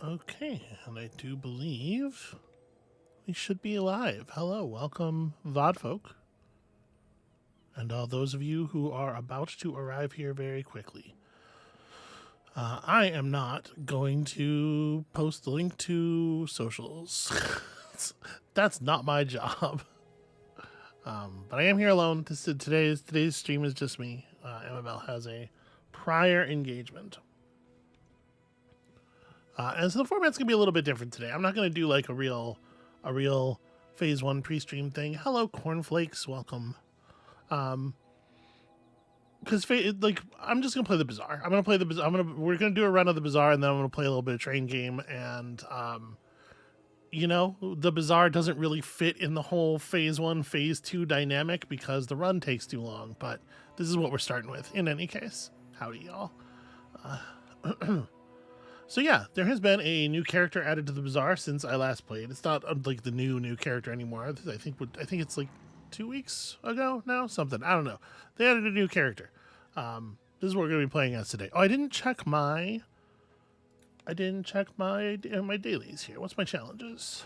Okay, and I do believe we should be live. Hello, welcome, VODfolk, and all those of you who are about to arrive here very quickly. I am not going to post the link to socials. That's not my job. But I am here alone. Today's stream is just me. MML has a prior engagement. And so the format's gonna be a little bit different today. I'm not gonna do like a real phase 1 pre-stream thing. Hello, cornflakes, welcome. Because I'm just gonna play the bazaar. We're gonna do a run of the bazaar, and then I'm gonna play a little bit of train game. And the bazaar doesn't really fit in the whole phase 1, phase 2 dynamic because the run takes too long. But this is what we're starting with. In any case, howdy y'all. So yeah, there has been a new character added to the bazaar since I last played. It's not like the new character anymore. I think it's like 2 weeks ago now, something. I don't know. They added a new character. This is what we're gonna be playing as today. Oh, I didn't check my my dailies here. What's my challenges?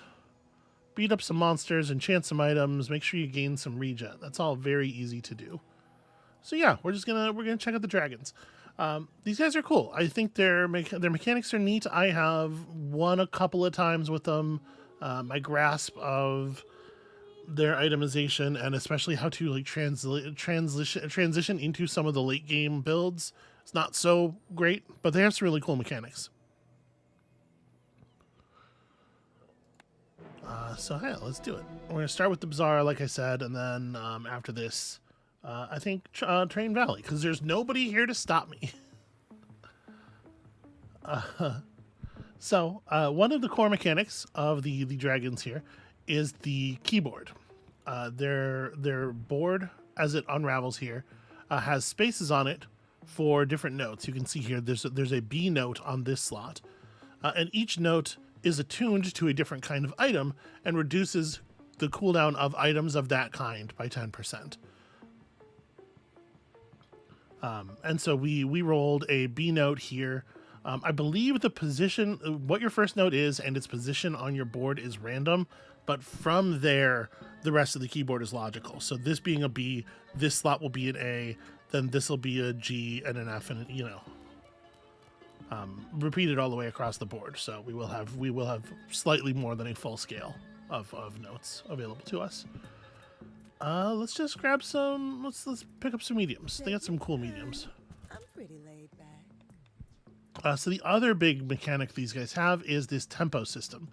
Beat up some monsters, enchant some items, make sure you gain some regen. That's all very easy to do. So yeah, we're gonna check out the dragons. These guys are cool. I think their mechanics are neat. I have won a couple of times with them. My grasp of their itemization and especially how to like transition into some of the late game builds, it's not so great, but they have some really cool mechanics. So yeah, let's do it. We're gonna start with the bazaar, like I said, and then after this, I think Train Valley, because there's nobody here to stop me. So one of the core mechanics of the dragons here is the keyboard. Their board, as it unravels here, has spaces on it for different notes. You can see here there's a B note on this slot, and each note is attuned to a different kind of item and reduces the cooldown of items of that kind by 10%. And so we rolled a B note here. I believe the position, what your first note is, and its position on your board is random, but from there, the rest of the keyboard is logical. So this being a B, this slot will be an A, then this will be a G and an F, and repeated all the way across the board. So we will have slightly more than a full scale of notes available to us. Let's just grab some. Let's pick up some mediums. They got some cool mediums. I'm pretty laid back. So the other big mechanic these guys have is this tempo system.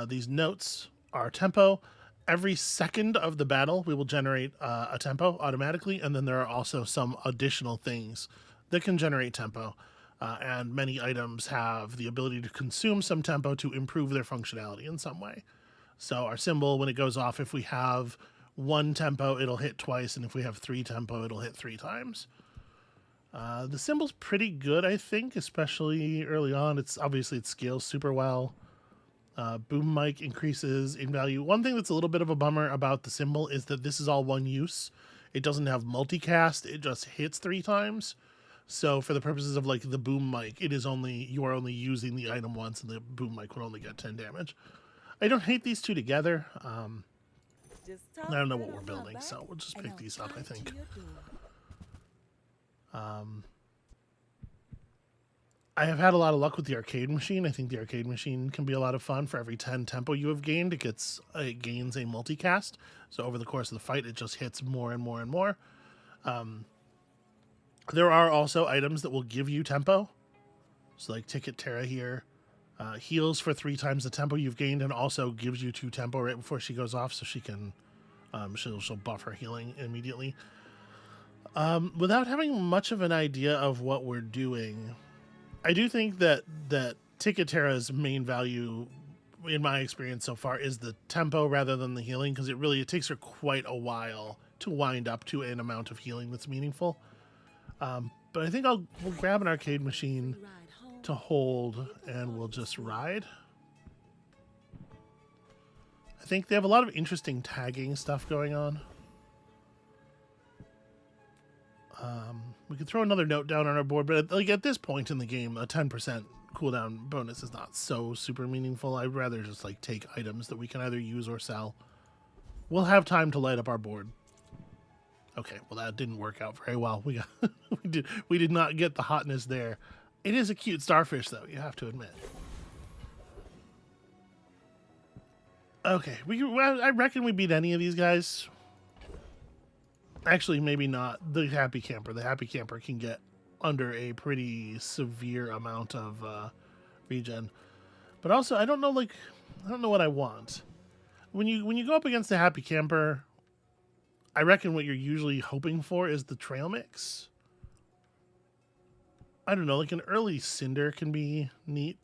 These notes are tempo. Every second of the battle, we will generate a tempo automatically, and then there are also some additional things that can generate tempo. And many items have the ability to consume some tempo to improve their functionality in some way. So our symbol, when it goes off, if we have 1 tempo, it'll hit twice, and if we have 3 tempo, it'll hit 3 times. The symbol's pretty good, I think, especially early on. It scales super well. Boom mic increases in value. One thing that's a little bit of a bummer about the symbol is that this is all one use. It doesn't have multicast. It just hits 3 times. So for the purposes of like the boom mic, you are only using the item once, and the boom mic would only get 10 damage. I don't hate these two together. I don't know what we're building, so we'll just pick these up, I think. I have had a lot of luck with the arcade machine. I think the arcade machine can be a lot of fun. For every 10 tempo you have gained, it gains a multicast. So over the course of the fight, it just hits more and more and more. There are also items that will give you tempo. So like Ticket Terra here heals for 3 times the tempo you've gained, and also gives you 2 tempo right before she goes off, so she can she'll buff her healing immediately. Without having much of an idea of what we're doing, I do think that Ticket Terra's main value, in my experience so far, is the tempo rather than the healing, because it takes her quite a while to wind up to an amount of healing that's meaningful. But I think we'll grab an arcade machine to hold, and we'll just ride. I think they have a lot of interesting tagging stuff going on. We could throw another note down on our board, but at this point in the game, a 10% cooldown bonus is not so super meaningful. I'd rather just like take items that we can either use or sell. We'll have time to light up our board. Okay, well that didn't work out very well. We got we did not get the hotness there. It is a cute starfish though, you have to admit. Okay, I reckon we beat any of these guys. Actually, maybe not the Happy Camper. The Happy Camper can get under a pretty severe amount of regen. But also, I don't know what I want. When you go up against the Happy Camper, I reckon what you're usually hoping for is the trail mix. I don't know, like an early Cinder can be neat.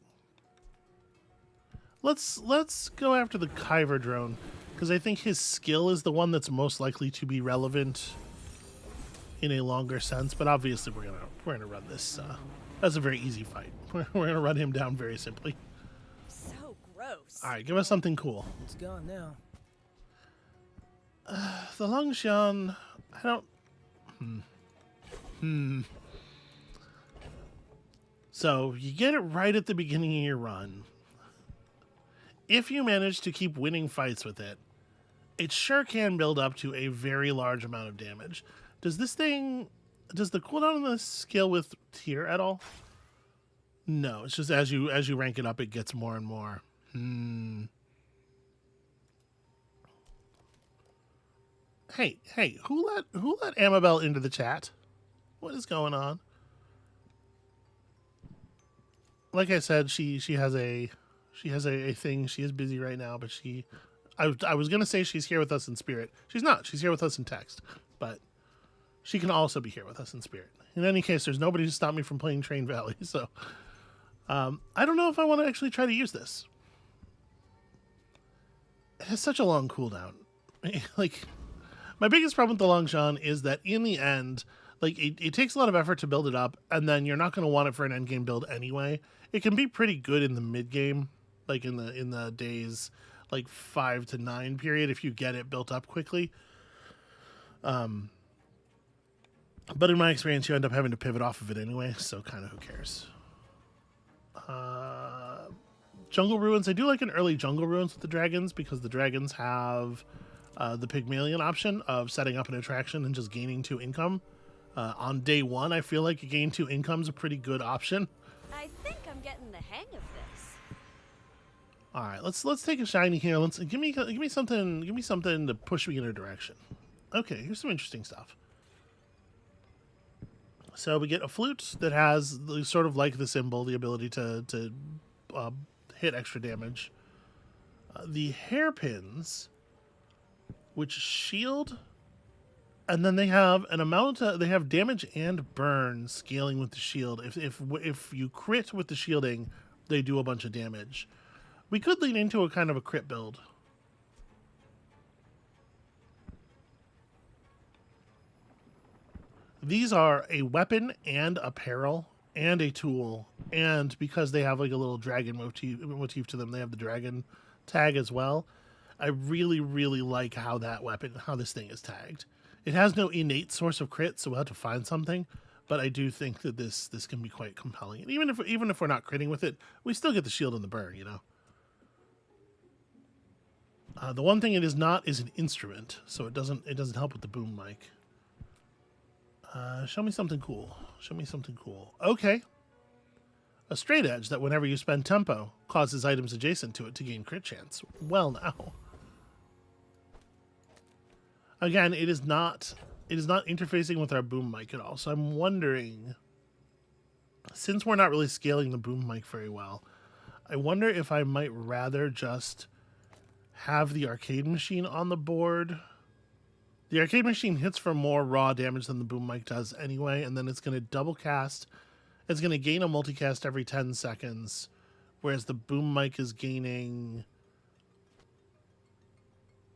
Let's go after the Kyver drone, because I think his skill is the one that's most likely to be relevant in a longer sense. But obviously, we're gonna run this. That's a very easy fight. We're gonna run him down very simply. So gross. All right, give us something cool. It's gone now. The Longshan, I don't. So you get it right at the beginning of your run. If you manage to keep winning fights with it, it sure can build up to a very large amount of damage. Does the cooldown on this scale with tier at all? No, it's just as you rank it up, it gets more and more. Hey, who let Amabel into the chat? What is going on? Like I said, she has a thing. She is busy right now, but I was gonna say she's here with us in spirit. She's not. She's here with us in text, but she can also be here with us in spirit. In any case, there's nobody to stop me from playing Train Valley, so I don't know if I want to actually try to use this. It has such a long cooldown. Like, my biggest problem with the Longshan is that in the end, like it takes a lot of effort to build it up, and then you're not going to want it for an end game build anyway. It can be pretty good in the mid game, like in the days like 5 to 9 period if you get it built up quickly. But in my experience, you end up having to pivot off of it anyway, so kind of who cares. Jungle Ruins. I do like an early Jungle Ruins with the dragons, because the dragons have the Pygmalion option of setting up an attraction and just gaining 2 income. On day 1, I feel like you gain 2 income is a pretty good option. I think I'm getting the hang of this. All right, let's take a shiny here. Let's give me something to push me in a direction. Okay, here's some interesting stuff. So we get a flute that has sort of like the symbol, the ability to hit extra damage. The hairpins, which shield, and then they have an amount. They have damage and burn scaling with the shield. If you crit with the shielding, they do a bunch of damage. We could lean into a kind of a crit build. These are a weapon and apparel and a tool, and because they have like a little dragon motif to them, they have the dragon tag as well. I really, really like how this thing is tagged. It has no innate source of crit, so we'll have to find something. But I do think that this can be quite compelling. And even if we're not critting with it, we still get the shield and the burn, you know. The one thing it is not is an instrument, so it doesn't help with the boom mic. Show me something cool. Show me something cool. Okay. A straight edge that whenever you spend tempo causes items adjacent to it to gain crit chance. Well, now. Again, it is not interfacing with our boom mic at all. So I'm wondering, since we're not really scaling the boom mic very well, I wonder if I might rather just have the arcade machine on the board. The arcade machine hits for more raw damage than the boom mic does anyway, and then it's going to double cast. It's going to gain a multicast every 10 seconds, whereas the boom mic is gaining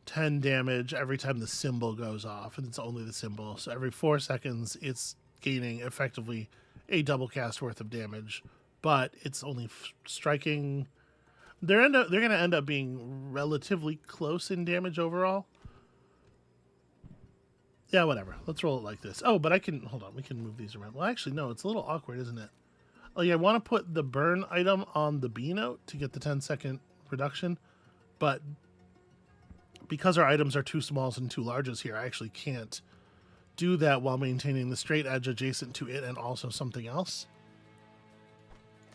10 damage every time the symbol goes off, and it's only the symbol. So every 4 seconds, it's gaining effectively a double cast worth of damage, but it's only striking. They're going to end up being relatively close in damage overall. Yeah, whatever. Let's roll it like this. Oh, but hold on. We can move these around. Well, actually, no, it's a little awkward, isn't it? Oh yeah, I want to put the burn item on the B note to get the 10-second reduction, but because our items are too smalls and too larges here, I actually can't do that while maintaining the straight edge adjacent to it and also something else.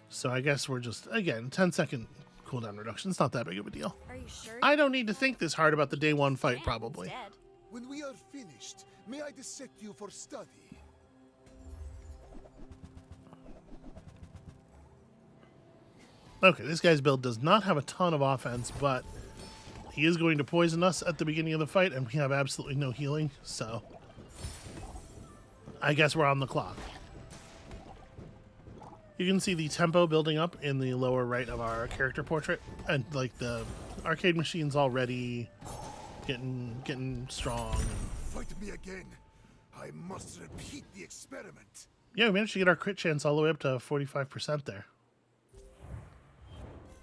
So I guess we're just, again, 10-second cooldown reduction. It's not that big of a deal. Are you sure? I don't need to think this hard about the day one fight, Can probably. instead. When we are finished, may I dissect you for study? Okay, this guy's build does not have a ton of offense, but he is going to poison us at the beginning of the fight, and we have absolutely no healing, so I guess we're on the clock. You can see the tempo building up in the lower right of our character portrait, and like the arcade machine's already getting strong. Fight me again. I must repeat the experiment. Yeah, we managed to get our crit chance all the way up to 45% there.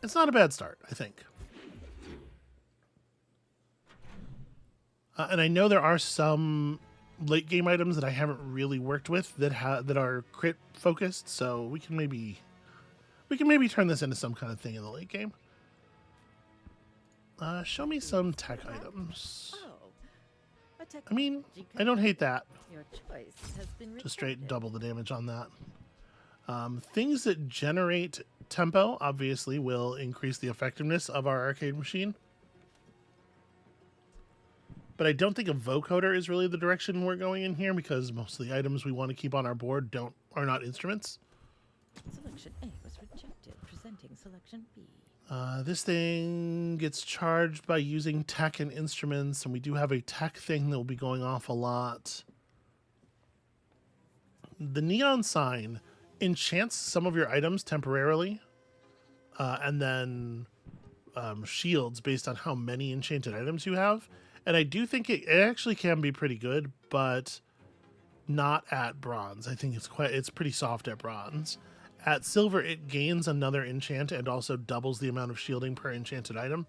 It's not a bad start, I think. And I know there are some late game items that I haven't really worked with that are crit focused, so we can maybe turn this into some kind of thing in the late game. Show me some tech items. Oh, a I mean, technology I don't hate that. Your choice has been Just straight rejected. double the damage on that. Things that generate tempo obviously will increase the effectiveness of our arcade machine. But I don't think a vocoder is really the direction we're going in here, because most of the items we want to keep on our board are not instruments. Selection A was rejected, presenting selection B. This thing gets charged by using tech and instruments, and we do have a tech thing that will be going off a lot. The neon sign enchants some of your items temporarily, and then shields based on how many enchanted items you have. And I do think it actually can be pretty good, but not at bronze. I think it's pretty soft at bronze. At silver, it gains another enchant and also doubles the amount of shielding per enchanted item.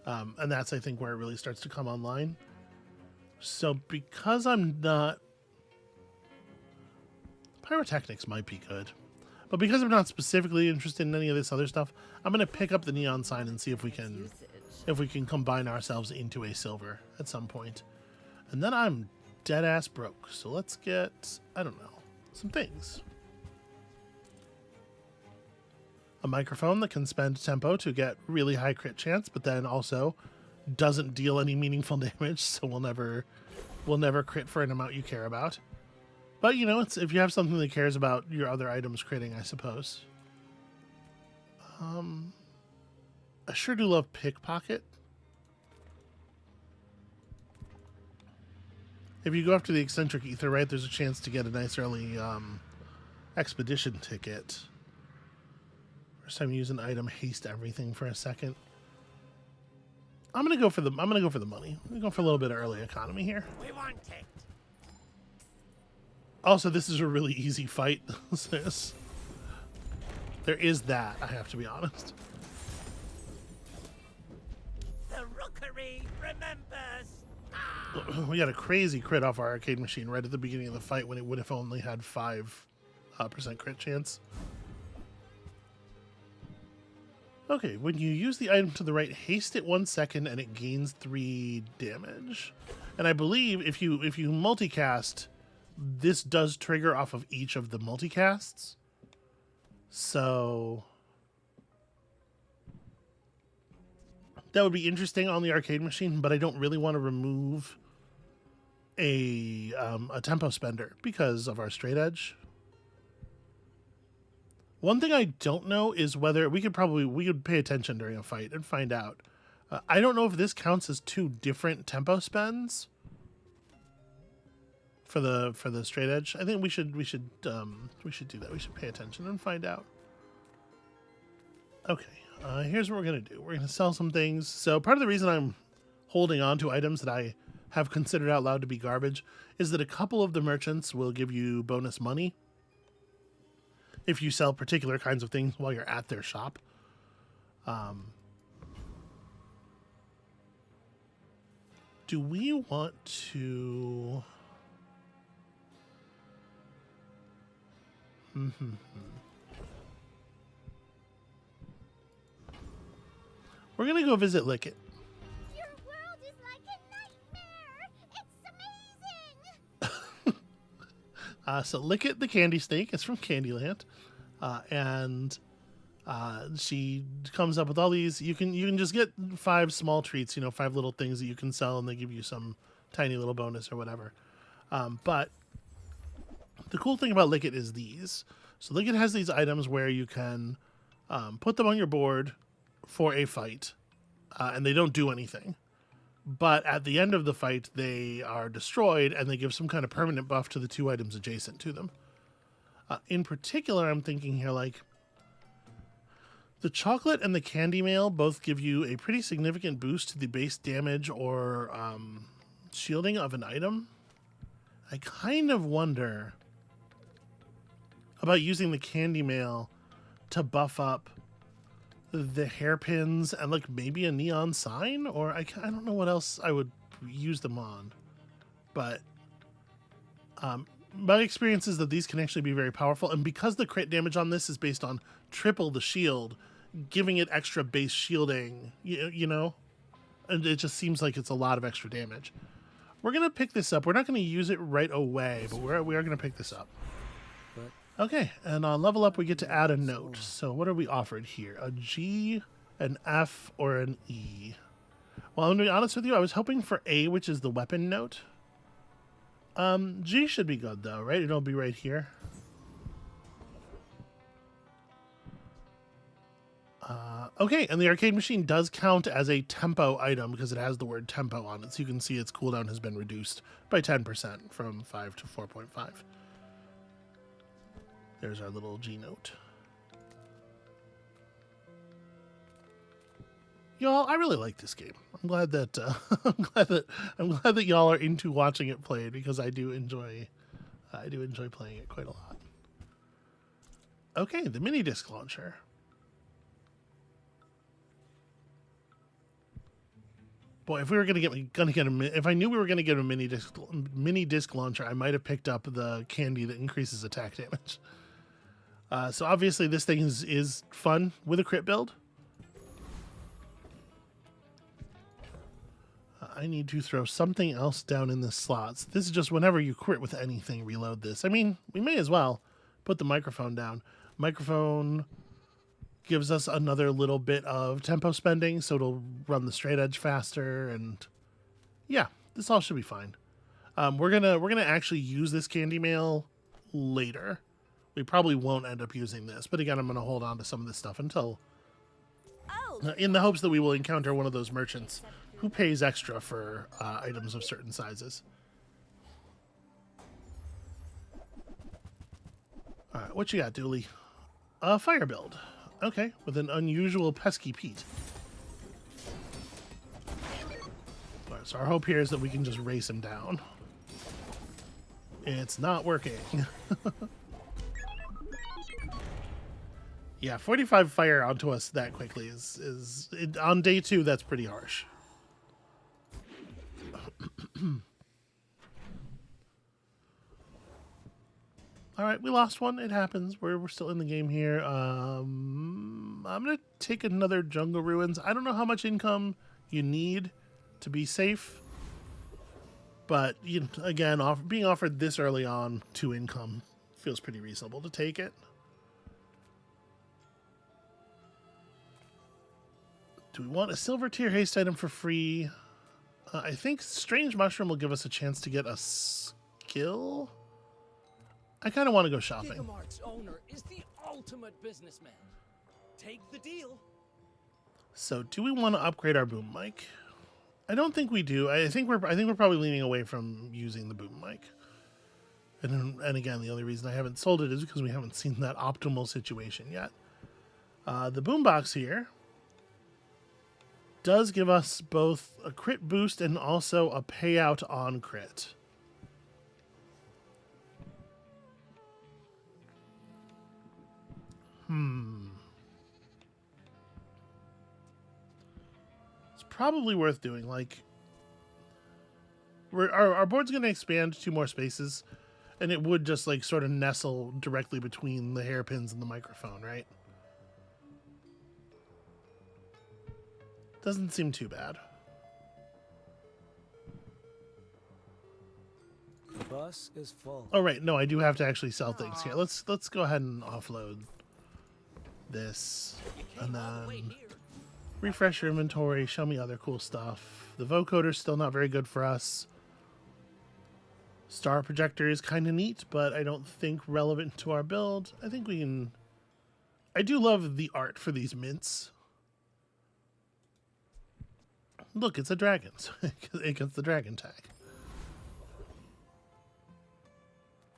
And that's, I think, where it really starts to come online. So because I'm not... Pyrotechnics might be good. But because I'm not specifically interested in any of this other stuff, I'm going to pick up the neon sign and see if we can combine ourselves into a silver at some point. And then I'm dead ass broke. So let's get, I don't know, some things. A microphone that can spend tempo to get really high crit chance, but then also doesn't deal any meaningful damage, so we'll never crit for an amount you care about. But you know, it's if you have something that cares about your other items critting, I suppose. I sure do love pickpocket. If you go after the eccentric ether, right, there's a chance to get a nice early expedition ticket. First time you use an item, haste everything for a second. I'm gonna go for the money. I'm gonna go for a little bit of early economy here. We want it. Also, this is a really easy fight. There is that, I have to be honest. The rookery remembers. We got a crazy crit off our arcade machine right at the beginning of the fight when it would have only had 5% crit chance. Okay, when you use the item to the right, haste it 1 second and it gains 3 damage. And I believe if you multicast, this does trigger off of each of the multicasts. So that would be interesting on the arcade machine, but I don't really want to remove a tempo spender because of our straight edge. One thing I don't know is whether we could pay attention during a fight and find out. I don't know if this counts as 2 different tempo spends for the straight edge. I think we should do that. We should pay attention and find out. Okay, here's what we're gonna do. We're gonna sell some things. So part of the reason I'm holding on to items that I have considered out loud to be garbage is that a couple of the merchants will give you bonus money if you sell particular kinds of things while you're at their shop. Do we want to... We're going to go visit Lickett. Your world is like a nightmare. It's amazing. So Lickett the candy snake is from Candyland. And she comes up with all these. You can just get 5 small treats, 5 little things that you can sell, and they give you some tiny little bonus or whatever. But the cool thing about Lickett is these. So Lickett has these items where you can put them on your board for a fight, and they don't do anything. But at the end of the fight, they are destroyed, and they give some kind of permanent buff to the 2 items adjacent to them. In particular, I'm thinking here, like, the chocolate and the candy mail both give you a pretty significant boost to the base damage or shielding of an item. I kind of wonder about using the candy mail to buff up the hairpins and like maybe a neon sign, or I don't know what else I would use them on. But my experience is that these can actually be very powerful, and because the crit damage on this is based on triple the shield, giving it extra base shielding, and it just seems like it's a lot of extra damage. We're going to pick this up. We're not going to use it right away, but we are going to pick this up. Okay, and on level up, we get to add a note. So what are we offered here? A G, an F, or an E? Well, I'm going to be honest with you. I was hoping for A, which is the weapon note. G should be good, though, right? It'll be right here. Okay, and the arcade machine does count as a tempo item because it has the word tempo on it. So you can see its cooldown has been reduced by 10% from 5 to 4.5. There's our little G note. Y'all, I really like this game. I'm glad that I'm glad that y'all are into watching it played, because I do enjoy playing it quite a lot. Okay, the mini disc launcher. Boy, if we were if I knew we were gonna get a mini disc launcher, I might have picked up the candy that increases attack damage. So obviously this thing is fun with a crit build. I need to throw something else down in the slots. This is just whenever you crit with anything, reload this. I mean, we may as well put the microphone down. Microphone gives us another little bit of tempo spending, so it'll run the straight edge faster, and yeah, this all should be fine. We're gonna actually use this candy mail later. We probably won't end up using this, but again, I'm gonna hold on to some of this stuff until, in the hopes that we will encounter one of those merchants who pays extra for items of certain sizes. All right, what you got, Dooley? Fire build. Okay, with an unusual pesky Pete. All right, so our hope here is that we can just race him down. It's not working. Yeah, 45 fire onto us that quickly is on day 2. That's pretty harsh. All right, we lost one. It happens. We're still in the game here. I'm gonna take another Jungle Ruins. I don't know how much income you need to be safe, but again, being offered this early on 2 income feels pretty reasonable to take it. Do we want a silver tier haste item for free? I think Strange Mushroom will give us a chance to get a skill. I kind of want to go shopping. Gigamart's owner is the ultimate businessman. Take the deal. So, do we want to upgrade our boom mic? I don't think we do. I think we're probably leaning away from using the boom mic. And again, the only reason I haven't sold it is because we haven't seen that optimal situation yet. The boombox here does give us both a crit boost and also a payout on crit. It's probably worth doing. Like, our board's going to expand 2 more spaces, and it would just like sort of nestle directly between the hairpins and the microphone, right? Doesn't seem too bad. The bus is full. Oh right, no, I do have to actually sell things here. Let's go ahead and offload this, and then refresh your inventory. Show me other cool stuff. The vocoder's still not very good for us. Star projector is kind of neat, but I don't think relevant to our build. I think we can. I do love the art for these mints. Look, it's a dragon, so it gets the dragon tag.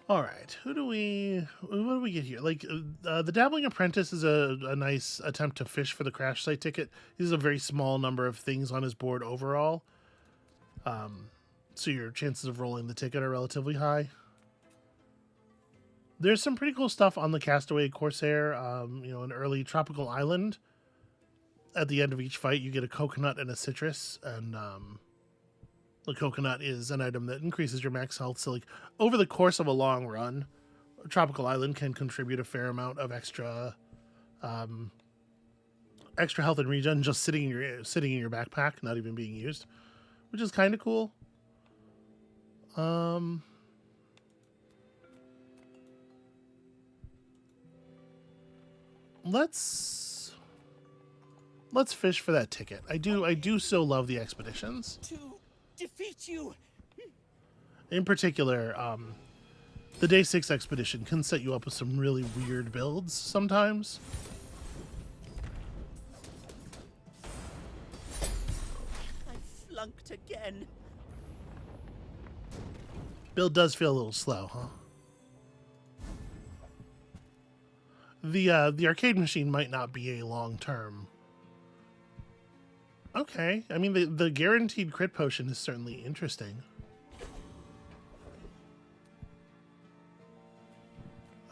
All right, what do we get here? Like, the Dabbling Apprentice is a nice attempt to fish for the crash site ticket. He has a very small number of things on his board overall. So your chances of rolling the ticket are relatively high. There's some pretty cool stuff on the Castaway Corsair, you know, an early tropical island. At the end of each fight, you get a coconut and a citrus, and the coconut is an item that increases your max health. So, like, over the course of a long run, Tropical Island can contribute a fair amount of extra health and regen just sitting in your backpack, not even being used, which is kind of cool. Let's fish for that ticket. I do so love the expeditions. To defeat you. In particular, the Day 6 expedition can set you up with some really weird builds sometimes. I flunked again. Build does feel a little slow, huh? The arcade machine might not be a long-term. Okay, I mean, the guaranteed crit potion is certainly interesting.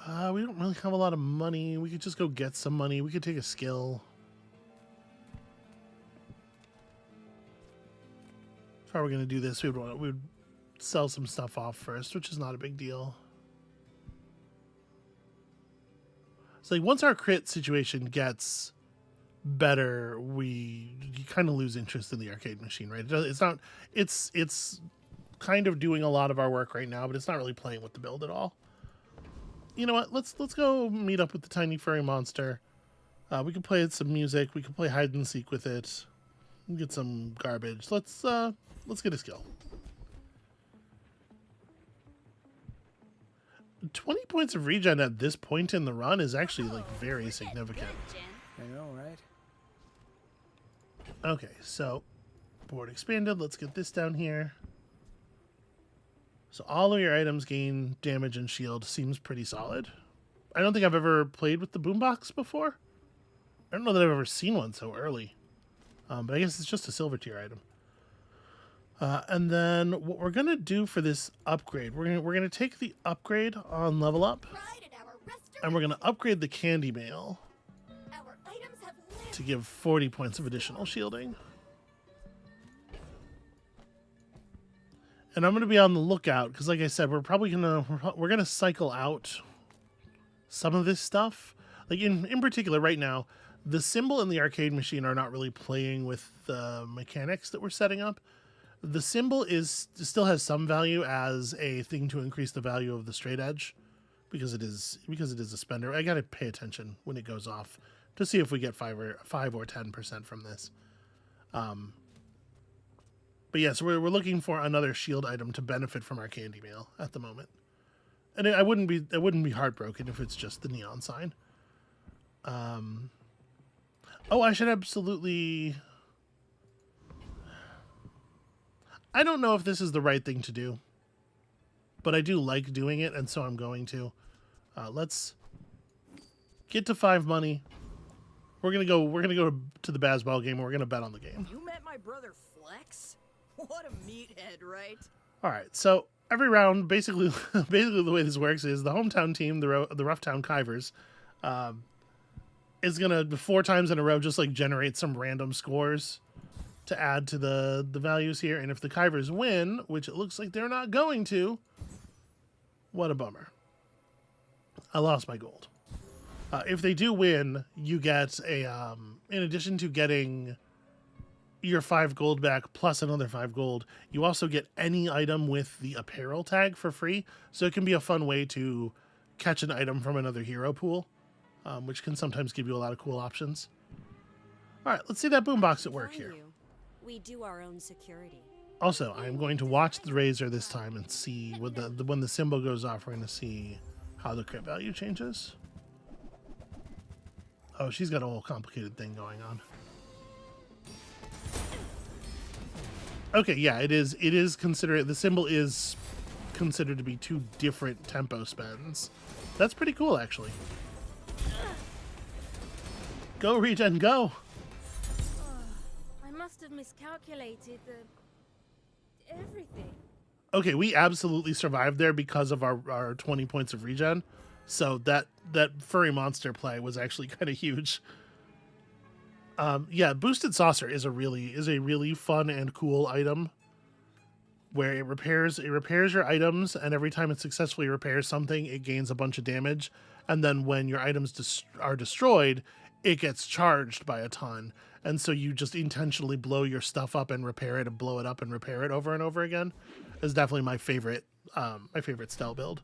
We don't really have a lot of money. We could just go get some money. We could take a skill. If I were going to do this, we would sell some stuff off first, which is not a big deal. So, like, once our crit situation gets better, you kind of lose interest in the arcade machine, right? It's kind of doing a lot of our work right now, but it's not really playing with the build at all. You know what? Let's go meet up with the tiny furry monster. We can play some music. We can play hide and seek with it. Get some garbage. Let's get a skill. 20 points of regen at this point in the run is actually, like, very significant. I know, right? Okay, so board expanded. Let's get this down here. So all of your items gain damage and shield. Seems pretty solid. I don't think I've ever played with the boombox before. I don't know that I've ever seen one so early. But I guess it's just a silver tier item. And then what we're gonna do for this upgrade, we're gonna take the upgrade on level up, and we're gonna upgrade the candy mail to give 40 points of additional shielding. And I'm gonna be on the lookout because, like I said, we're gonna cycle out some of this stuff. Like in particular, right now, the symbol and the arcade machine are not really playing with the mechanics that we're setting up. The symbol still has some value as a thing to increase the value of the straight edge, because it is a spender. I gotta pay attention when it goes off to see if we get 5 or 10% from this. But yes, we're looking for another shield item to benefit from our candy mail at the moment, and I wouldn't be heartbroken if it's just the neon sign. Oh, I should absolutely. I don't know if this is the right thing to do, but I do like doing it, and so I'm going to. Let's get to 5 money. We're gonna go to the Bazball game, and we're gonna bet on the game. You met my brother Flex? What a meathead, right? All right, so every round, basically the way this works is the hometown team, the Roughtown Kivers, is gonna 4 times in a row just like generate some random scores to add to the values here, and if the Kivers win, which it looks like they're not going to, what a bummer. I lost my gold. If they do win, you get a in addition to getting your 5 gold back plus another 5 gold. You also get any item with the apparel tag for free. So it can be a fun way to catch an item from another hero pool, which can sometimes give you a lot of cool options. All right, let's see that boombox at work here. We do our own security. Also, I'm going to watch the razor this time and see what when the symbol goes off, we're going to see how the crit value changes. Oh, she's got a whole complicated thing going on. Okay, yeah, it is considered, the symbol is considered to be 2 different tempo spends. That's pretty cool, actually. Go, Regen, go! I must have miscalculated the everything. Okay, we absolutely survived there because of our 20 points of regen. So that furry monster play was actually kind of huge. Yeah, Boosted Saucer is a really fun and cool item where it repairs your items, and every time it successfully repairs something, it gains a bunch of damage. And then when your items are destroyed, it gets charged by a ton. And so you just intentionally blow your stuff up and repair it, and blow it up and repair it over and over again. Is definitely my favorite Stel build.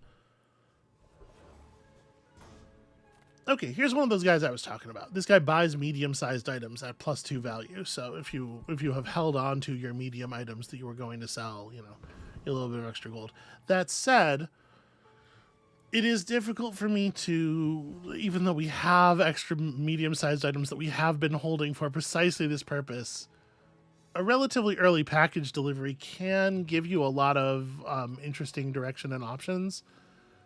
Okay, here's one of those guys I was talking about. This guy buys medium-sized items at +2 value. So if you have held on to your medium items that you were going to sell, you know, a little bit of extra gold. That said, it is difficult for me to, even though we have extra medium-sized items that we have been holding for precisely this purpose, a relatively early package delivery can give you a lot of interesting direction and options.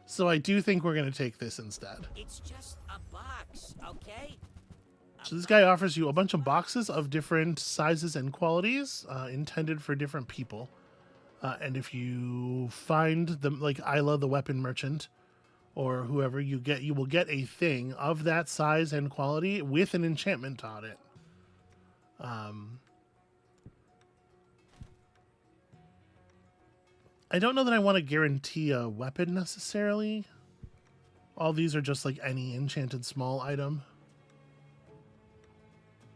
So I do think we're going to take this instead. It's just a box, okay? So this guy offers you a bunch of boxes of different sizes and qualities intended for different people. And if you find them, like Isla the weapon merchant, or whoever you will get a thing of that size and quality with an enchantment on it. I don't know that I want to guarantee a weapon necessarily. All these are just like any enchanted small item.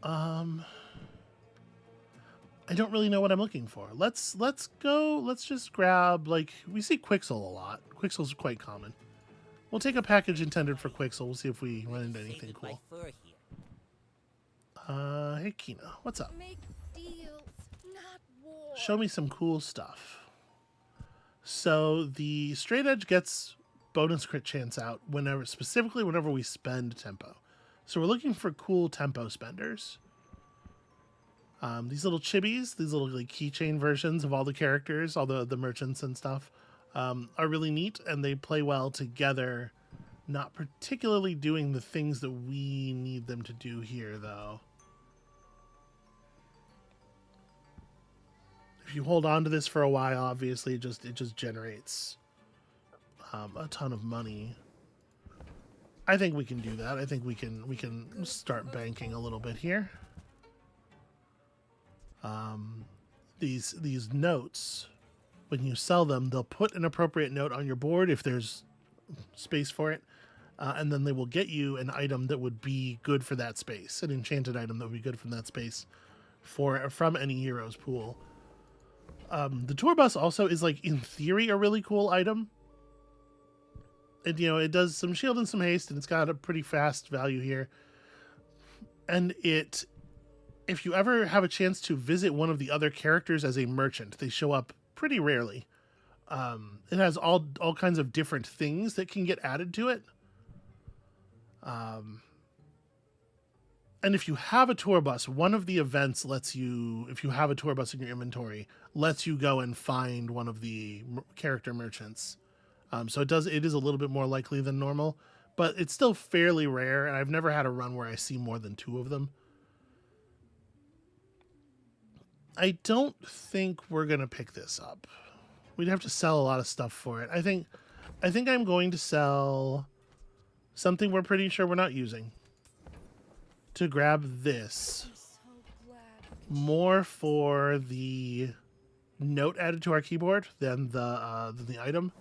I don't really know what I'm looking for. Let's just grab, like, we see Quixel a lot. Quixel's quite common. We'll take a package intended for Quixel. We'll see if we run into anything cool. Hey Kina, what's up? Make deals, not war. Show me some cool stuff. So the straight edge gets bonus crit chance out specifically whenever we spend tempo. So we're looking for cool tempo spenders. These little chibis, these little like keychain versions of all the characters, all the merchants and stuff, are really neat, and they play well together. Not particularly doing the things that we need them to do here, though. If you hold on to this for a while, obviously it just generates a ton of money. I think we can do that. I think we can start banking a little bit here. These notes, when you sell them, they'll put an appropriate note on your board if there's space for it, and then they will get you an item that would be good for that space, an enchanted item that would be good from that space from any hero's pool. The tour bus also is, like, in theory, a really cool item. And, you know, it does some shield and some haste, and it's got a pretty fast value here. And if you ever have a chance to visit one of the other characters as a merchant, they show up pretty rarely. It has all kinds of different things that can get added to it. And if you have a tour bus, one of the events lets you, if you have a tour bus in your inventory, lets you go and find one of the character merchants. So it is a little bit more likely than normal, but it's still fairly rare, and I've never had a run where I see more than 2 of them. I don't think we're going to pick this up. We'd have to sell a lot of stuff for it. I think I'm going to sell something we're pretty sure we're not using to grab this. More for the note added to our keyboard than the item.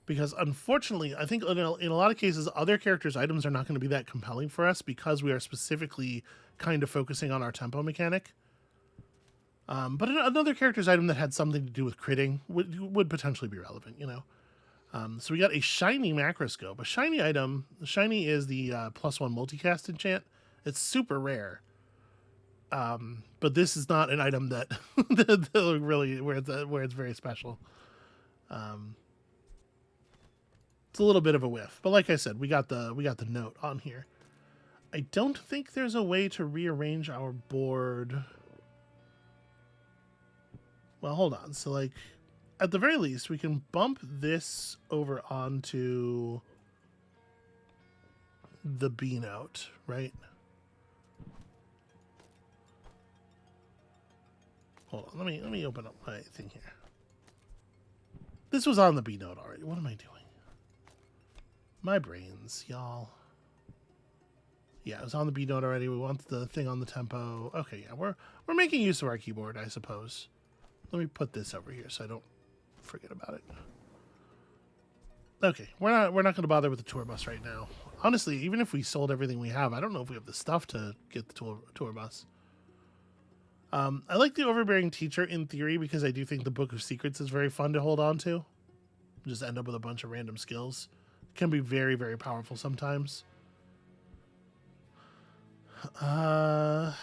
Because unfortunately, I think in a lot of cases, other characters' items are not going to be that compelling for us because we are specifically kind of focusing on our tempo mechanic. But another character's item that had something to do with critting would potentially be relevant, you know. So we got a shiny macroscope. A shiny item. Shiny is the +1 multicast enchant. It's super rare. But this is not an item that, that really where it's very special. It's a little bit of a whiff, but like I said, we got the note on here. I don't think there's a way to rearrange our board. Well, hold on. So like, at the very least, we can bump this over onto the B note, right? Hold on. Let me open up my thing here. This was on the B note already. What am I doing? My brains, y'all. Yeah, it was on the B note already. We want the thing on the tempo. Okay, yeah, we're making use of our keyboard, I suppose. Let me put this over here so I don't forget about it. Okay, we're not going to bother with the tour bus right now. Honestly, even if we sold everything we have, I don't know if we have the stuff to get the tour bus. I like the overbearing teacher in theory because I do think the Book of Secrets is very fun to hold on to. Just end up with a bunch of random skills. It can be very, very powerful sometimes. I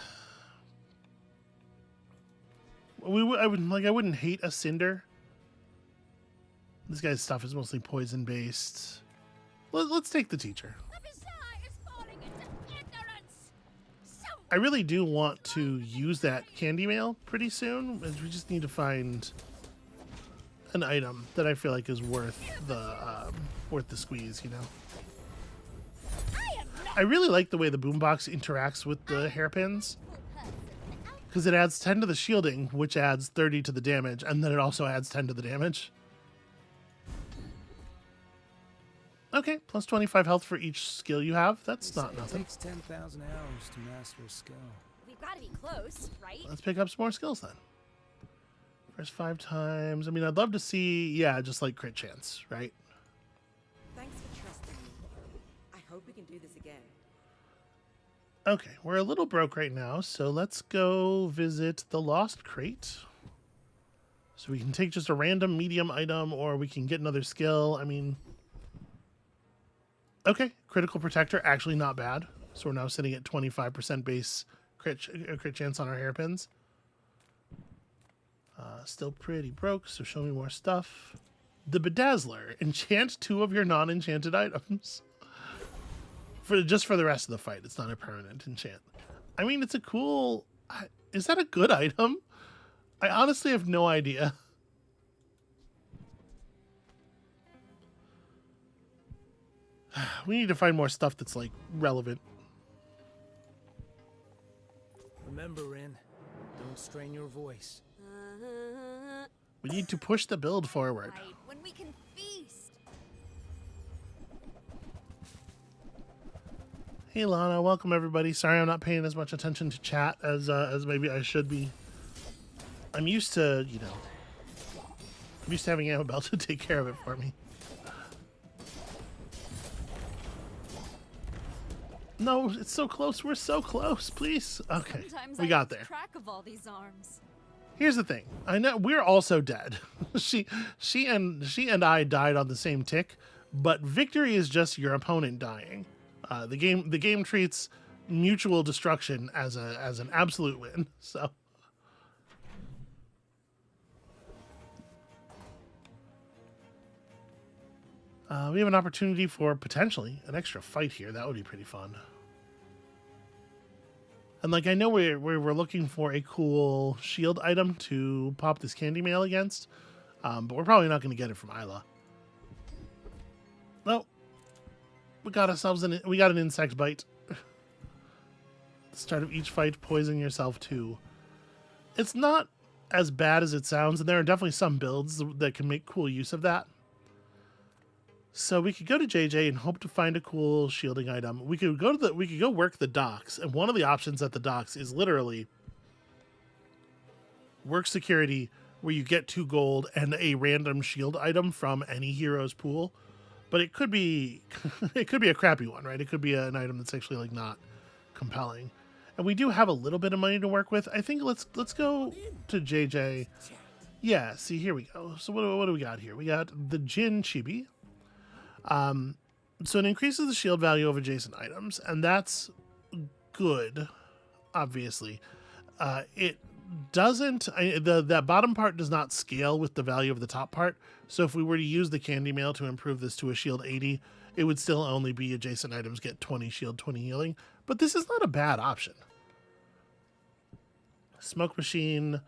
wouldn't hate a Cinder. This guy's stuff is mostly poison based. Let's take the teacher. I really do want to use that candy mail pretty soon. We just need to find an item that I feel like is worth the squeeze, you know. I really like the way the boombox interacts with the hairpins, because it adds 10 to the shielding, which adds 30 to the damage, and then it also adds 10 to the damage. Okay, plus 25 health for each skill you have. That's not nothing. It takes 10,000 hours to master a skill. We've got to be close, right? Let's pick up some more skills then. First 5 times. I mean, I'd love to see, yeah, just like crit chance, right? Thanks for trusting me. I hope we can do this again. Okay, we're a little broke right now, so let's go visit the Lost Crate. So we can take just a random medium item, or we can get another skill. I mean, okay, Critical Protector, actually not bad. So we're now sitting at 25% base crit chance on our hairpins. Still pretty broke, so show me more stuff. The Bedazzler. Enchant 2 of your non-enchanted items. Just for the rest of the fight. It's not a permanent enchant. I mean, it's a cool... Is that a good item? I honestly have no idea. We need to find more stuff that's, like, relevant. Remember, Rin, don't strain your voice. We need to push the build forward. Right, when we can feast. Hey Lana, welcome everybody. Sorry I'm not paying as much attention to chat as maybe I should be. I'm used to, you know, I'm used to having Annabelle to take care of it for me. No, it's so close. We're so close. Please. Okay, we got there. Track of all these arms. Here's the thing. I know we're also dead. she and I died on the same tick, but victory is just your opponent dying. The game treats mutual destruction as an absolute win. So we have an opportunity for potentially an extra fight here. That would be pretty fun. And like I know we're looking for a cool shield item to pop this candy mail against, but we're probably not going to get it from Isla. No, we got an insect bite. At the start of each fight, poison yourself too. It's not as bad as it sounds, and there are definitely some builds that can make cool use of that. So we could go to JJ and hope to find a cool shielding item. We could go work the docks, and one of the options at the docks is literally work security, where you get 2 gold and a random shield item from any hero's pool. But it could be a crappy one, right? It could be an item that's actually like not compelling. And we do have a little bit of money to work with. I think let's go to JJ. Yeah, see, here we go. So what do we got here? We got the Jin Chibi. So it increases the shield value of adjacent items, and that's good, obviously. It doesn't, that bottom part does not scale with the value of the top part. So if we were to use the candy mail to improve this to a shield 80, it would still only be adjacent items get 20 shield, 20 healing. But this is not a bad option. Smoke machine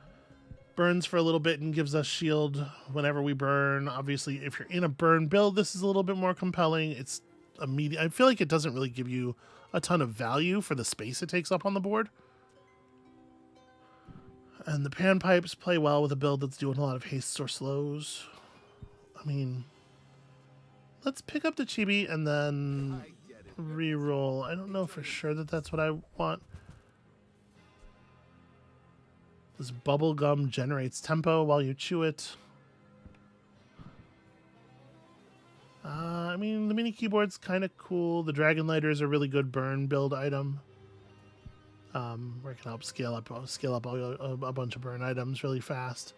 burns for a little bit and gives us shield whenever we burn. Obviously, if you're in a burn build, this is a little bit more compelling. It's immediate. I feel like it doesn't really give you a ton of value for the space it takes up on the board. And the panpipes play well with a build that's doing a lot of hastes or slows. I mean, let's pick up the chibi and then reroll. I don't know for sure that that's what I want. This bubble gum generates tempo while you chew it. I mean, the mini keyboard's kind of cool. The dragon lighter is a really good burn build item. Where it can help scale up a bunch of burn items really fast.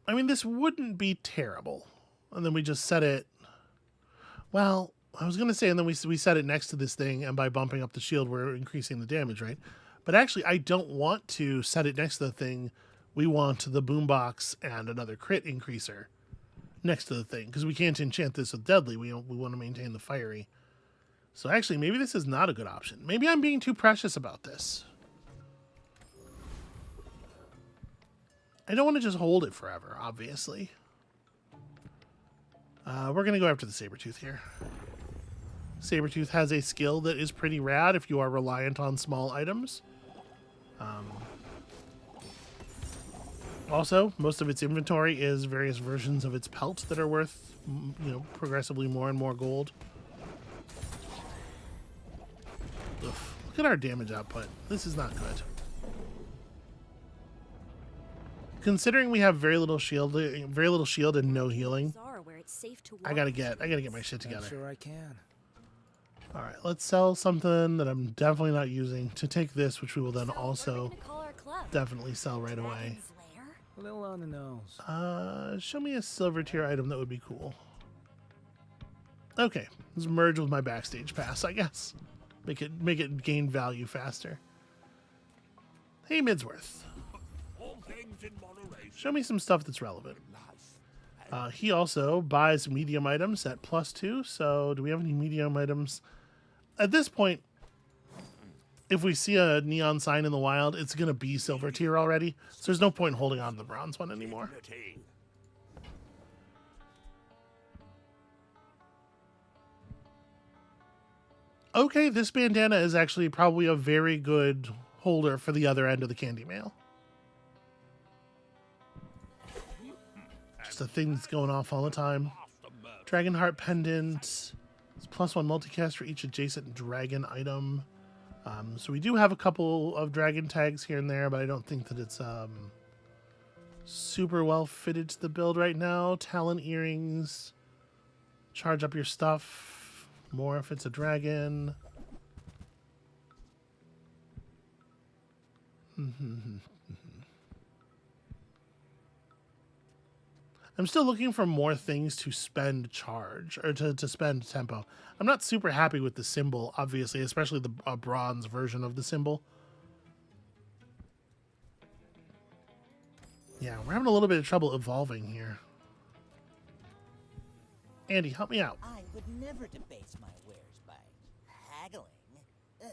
I mean, this wouldn't be terrible. And then we just set it... Well, I was going to say, and then we set it next to this thing, and by bumping up the shield, we're increasing the damage, right? But actually, I don't want to set it next to the thing. We want the boombox and another crit increaser next to the thing, because we can't enchant this with deadly. We want to maintain the fiery. So actually, maybe this is not a good option. Maybe I'm being too precious about this. I don't want to just hold it forever, obviously. We're going to go after the Sabertooth here. Sabertooth has a skill that is pretty rad if you are reliant on small items. Also, most of its inventory is various versions of its pelt that are worth, progressively more and more gold. Ugh, look at our damage output. This is not good. Considering we have very little shield and no healing, I gotta get my shit together. I'm sure I can. All right, let's sell something that I'm definitely not using to take this, which we will then also definitely sell right away. A little on the nose. Show me a silver tier item that would be cool. Okay, let's merge with my backstage pass, I guess. Make it gain value faster. Hey, Midsworth. Show me some stuff that's relevant. He also buys medium items at +2, so do we have any medium items? At this point, if we see a neon sign in the wild, it's going to be silver tier already, so there's no point holding on to the bronze one anymore. Okay, this bandana is actually probably a very good holder for the other end of the candy mail. Just a thing that's going off all the time. Dragonheart pendant. It's +1 multicast for each adjacent dragon item. So we do have a couple of dragon tags here and there, but I don't think that it's super well fitted to the build right now. Talon earrings. Charge up your stuff. More if it's a dragon. I'm still looking for more things to spend charge, or to spend tempo. I'm not super happy with the symbol, obviously, especially the bronze version of the symbol. Yeah, we're having a little bit of trouble evolving here. Andy, help me out. I would never debase my wares by haggling. Ugh.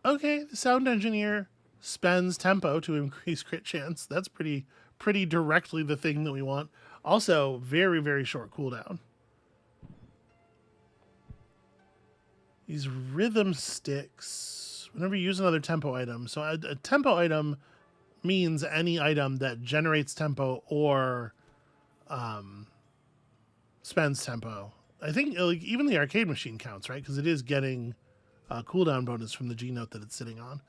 Okay, the sound engineer spends tempo to increase crit chance. That's pretty directly the thing that we want. Also, very, very short cooldown. These rhythm sticks. Whenever you use another tempo item. So a tempo item means any item that generates tempo or spends tempo. I think like even the arcade machine counts, right? Because it is getting a cooldown bonus from the G note that it's sitting on.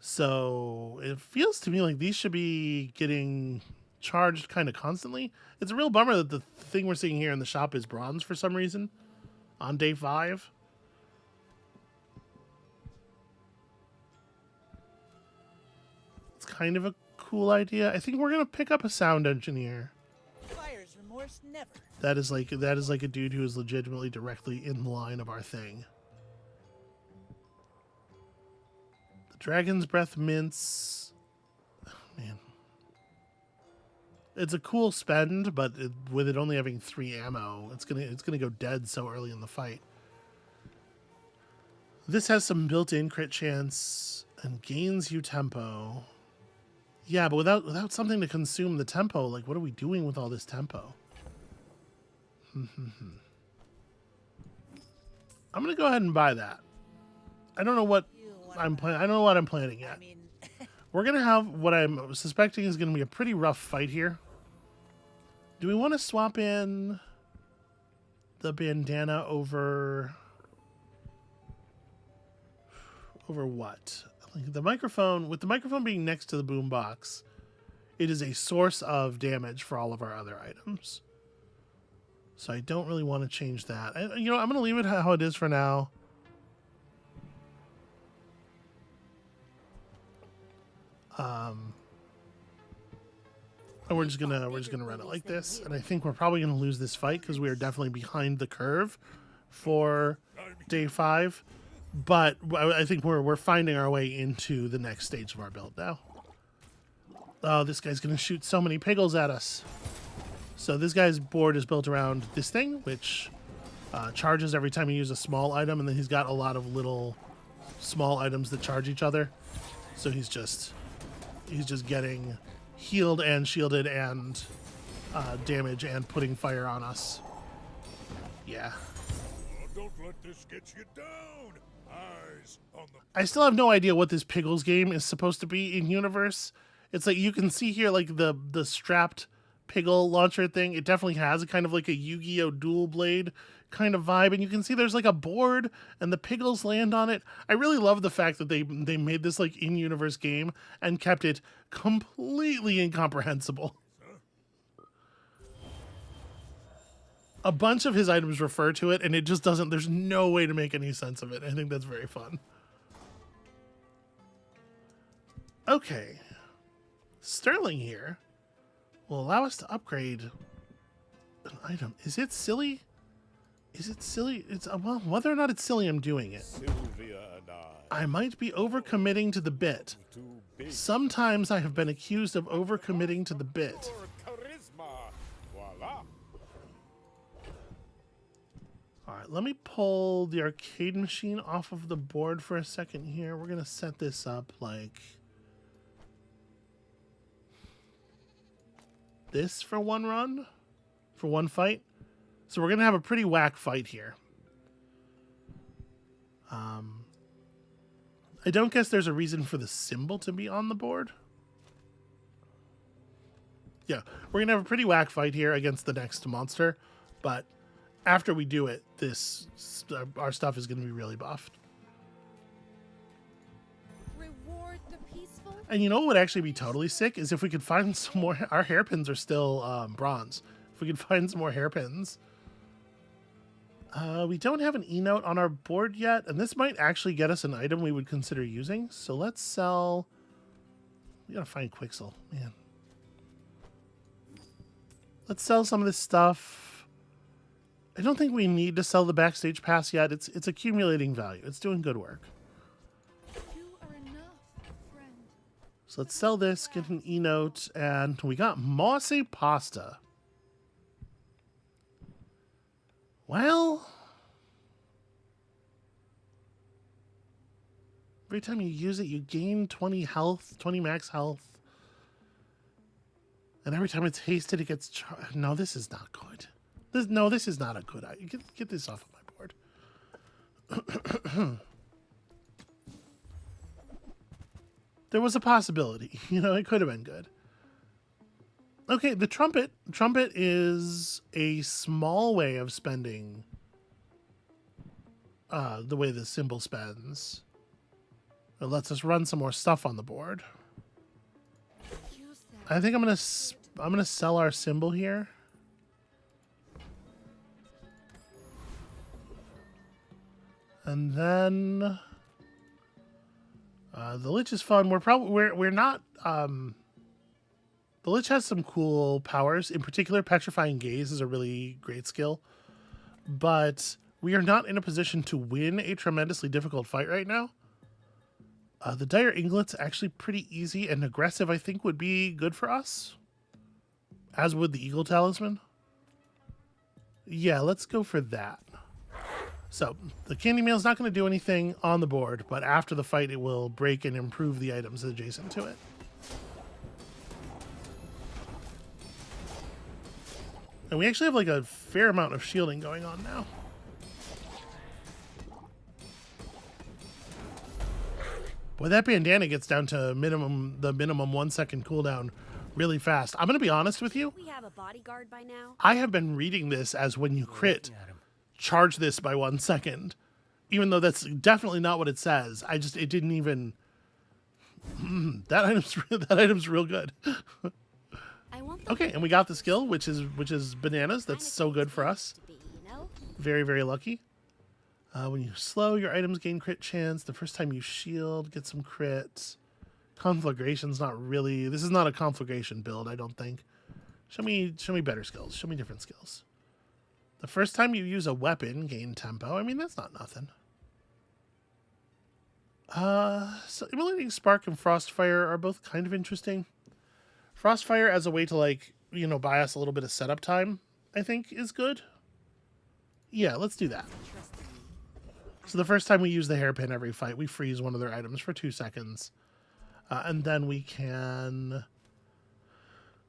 So it feels to me like these should be getting charged kind of constantly. It's a real bummer that the thing we're seeing here in the shop is bronze for some reason. on day 5. It's kind of a cool idea. I think we're gonna pick up a sound engineer. Buyer's remorse never. That is like a dude who is legitimately directly in the line of our thing. The Dragon's Breath mints. Oh, man. It's a cool spend, but with it only having 3 ammo, it's gonna go dead so early in the fight. This has some built-in crit chance and gains you tempo. Yeah, but without something to consume the tempo, like what are we doing with all this tempo? I'm gonna go ahead and buy that. I don't know what I'm planning. I don't know what I'm planning yet. I mean, We're gonna have what I'm suspecting is gonna be a pretty rough fight here. Do we want to swap in the bandana over what? Like the microphone, with the microphone being next to the boombox, it is a source of damage for all of our other items. So I don't really want to change that. I'm going to leave it how it is for now. And we're just gonna run it like this, and I think we're probably gonna lose this fight because we are definitely behind the curve for day 5. But I think we're finding our way into the next stage of our build now. Oh, this guy's gonna shoot so many piggles at us. So this guy's board is built around this thing, which charges every time you use a small item, and then he's got a lot of little small items that charge each other. So he's just getting healed and shielded and damage and putting fire on us. Yeah. Oh, don't let this get you down. Eyes on the I still have no idea what this Piggles game is supposed to be in universe. It's like you can see here like the strapped Piggle launcher thing. It definitely has a kind of like a Yu-Gi-Oh! Dual Blade kind of vibe, and you can see there's like a board and the Piggles land on it. I really love the fact that they made this like in-universe game and kept it completely incomprehensible. A bunch of his items refer to it, and it just doesn't, there's no way to make any sense of it. I think that's very fun. Okay. Sterling here will allow us to upgrade an item. Is it silly? Is it silly? It's well, whether or not it's silly, I'm doing it. Sylvia and I might be overcommitting to the bit. too big Sometimes I have been accused of overcommitting to the bit. for charisma. Voila. All right, let me pull the arcade machine off of the board for a second here. We're gonna set this up like this for one run, for one fight. So we're gonna have a pretty whack fight here. I don't guess there's a reason for the symbol to be on the board. Yeah, we're gonna have a pretty whack fight here against the next monster, but after we do it, our stuff is gonna be really buffed. Reward the peaceful? And you know what would actually be totally sick is if we could find some more. Our hairpins are still bronze. If we could find some more hairpins. We don't have an E-note on our board yet, and this might actually get us an item we would consider using. So let's sell. We gotta find Quixel, man. Let's sell some of this stuff. I don't think we need to sell the backstage pass yet. It's accumulating value. It's doing good work. You are enough, friend. So let's sell this, get an E-note, and we got mossy pasta. Well, every time you use it, you gain 20 health, 20 max health. And every time it's hasted, it gets charged. No, this is not good. This is not a good idea. Get this off of my board. There was a possibility. It could have been good. Okay, the trumpet. Trumpet is a small way of spending the way the symbol spends. It lets us run some more stuff on the board. Use that. I think I'm gonna sell our symbol here. And then the Lich is fun. We're not. The Lich has some cool powers. In particular, Petrifying Gaze is a really great skill. But we are not in a position to win a tremendously difficult fight right now. The Dire Inglet's actually pretty easy, and aggressive I think would be good for us. As would the Eagle Talisman. Yeah, let's go for that. So, the Candy Meal's not going to do anything on the board, but after the fight it will break and improve the items adjacent to it. And we actually have like a fair amount of shielding going on now. Boy, that bandana gets down to the minimum 1 second cooldown really fast. I'm going to be honest with you. We have a bodyguard by now. I have been reading this as when you crit, charge this by 1 second. Even though that's definitely not what it says. It didn't even... that item's real good. Okay, and we got the skill, which is bananas. That's so good for us. Very, very lucky. When you slow, your items gain crit chance. The first time you shield, get some crits. Conflagration's not really... This is not a conflagration build, I don't think. Show me better skills. Show me different skills. The first time you use a weapon, gain tempo. I mean, that's not nothing. So Immolating Spark and Frostfire are both kind of interesting. Frostfire as a way to, like, you know, buy us a little bit of setup time, I think, is good. Yeah, let's do that. So the first time we use the hairpin every fight, we freeze one of their items for 2 seconds. And then we can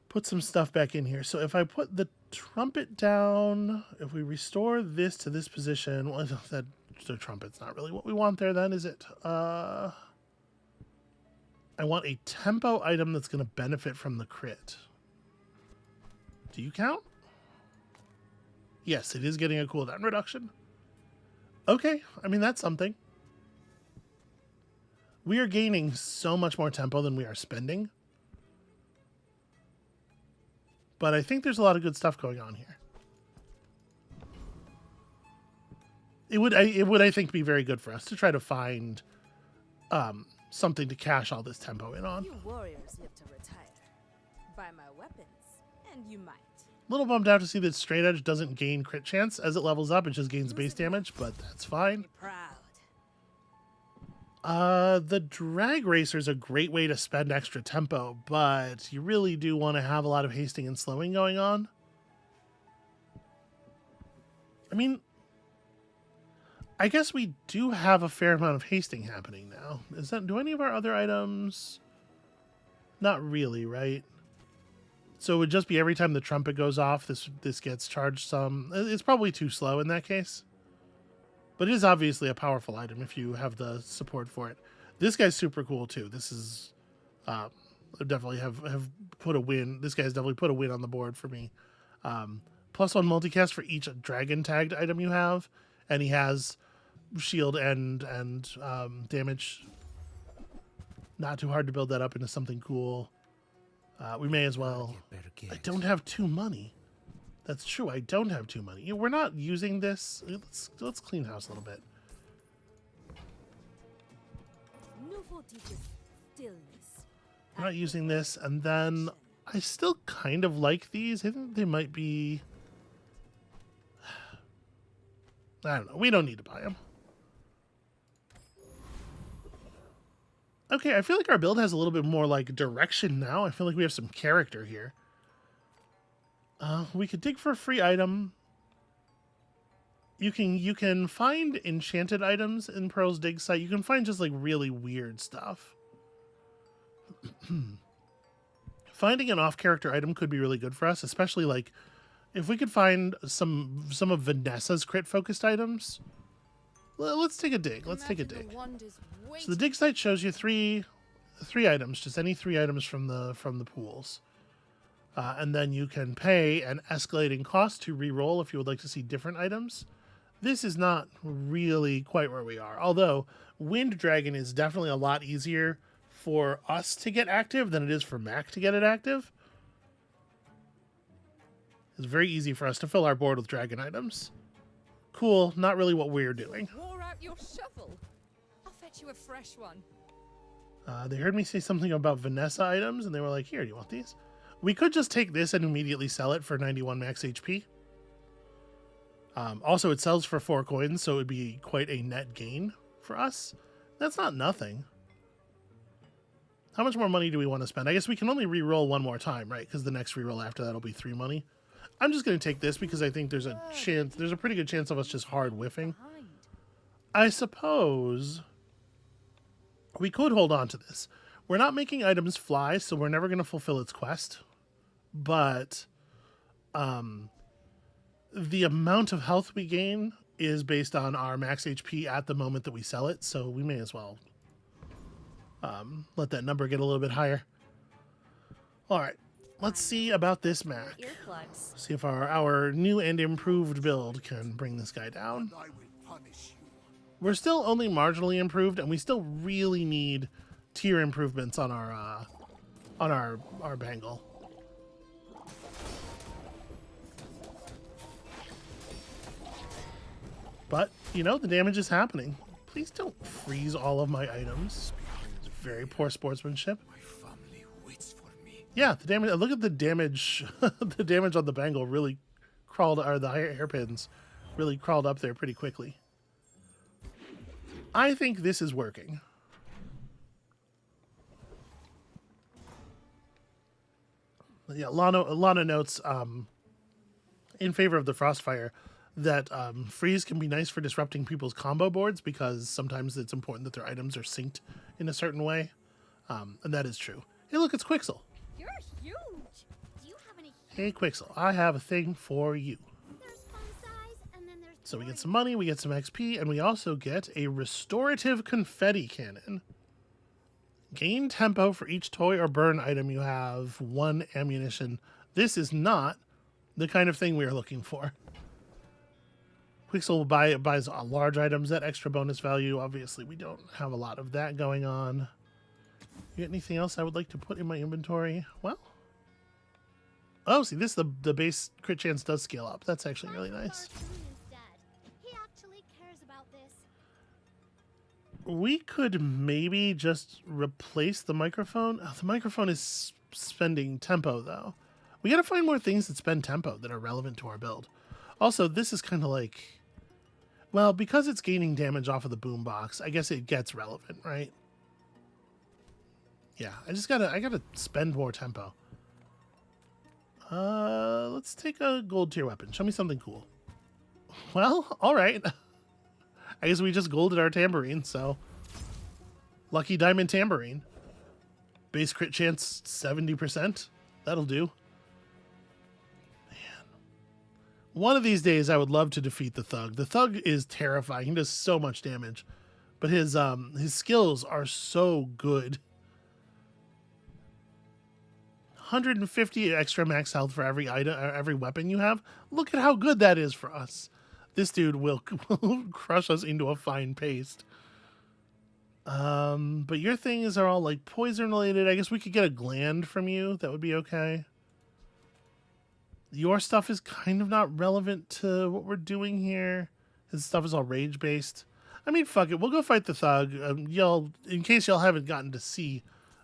put some stuff back in here. So if I put the trumpet down, if we restore this to this position, well, the trumpet's not really what we want there then, is it? I want a tempo item that's going to benefit from the crit. Do you count? Yes, it is getting a cooldown reduction. Okay, I mean, that's something. We are gaining so much more tempo than we are spending. But I think there's a lot of good stuff going on here. It would, I think, be very good for us to try to find something to cash all this tempo in on. You warriors live to retire. Buy my weapons, and you might. A little bummed out to see that Straight Edge doesn't gain crit chance as it levels up. It just gains base damage, but that's fine. Proud. The Drag Racer is a great way to spend extra tempo, but you really do want to have a lot of hasting and slowing going on. I mean, I guess we do have a fair amount of hasting happening now. Do any of our other items? Not really, right? So it would just be every time the trumpet goes off, this gets charged some. It's probably too slow in that case. But it is obviously a powerful item if you have the support for it. This guy's super cool too. This is definitely have put a win. This guy's definitely put a win on the board for me. +1 multicast for each dragon tagged item you have, and he has shield and damage. Not too hard to build that up into something cool. We may as well. I don't have 2 money. That's true. I don't have 2 money. We're not using this. Let's clean house a little bit. We're not using this, and then I still kind of like these. I think they might be. I don't know. We don't need to buy them. Okay, I feel like our build has a little bit more like direction now. I feel like we have some character here. We could dig for a free item. You can find enchanted items in Pearl's dig site. You can find just like really weird stuff. Finding an off-character item could be really good for us, especially like if we could find some of Vanessa's crit-focused items. Let's take a dig. Let's take a dig. So the dig site shows you three items, just any 3 items from the pools. And then you can pay an escalating cost to re-roll if you would like to see different items. This is not really quite where we are. Although Wind Dragon is definitely a lot easier for us to get active than it is for Mac to get it active. It's very easy for us to fill our board with dragon items. Cool, not really what we're doing. Wore out your shovel? I'll fetch you a fresh one. They heard me say something about Vanessa items, and they were like, here, do you want these? We could just take this and immediately sell it for 91 max HP. Also, it sells for 4 coins, so it would be quite a net gain for us. That's not nothing. How much more money do we want to spend? I guess we can only re-roll one more time, right? Because the next re-roll after that will be 3 money. I'm just going to take this because I think there's a chance, there's a pretty good chance of us just hard whiffing. I suppose we could hold on to this. We're not making items fly, so we're never going to fulfill its quest. But the amount of health we gain is based on our max HP at the moment that we sell it, so we may as well let that number get a little bit higher. All right, let's see about this Mac. Earplugs. See if our new and improved build can bring this guy down. I will punish you. We're still only marginally improved, and we still really need tier improvements on our bangle. But, you know, the damage is happening. Please don't freeze all of my items. It's very poor sportsmanship. My family waits for me. Yeah, the damage. Look at the damage. The damage on the bangle really crawled, or the hairpins really crawled up there pretty quickly. I think this is working. Yeah, Lana notes in favor of the Frostfire that freeze can be nice for disrupting people's combo boards because sometimes it's important that their items are synced in a certain way, and that is true. Hey, look, it's Quixel. You're huge. Do you have any? Hey, Quixel, I have a thing for you. There's fun size, and then there's So we get some money, we get some XP, and we also get a restorative confetti cannon. Gain tempo for each toy or burn item you have. 1 ammunition. This is not the kind of thing we are looking for. Quixel buys large items at extra bonus value. Obviously, we don't have a lot of that going on. You got anything else I would like to put in my inventory? Well, oh, see, this the base crit chance does scale up. That's actually really nice. He actually cares about this. We could maybe just replace the microphone. Oh, the microphone is spending tempo, though. We got to find more things that spend tempo that are relevant to our build. Also, this is kind of like, well, because it's gaining damage off of the boombox, I guess it gets relevant, right? Yeah, I gotta spend more tempo. Let's take a gold tier weapon. Show me something cool. Well, all right. I guess we just golded our tambourine, so lucky diamond tambourine. Base crit chance 70%. That'll do. Man. One of these days I would love to defeat the Thug. The Thug is terrifying. He does so much damage. But his skills are so good. 150 extra max health for every item, every weapon you have. Look at how good that is for us. This dude will crush us into a fine paste. But your things are all like poison related. I guess we could get a gland from you. That would be okay. Your stuff is kind of not relevant to what we're doing here. His stuff is all rage based. I mean, fuck it. We'll go fight the Thug. In case y'all haven't gotten to see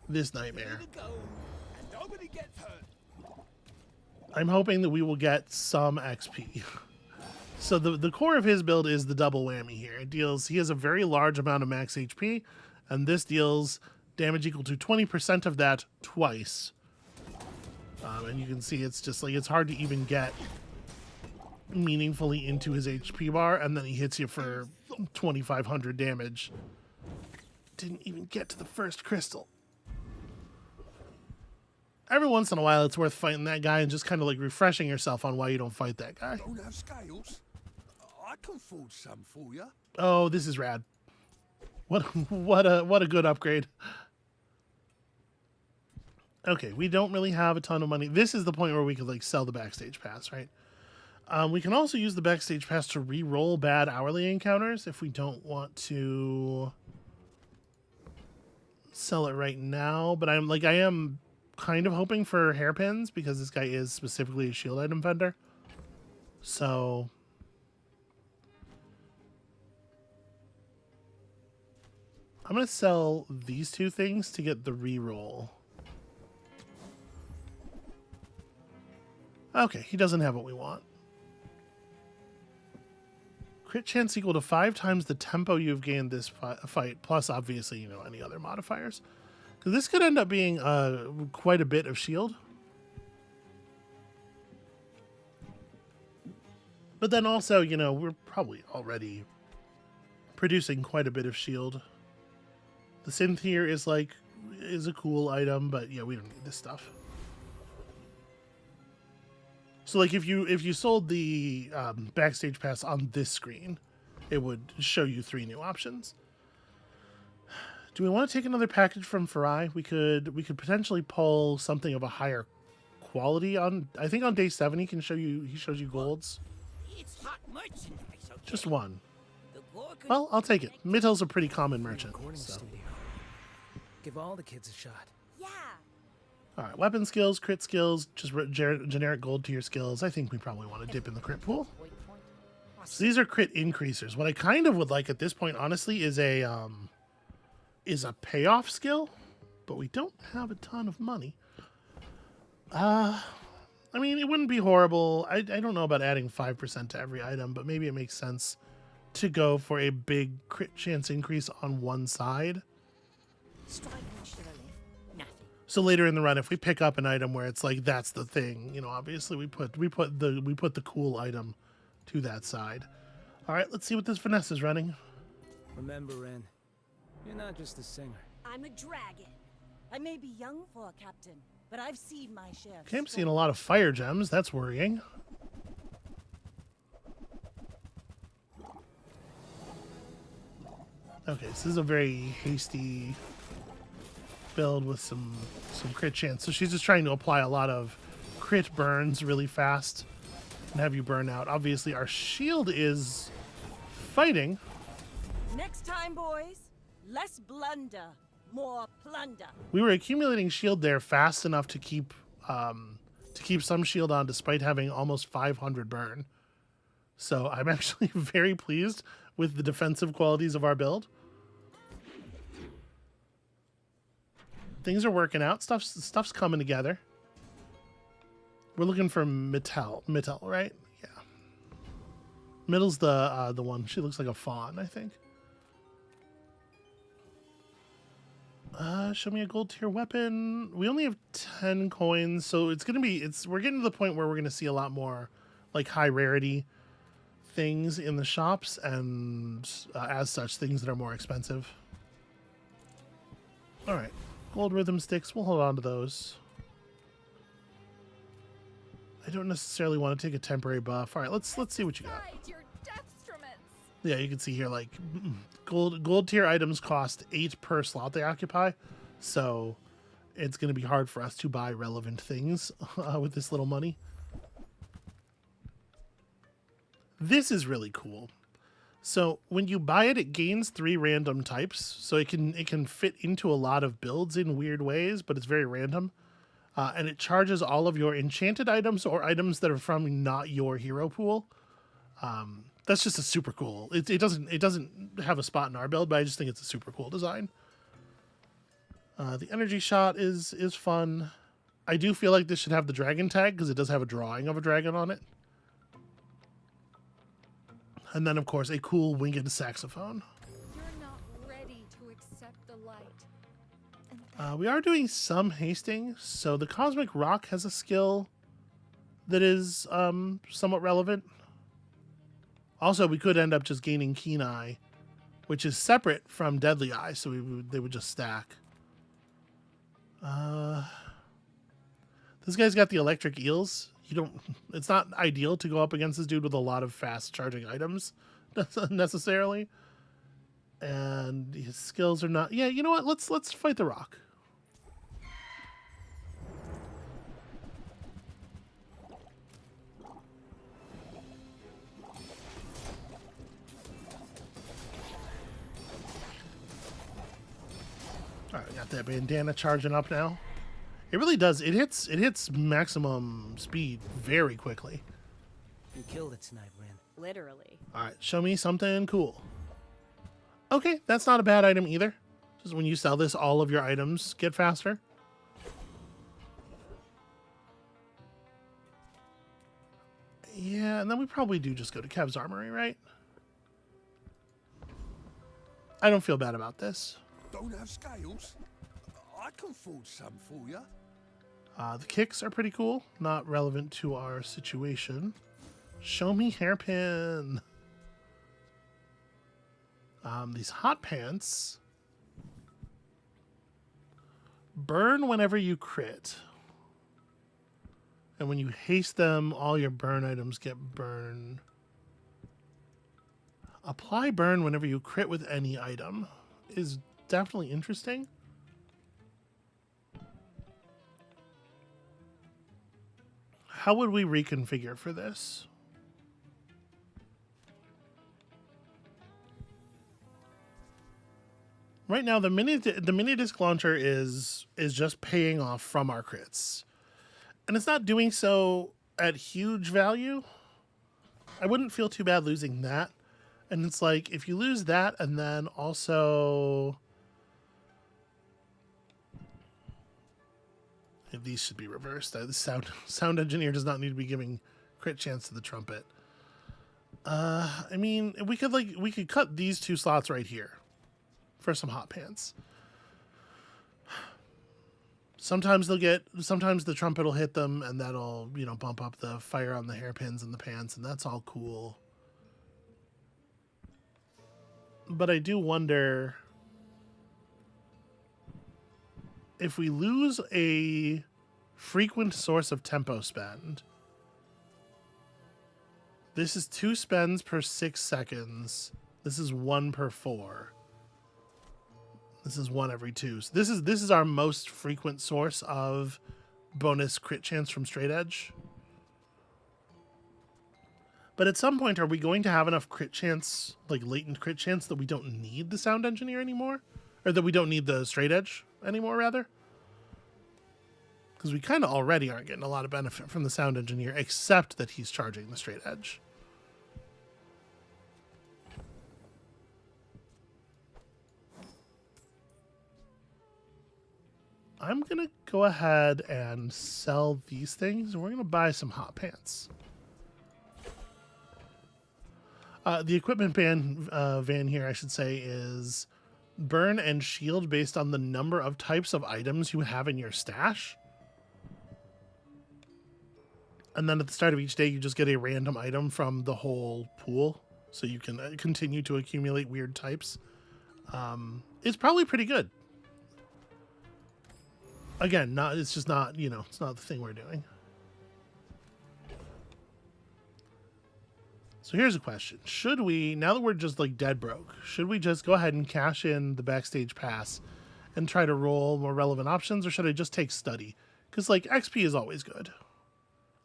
this nightmare. I'm hoping that we will get some XP. So the core of his build is the double whammy here. He has a very large amount of max HP, and this deals damage equal to 20% of that twice. And you can see it's just like, it's hard to even get meaningfully into his HP bar, and then he hits you for 2,500 damage. Didn't even get to the first crystal. Every once in a while, it's worth fighting that guy and just kind of like refreshing yourself on why you don't fight that guy. Don't have scales? I can forge some for you. Oh, this is rad. What a good upgrade. Okay, we don't really have a ton of money. This is the point where we could like sell the backstage pass, right? We can also use the backstage pass to re-roll bad hourly encounters if we don't want to sell it right now. But I am kind of hoping for hairpins because this guy is specifically a shield item vendor. So I'm going to sell these two things to get the reroll. Okay, he doesn't have what we want. Crit chance equal to 5 times the tempo you've gained this fight, plus obviously, you know, any other modifiers. Because this could end up being quite a bit of shield. But then also, you know, we're probably already producing quite a bit of shield. The synth here is a cool item, but yeah, we don't need this stuff. So like if you sold the backstage pass on this screen, it would show you 3 new options. Do we want to take another package from Farai? We could potentially pull something of a higher quality on. I think on day 7 he shows you golds. It's hot merchandise, okay? Just one. The gore could Well, I'll take it. Mittel's a pretty common merchant. Recording So. studio. Give all the kids a shot. Yeah. All right, weapon skills, crit skills, just generic gold tier skills. I think we probably want to dip in the crit pool. So these are crit increasers. What I kind of would like at this point, honestly, is a payoff skill, but we don't have a ton of money. I mean, it wouldn't be horrible. I don't know about adding 5% to every item, but maybe it makes sense to go for a big crit chance increase on one side. So later in the run, if we pick up an item where it's like that's the thing, you know, obviously we put the cool item to that side. All right, let's see what this Vanessa is running. Remember, Ren, you're not just a singer. I'm a dragon. I may be young for a captain, but I've seen my share. Okay, I'm seeing a lot of fire gems. That's worrying. Okay, so this is a very hasty build with some crit chance. So she's just trying to apply a lot of crit burns really fast and have you burn out. Obviously, our shield is fighting. Next time, boys, less blunder, more plunder. We were accumulating shield there fast enough to keep some shield on despite having almost 500 burn. So I'm actually very pleased with the defensive qualities of our build. Things are working out. Stuff's coming together. We're looking for Mittel, right? Yeah. Middle's the one. She looks like a fawn, I think. Show me a gold tier weapon. We only have 10 coins, so we're getting to the point where we're gonna see a lot more like high rarity things in the shops, and as such, things that are more expensive. All right. Gold rhythm sticks, we'll hold on to those. I don't necessarily want to take a temporary buff. All right, let's see what you got. Your deathstruments. Yeah, you can see here like gold tier items cost 8 per slot they occupy, so it's going to be hard for us to buy relevant things with this little money. This is really cool. So when you buy it, it gains 3 random types. So it can fit into a lot of builds in weird ways, but it's very random. And it charges all of your enchanted items or items that are from not your hero pool. That's just a super cool. It doesn't have a spot in our build, but I just think it's a super cool design. The energy shot is fun. I do feel like this should have the dragon tag because it does have a drawing of a dragon on it. And then, of course, a cool winged saxophone. You're not ready to accept the light. We are doing some hasting, so the Cosmic Rock has a skill that is somewhat relevant. Also, we could end up just gaining Keen Eye, which is separate from Deadly Eye, so they would just stack. This guy's got the electric eels. It's not ideal to go up against this dude with a lot of fast charging items necessarily. And his skills are not. Yeah, you know what? Let's fight the rock. All right, got that bandana charging up now. It really does. It hits maximum speed very quickly. You killed it tonight, Ren. Literally. All right, show me something cool. Okay, that's not a bad item either. Because when you sell this, all of your items get faster. Yeah, and then we probably do just go to Kev's Armory, right? I don't feel bad about this. Don't have scales? I can forge some for you. The kicks are pretty cool. Not relevant to our situation. Show me hairpin. These hot pants burn whenever you crit. And when you haste them, all your burn items get burned. Apply burn whenever you crit with any item is definitely interesting. How would we reconfigure for this? Right now, the mini disc launcher is just paying off from our crits. And it's not doing so at huge value. I wouldn't feel too bad losing that. And it's like, if you lose that and then also... These should be reversed. The sound engineer does not need to be giving crit chance to the trumpet. I mean, we could cut these two slots right here for some hot pants. Sometimes the trumpet will hit them and that'll, you know, bump up the fire on the hairpins and the pants, and that's all cool. But I do wonder if we lose a frequent source of tempo spend. This is 2 spends per 6 seconds. This is 1 per 4. This is 1 every 2. So this is our most frequent source of bonus crit chance from straight edge. But at some point, are we going to have enough crit chance, like latent crit chance, that we don't need the sound engineer anymore? Or that we don't need the straight edge anymore, rather? Because we kind of already aren't getting a lot of benefit from the sound engineer, except that he's charging the straight edge. I'm going to go ahead and sell these things, and we're going to buy some hot pants. The equipment van here, I should say, is burn and shield based on the number of types of items you have in your stash. And then at the start of each day, you just get a random item from the whole pool, so you can continue to accumulate weird types. It's probably pretty good. Again, it's just not, you know, it's not the thing we're doing. So here's a question. Should we, now that we're just like dead broke, should we just go ahead and cash in the backstage pass and try to roll more relevant options, or should I just take study? Because like XP is always good.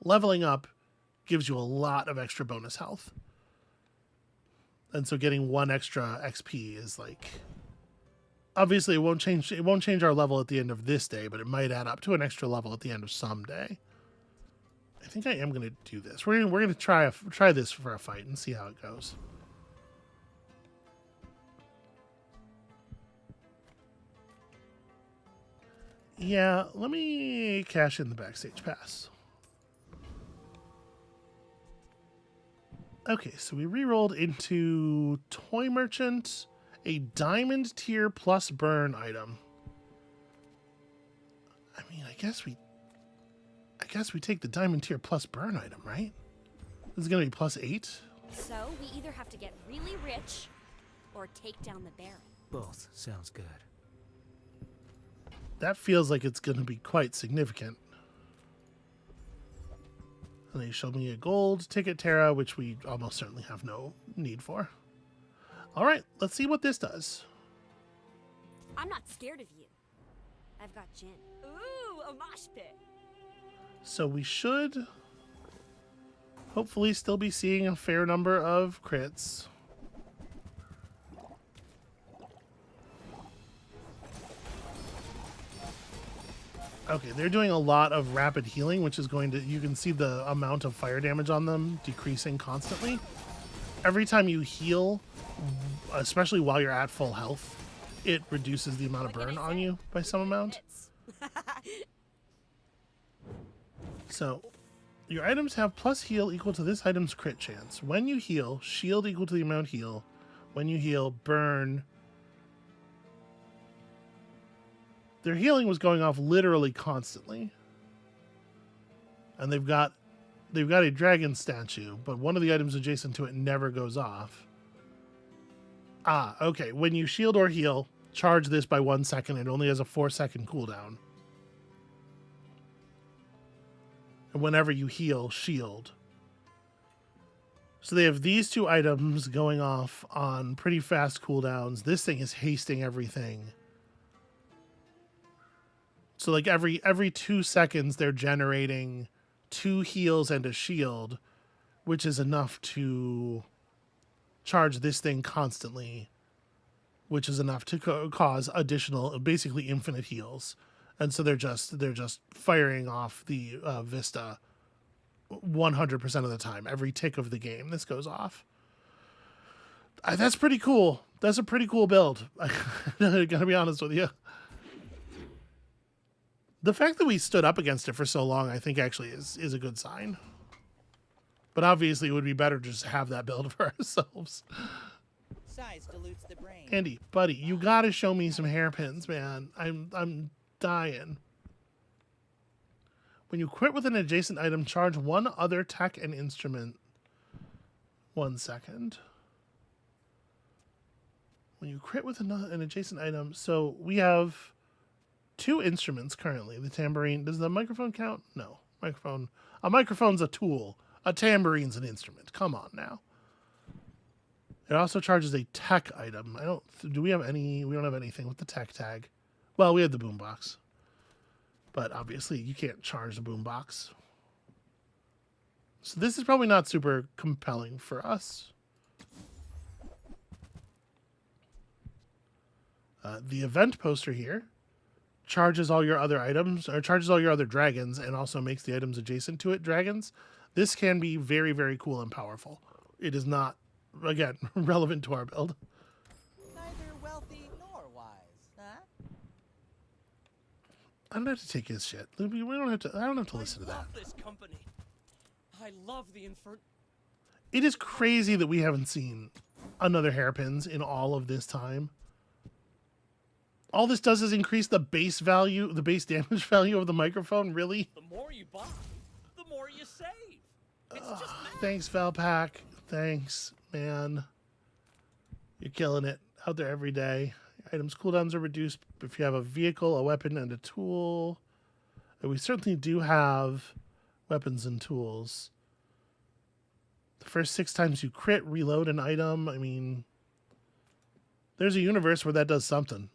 Leveling up gives you a lot of extra bonus health. And so getting 1 extra XP is like, obviously it won't change our level at the end of this day, but it might add up to an extra level at the end of some day. I think I am going to do this. We're going to try this for a fight and see how it goes. Yeah, let me cash in the backstage pass. Okay, so we re-rolled into Toy Merchant, a diamond tier plus burn item. I mean, I guess we take the diamond tier plus burn item, right? This is going to be plus 8. So we either have to get really rich or take down the Baron. Both sounds good. That feels like it's going to be quite significant. And they showed me a gold ticket Terra, which we almost certainly have no need for. All right, let's see what this does. I'm not scared of you. I've got gin. Ooh, a mosh pit. So we should hopefully still be seeing a fair number of crits. Okay, they're doing a lot of rapid healing, which is going to, you can see the amount of fire damage on them decreasing constantly. Every time you heal, especially while you're at full health, it reduces the amount of burn on you by some amount. So your items have plus heal equal to this item's crit chance. When you heal, shield equal to the amount heal. When you heal, burn. Their healing was going off literally constantly. And they've got a dragon statue, but one of the items adjacent to it never goes off. Ah, okay. When you shield or heal, charge this by 1 second. It only has a 4-second cooldown. And whenever you heal, shield. So they have these two items going off on pretty fast cooldowns. This thing is hasting everything. So like every 2 seconds, they're generating 2 heals and a shield, which is enough to charge this thing constantly, which is enough to cause additional, basically infinite heals. And so they're just firing off the Vista 100% of the time. Every tick of the game, this goes off. That's pretty cool. That's a pretty cool build. I gotta be honest with you. The fact that we stood up against it for so long, I think actually is a good sign. But obviously, it would be better to just have that build for ourselves. Size dilutes the brain. Andy, buddy, you gotta show me some hairpins, man. I'm dying. When you crit with an adjacent item, charge one other tech and instrument. 1 second. When you crit with an adjacent item, so we have 2 instruments currently. The tambourine. Does the microphone count? No. Microphone. A microphone's a tool. A tambourine's an instrument. Come on now. It also charges a tech item. Do we have any? We don't have anything with the tech tag. Well, we have the boombox. But obviously, you can't charge the boombox. So this is probably not super compelling for us. The event poster here charges all your other items, or charges all your other dragons, and also makes the items adjacent to it dragons. This can be very, very cool and powerful. It is not, again, relevant to our build. Neither wealthy nor wise, huh? I don't have to take his shit. We don't have to. I don't have to listen to that. I love this company. I love the It is crazy that we haven't seen another hairpins in all of this time. All this does is increase the base value, the base damage value of the microphone. Really? The more you buy, the more you save. It's just math. Thanks, Valpak. Thanks, man. You're killing it out there every day. Items cooldowns are reduced if you have a vehicle, a weapon, and a tool. And we certainly do have weapons and tools. The first 6 times you crit, reload an item. I mean, there's a universe where that does something.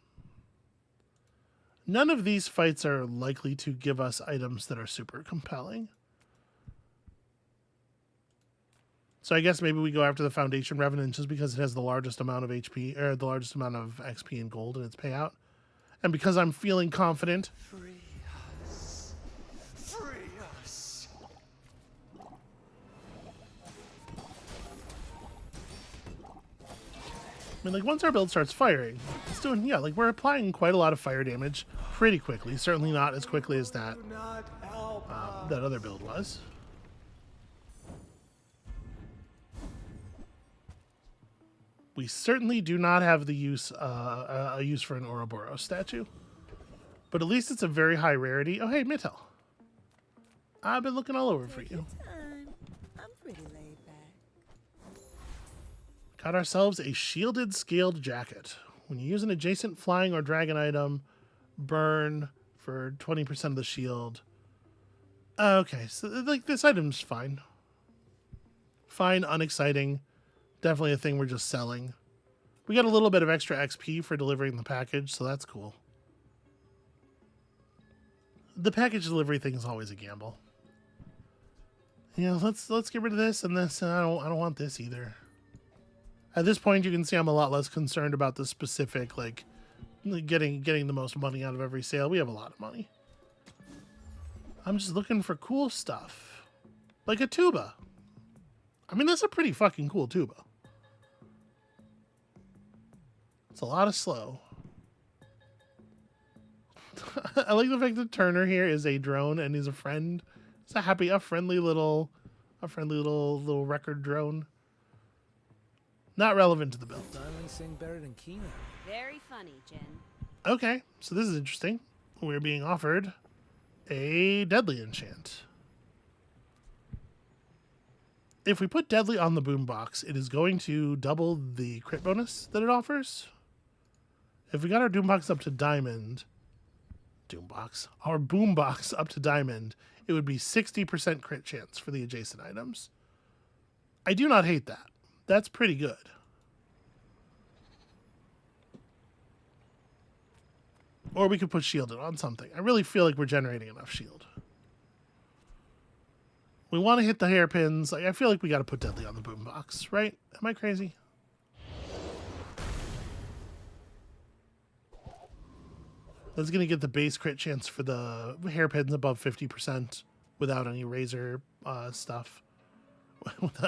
None of these fights are likely to give us items that are super compelling. So I guess maybe we go after the Foundation Revenant just because it has the largest amount of HP, or the largest amount of XP and gold in its payout. And because I'm feeling confident. Free us. Free us. I mean, like, once our build starts firing, it's doing, yeah, like, we're applying quite a lot of fire damage pretty quickly. Certainly not as quickly as that, that other build was. We certainly do not have the use, a use for an Ouroboros statue. But at least it's a very high rarity. Oh, hey, Mittel. I've been looking all over for you. I'm pretty laid back. Got ourselves a shielded scaled jacket. When you use an adjacent flying or dragon item, burn for 20% of the shield. Okay, so like this item's fine. Fine, unexciting. Definitely a thing we're just selling. We got a little bit of extra XP for delivering the package, so that's cool. The package delivery thing is always a gamble. Yeah, let's get rid of this and this, and I don't want this either. At this point, you can see I'm a lot less concerned about the specific, like, getting the most money out of every sale. We have a lot of money. I'm just looking for cool stuff. Like a tuba. I mean, that's a pretty fucking cool tuba. It's a lot of slow. I like the fact that Turner here is a drone and he's a friend. It's a friendly little record drone. Not relevant to the build. Diamonds sing better than Kina. Very funny, Jen. Okay, so this is interesting. We're being offered a deadly enchant. If we put deadly on the boombox, it is going to double the crit bonus that it offers. If we got our boombox up to diamond, our boombox up to diamond, it would be 60% crit chance for the adjacent items. I do not hate that. That's pretty good. Or we could put shielded on something. I really feel like we're generating enough shield. We want to hit the hairpins. Like, I feel like we got to put deadly on the boombox, right? Am I crazy? That's going to get the base crit chance for the hairpins above 50% without any razor stuff.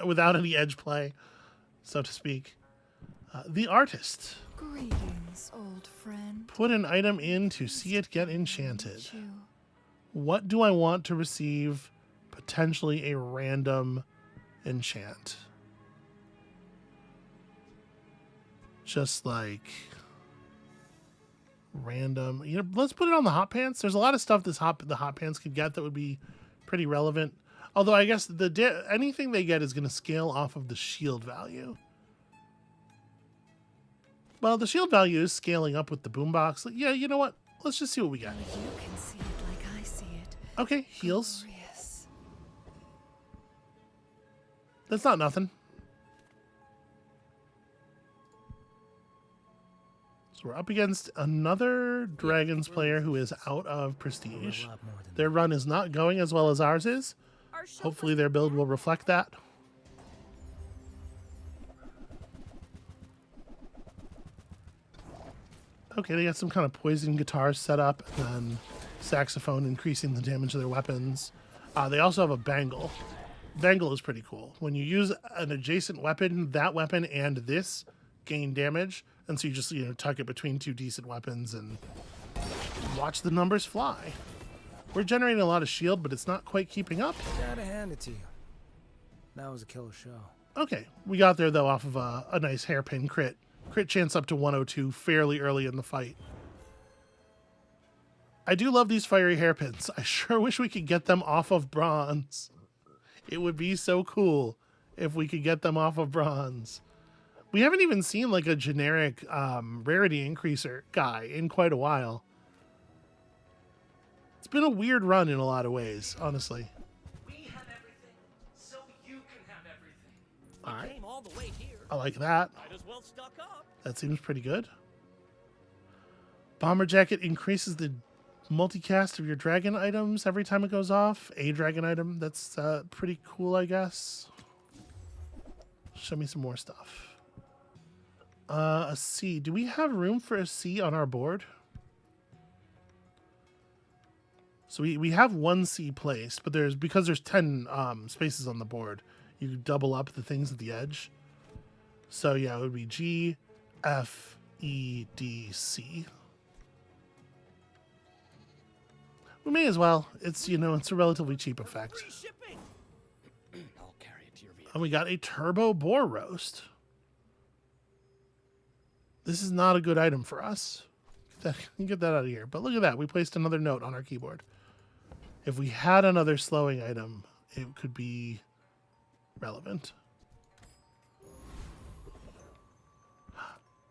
Without any edge play, so to speak. The artist. Greetings, old friend. Put an item in to see it get enchanted. What do I want to receive? Potentially a random enchant. Just like random. You know, let's put it on the hot pants. There's a lot of stuff the hot pants could get that would be pretty relevant. Although I guess anything they get is going to scale off of the shield value. Well, the shield value is scaling up with the boombox. Yeah, you know what? Let's just see what we got. You can see it like I see it. Okay, heals. Glorious. That's not nothing. So we're up against another Dragons player who is out of prestige. Their run is not going as well as ours is. Hopefully their build will reflect that. Okay, they got some kind of poison guitar set up, and then saxophone increasing the damage of their weapons. They also have a bangle. Bangle is pretty cool. When you use an adjacent weapon, that weapon and this gain damage, and so you just tuck it between two decent weapons and watch the numbers fly. We're generating a lot of shield, but it's not quite keeping up. Gotta hand it to you. That was a killer show. Okay, we got there though off of a nice hairpin crit. Crit chance up to 102 fairly early in the fight. I do love these fiery hairpins. I sure wish we could get them off of bronze. It would be so cool if we could get them off of bronze. We haven't even seen like a generic rarity increaser guy in quite a while. It's been a weird run in a lot of ways, honestly. We have everything, so you can have everything. All right. Came all the way here. I like that. Might as well stock up. That seems pretty good. Bomber Jacket increases the multicast of your dragon items every time it goes off. A dragon item. That's pretty cool, I guess. Show me some more stuff. A C. Do we have room for a C on our board? So we have one C placed, but because there's 10 spaces on the board, you double up the things at the edge. So yeah, it would be G, F, E, D, C. We may as well. It's it's a relatively cheap effect. Free shipping. I'll carry it to your vehicle. And we got a turbo boar roast. This is not a good item for us. Get that out of here. But look at that. We placed another note on our keyboard. If we had another slowing item, it could be relevant.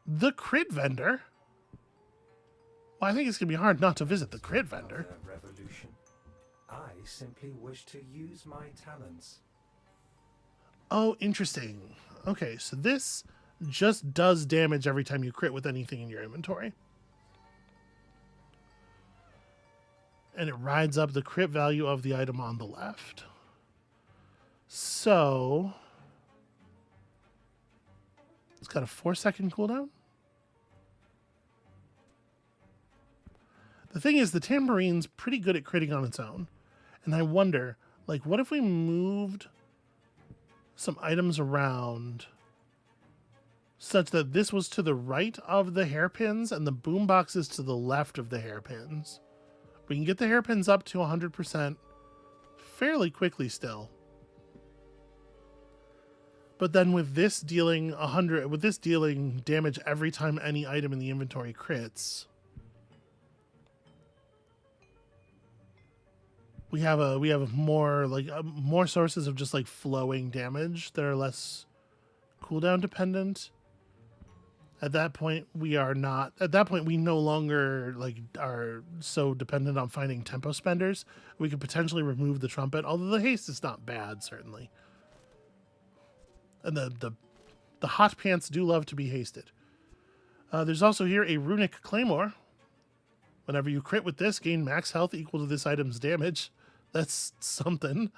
The crit vendor? Well, I think it's going to be hard not to visit the crit vendor. Revolution. I simply wish to use my talents. Oh, interesting. Okay, so this just does damage every time you crit with anything in your inventory. And it rides up the crit value of the item on the left. So it's got a 4-second cooldown. The thing is, the tamperine's pretty good at critting on its own. And I wonder, like, what if we moved some items around such that this was to the right of the hairpins and the boombox is to the left of the hairpins? We can get the hairpins up to 100% fairly quickly still. But then with this dealing damage every time any item in the inventory crits, we have more sources of just like flowing damage that are less cooldown dependent. At that point, we no longer are so dependent on finding tempo spenders. We could potentially remove the trumpet, although the haste is not bad, certainly. And the hot pants do love to be hasted. There's also here a runic claymore. Whenever you crit with this, gain max health equal to this item's damage. That's something.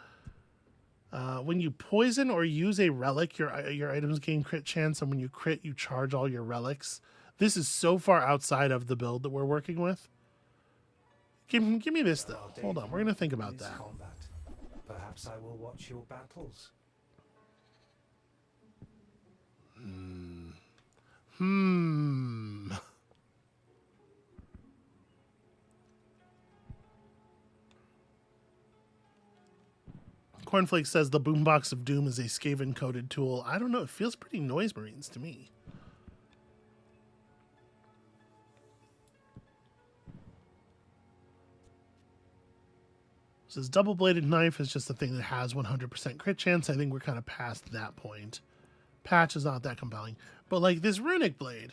When you poison or use a relic, your items gain crit chance, and when you crit, you charge all your relics. This is so far outside of the build that we're working with. Give me this, though. Hold on, we're going to think about that. Combat. Perhaps I will watch your battles. Cornflake says the boombox of doom is a Skaven coded tool. I don't know. It feels pretty Noise Marines to me. So this double-bladed knife is just a thing that has 100% crit chance. I think we're kind of past that point. Patch is not that compelling. But like this runic blade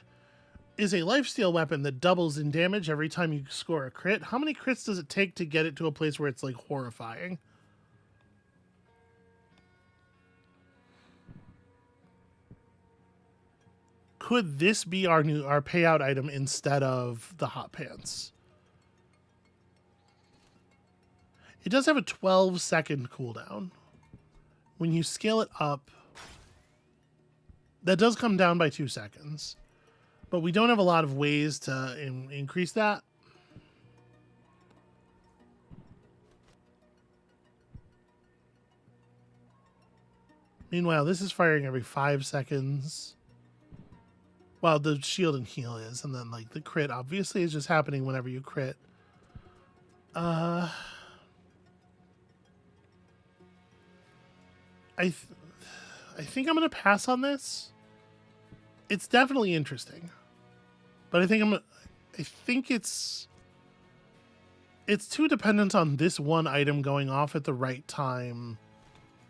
is a lifesteal weapon that doubles in damage every time you score a crit. How many crits does it take to get it to a place where it's like horrifying? Could this be our payout item instead of the hot pants? It does have a 12-second cooldown. When you scale it up, that does come down by 2 seconds. But we don't have a lot of ways to increase that. Meanwhile, this is firing every 5 seconds. Well, the shield and heal is, and then like the crit obviously is just happening whenever you crit. I think I'm gonna pass on this. It's definitely interesting, but I think it's too dependent on this one item going off at the right time.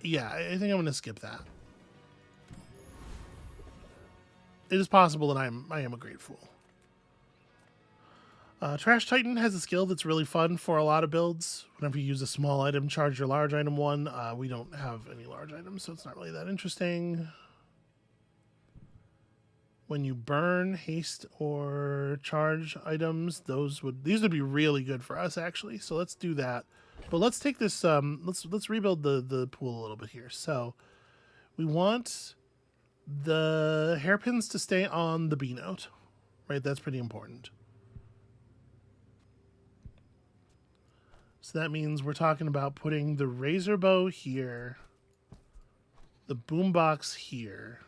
Yeah, I think I'm gonna skip that. It is possible that I am a great fool. Trash Titan has a skill that's really fun for a lot of builds. Whenever you use a small item, charge your large item one. We don't have any large items, so it's not really that interesting. When you burn, haste, or charge items, these would be really good for us actually. So let's do that. But let's take this. Let's rebuild the pool a little bit here. So we want the hairpins to stay on the B note, right? That's pretty important. So that means we're talking about putting the razor bow here, the boombox here,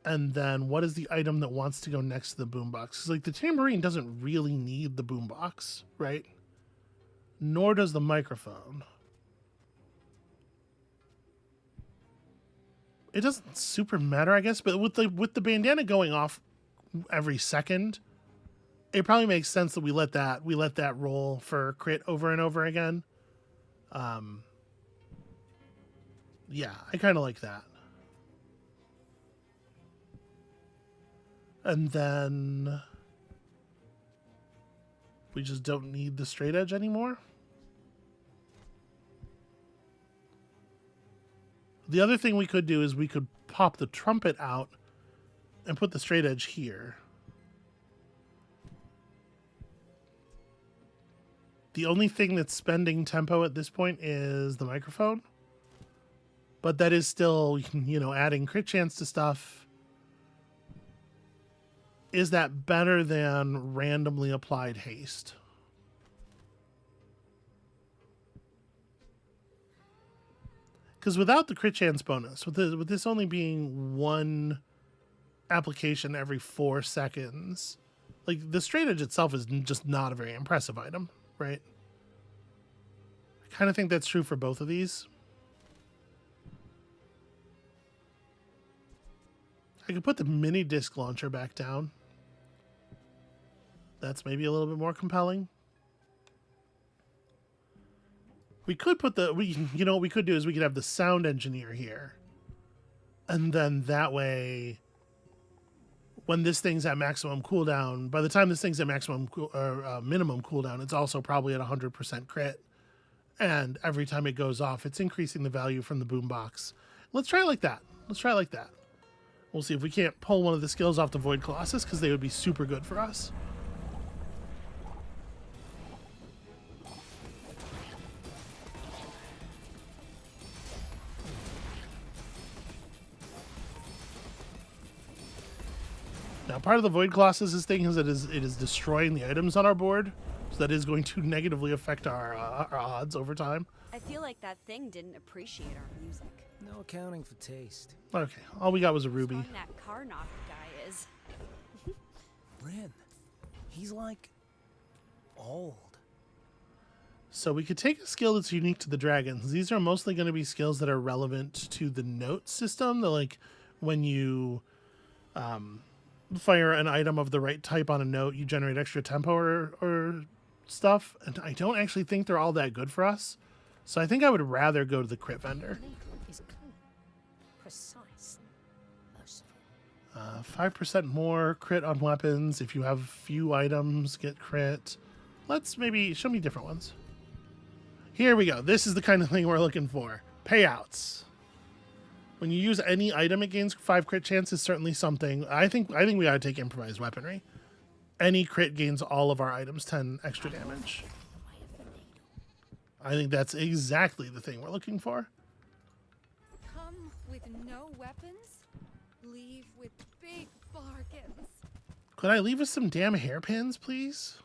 and then what is the item that wants to go next to the boombox? Because like the tambourine doesn't really need the boombox, right? Nor does the microphone. It doesn't super matter, I guess, but with the bandana going off every second, it probably makes sense that we let that roll for crit over and over again. Yeah, I kind of like that. And then we just don't need the straight edge anymore. The other thing we could do is we could pop the trumpet out and put the straight edge here. The only thing that's spending tempo at this point is the microphone. But that is still, you know, adding crit chance to stuff. Is that better than randomly applied haste? Because without the crit chance bonus, with this only being one application every 4 seconds, Like, the straight edge itself is just not a very impressive item, right? I kind of think that's true for both of these. I could put the mini disc launcher back down. That's maybe a little bit more compelling. We could put the, you know what we could do is we could have the sound engineer here. And then that way, when this thing's at maximum cooldown, by the time this thing's at maximum minimum cooldown, it's also probably at 100% crit. And every time it goes off, it's increasing the value from the boombox. Let's try it like that. Let's try it like that. We'll see if we can't pull one of the skills off the Void Colossus, because they would be super good for us. Now, part of the Void Colossus' thing is that it is destroying the items on our board, so that is going to negatively affect our odds over time. I feel like that thing didn't appreciate our music. No accounting for taste. Okay, all we got was a ruby. How strong that car knocker guy is. Rin, he's like old. So we could take a skill that's unique to the dragons. These are mostly going to be skills that are relevant to the note system. They're like when you fire an item of the right type on a note, you generate extra tempo or stuff. And I don't actually think they're all that good for us. So I think I would rather go to the crit vendor. Is clean, precise, merciful. 5% more crit on weapons. If you have few items, get crit. Let's maybe show me different ones. Here we go. This is the kind of thing we're looking for. Payouts. When you use any item, it gains 5 crit chance is certainly something. I think we gotta take improvised weaponry. Any crit gains all of our items 10 extra damage. I think that's exactly the thing we're looking for. Come with no weapons, leave with big bargains. Could I leave us some damn hairpins, please?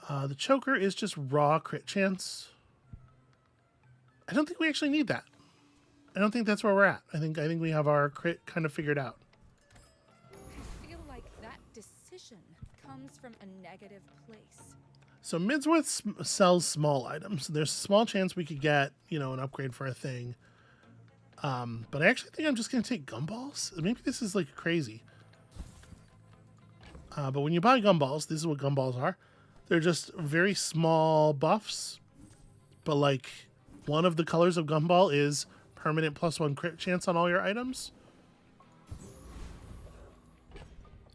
The choker is just raw crit chance. I don't think we actually need that. I don't think that's where we're at. I think we have our crit kind of figured out. I feel like that decision comes from a negative place. So Midsworth sells small items. There's a small chance we could get, you know, an upgrade for a thing. But I actually think I'm just going to take gumballs. Maybe this is like crazy. But when you buy gumballs, this is what gumballs are. They're just very small buffs. But like one of the colors of gumball is permanent +1 crit chance on all your items.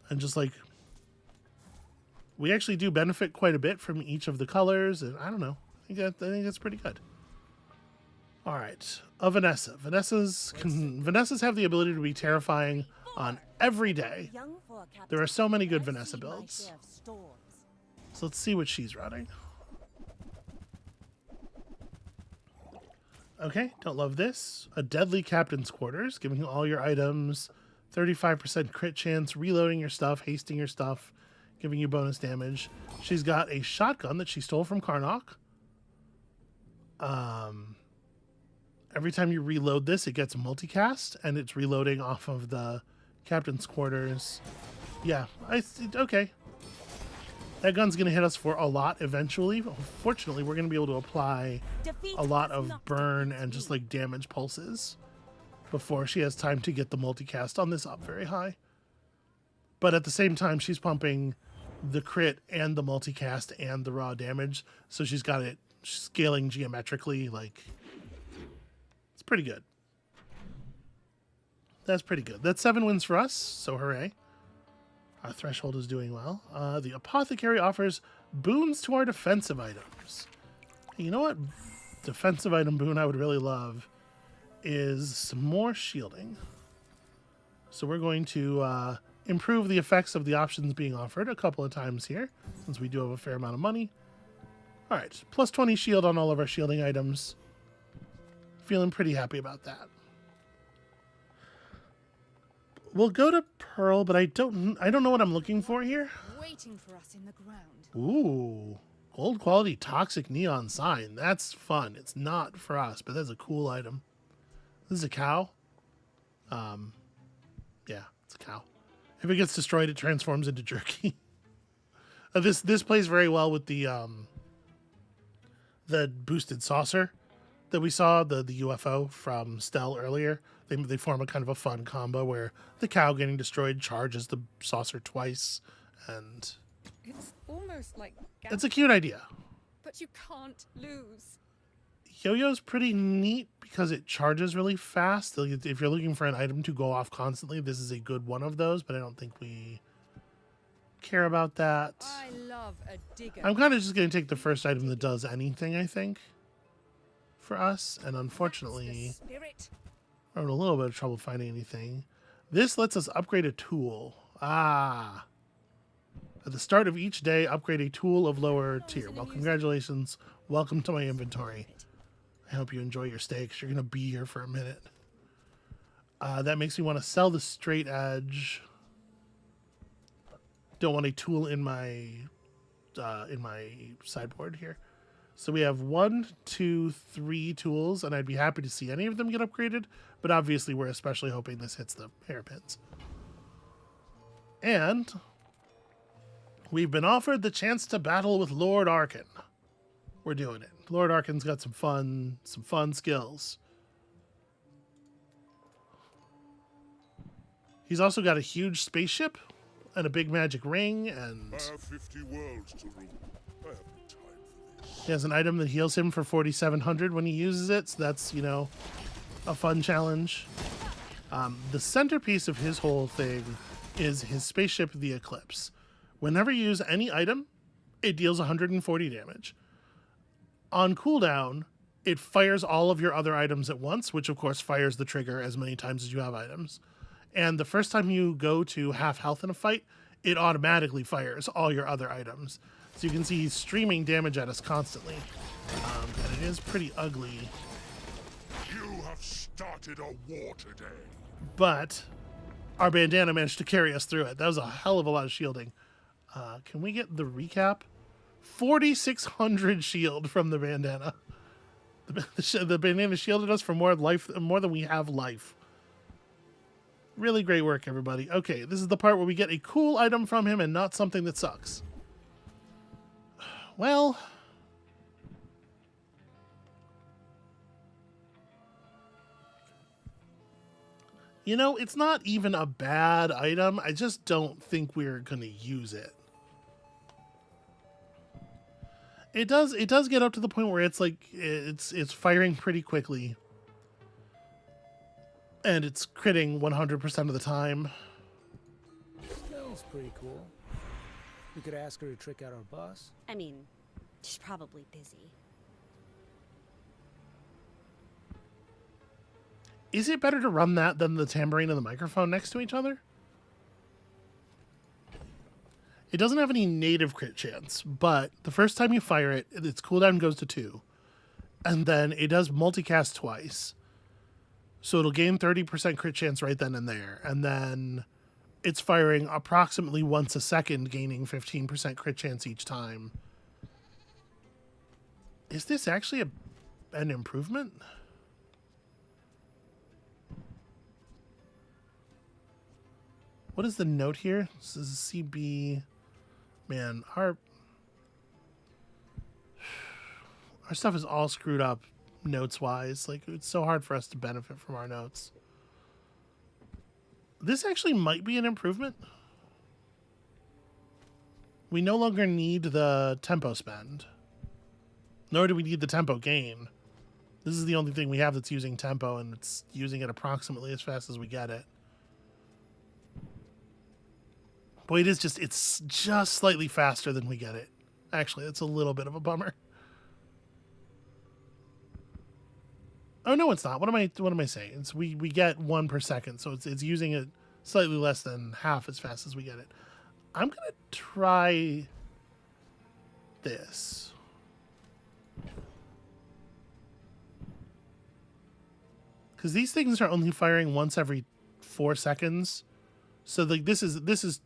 And just like, we actually do benefit quite a bit from each of the colors, and I don't know. I think that's pretty good. All right, Vanessa. Vanessas have the ability to be terrifying on every day. There are so many good Vanessa builds. So let's see what she's running. Okay, don't love this. A deadly captain's quarters, giving you all your items 35% crit chance, reloading your stuff, hasting your stuff, giving you bonus damage. She's got a shotgun that she stole from Karnak. Every time you reload this, it gets multicast, and it's reloading off of the captain's quarters. Yeah, okay. That gun's going to hit us for a lot eventually. Fortunately, we're going to be able to apply a lot of burn and just like damage pulses before she has time to get the multicast on this up very high. But at the same time, she's pumping the crit and the multicast and the raw damage. So she's got it scaling geometrically. Like, it's pretty good. That's pretty good. That's 7 wins for us. So hooray. Our threshold is doing well. The apothecary offers boons to our defensive items. You know what defensive item boon I would really love is some more shielding. So we're going to improve the effects of the options being offered a couple of times here, since we do have a fair amount of money. All right, plus 20 shield on all of our shielding items. Feeling pretty happy about that. We'll go to Pearl, but I don't know what I'm looking for here. Waiting for us in the ground. Ooh, gold quality toxic neon sign. That's fun. It's not for us, but that's a cool item. This is a cow. Yeah, it's a cow. If it gets destroyed, it transforms into jerky. This plays very well with the boosted saucer that we saw, the UFO from Stell earlier. They form a kind of a fun combo where the cow getting destroyed charges the saucer twice, and It's almost like it's a cute idea. but you can't lose. Yo-Yo's pretty neat because it charges really fast. If you're looking for an item to go off constantly, this is a good one of those, but I don't think we care about that. I love a digger. I'm kind of just going to take the first item that does anything, I think, for us. And unfortunately, Spirit. we're having a little bit of trouble finding anything. This lets us upgrade a tool. Ah. At the start of each day, upgrade a tool of lower tier. Well, congratulations. Welcome to my inventory. I hope you enjoy your stay because you're going to be here for a minute. That makes me want to sell the straight edge. Don't want a tool in my sideboard here. So we have 1, 2, 3 tools, and I'd be happy to see any of them get upgraded, but obviously we're especially hoping this hits the hairpins. And we've been offered the chance to battle with Lord Arkin. We're doing it. Lord Arkin's got some fun skills. He's also got a huge spaceship and a big magic ring, and I have 50 worlds to rule. I have no time for this. he has an item that heals him for 4,700 when he uses it, so that's, you know, a fun challenge. The centerpiece of his whole thing is his spaceship, the Eclipse. Whenever you use any item, it deals 140 damage. On cooldown, it fires all of your other items at once, which of course fires the trigger as many times as you have items. And the first time you go to half health in a fight, it automatically fires all your other items. So you can see he's streaming damage at us constantly. And it is pretty ugly. You have started a war today. But our bandana managed to carry us through it. That was a hell of a lot of shielding. Can we get the recap? 4,600 shield from the bandana. The bandana shielded us for more than we have life. Really great work, everybody. Okay, this is the part where we get a cool item from him and not something that sucks. Well, you know, it's not even a bad item. I just don't think we're going to use it. It does get up to the point where it's like it's firing pretty quickly. And it's critting 100% of the time. Smells pretty cool. We could ask her to trick out our boss. I mean, she's probably busy. Is it better to run that than the tambourine and the microphone next to each other? It doesn't have any native crit chance, but the first time you fire it, its cooldown goes to 2. And then it does multicast twice. So it'll gain 30% crit chance right then and there. And then it's firing approximately once a second, gaining 15% crit chance each time. Is this actually an improvement? What is the note here? This is CB. Man, our stuff is all screwed up notes wise. Like, it's so hard for us to benefit from our notes. This actually might be an improvement. We no longer need the tempo spend, nor do we need the tempo gain. This is the only thing we have that's using tempo, and it's using it approximately as fast as we get it. Boy, it's just slightly faster than we get it. Actually, it's a little bit of a bummer. Oh no, it's not. What am I saying? It's we get 1 per second, so it's using it slightly less than half as fast as we get it. I'm gonna try this. Because these things are only firing once every 4 seconds. So like this is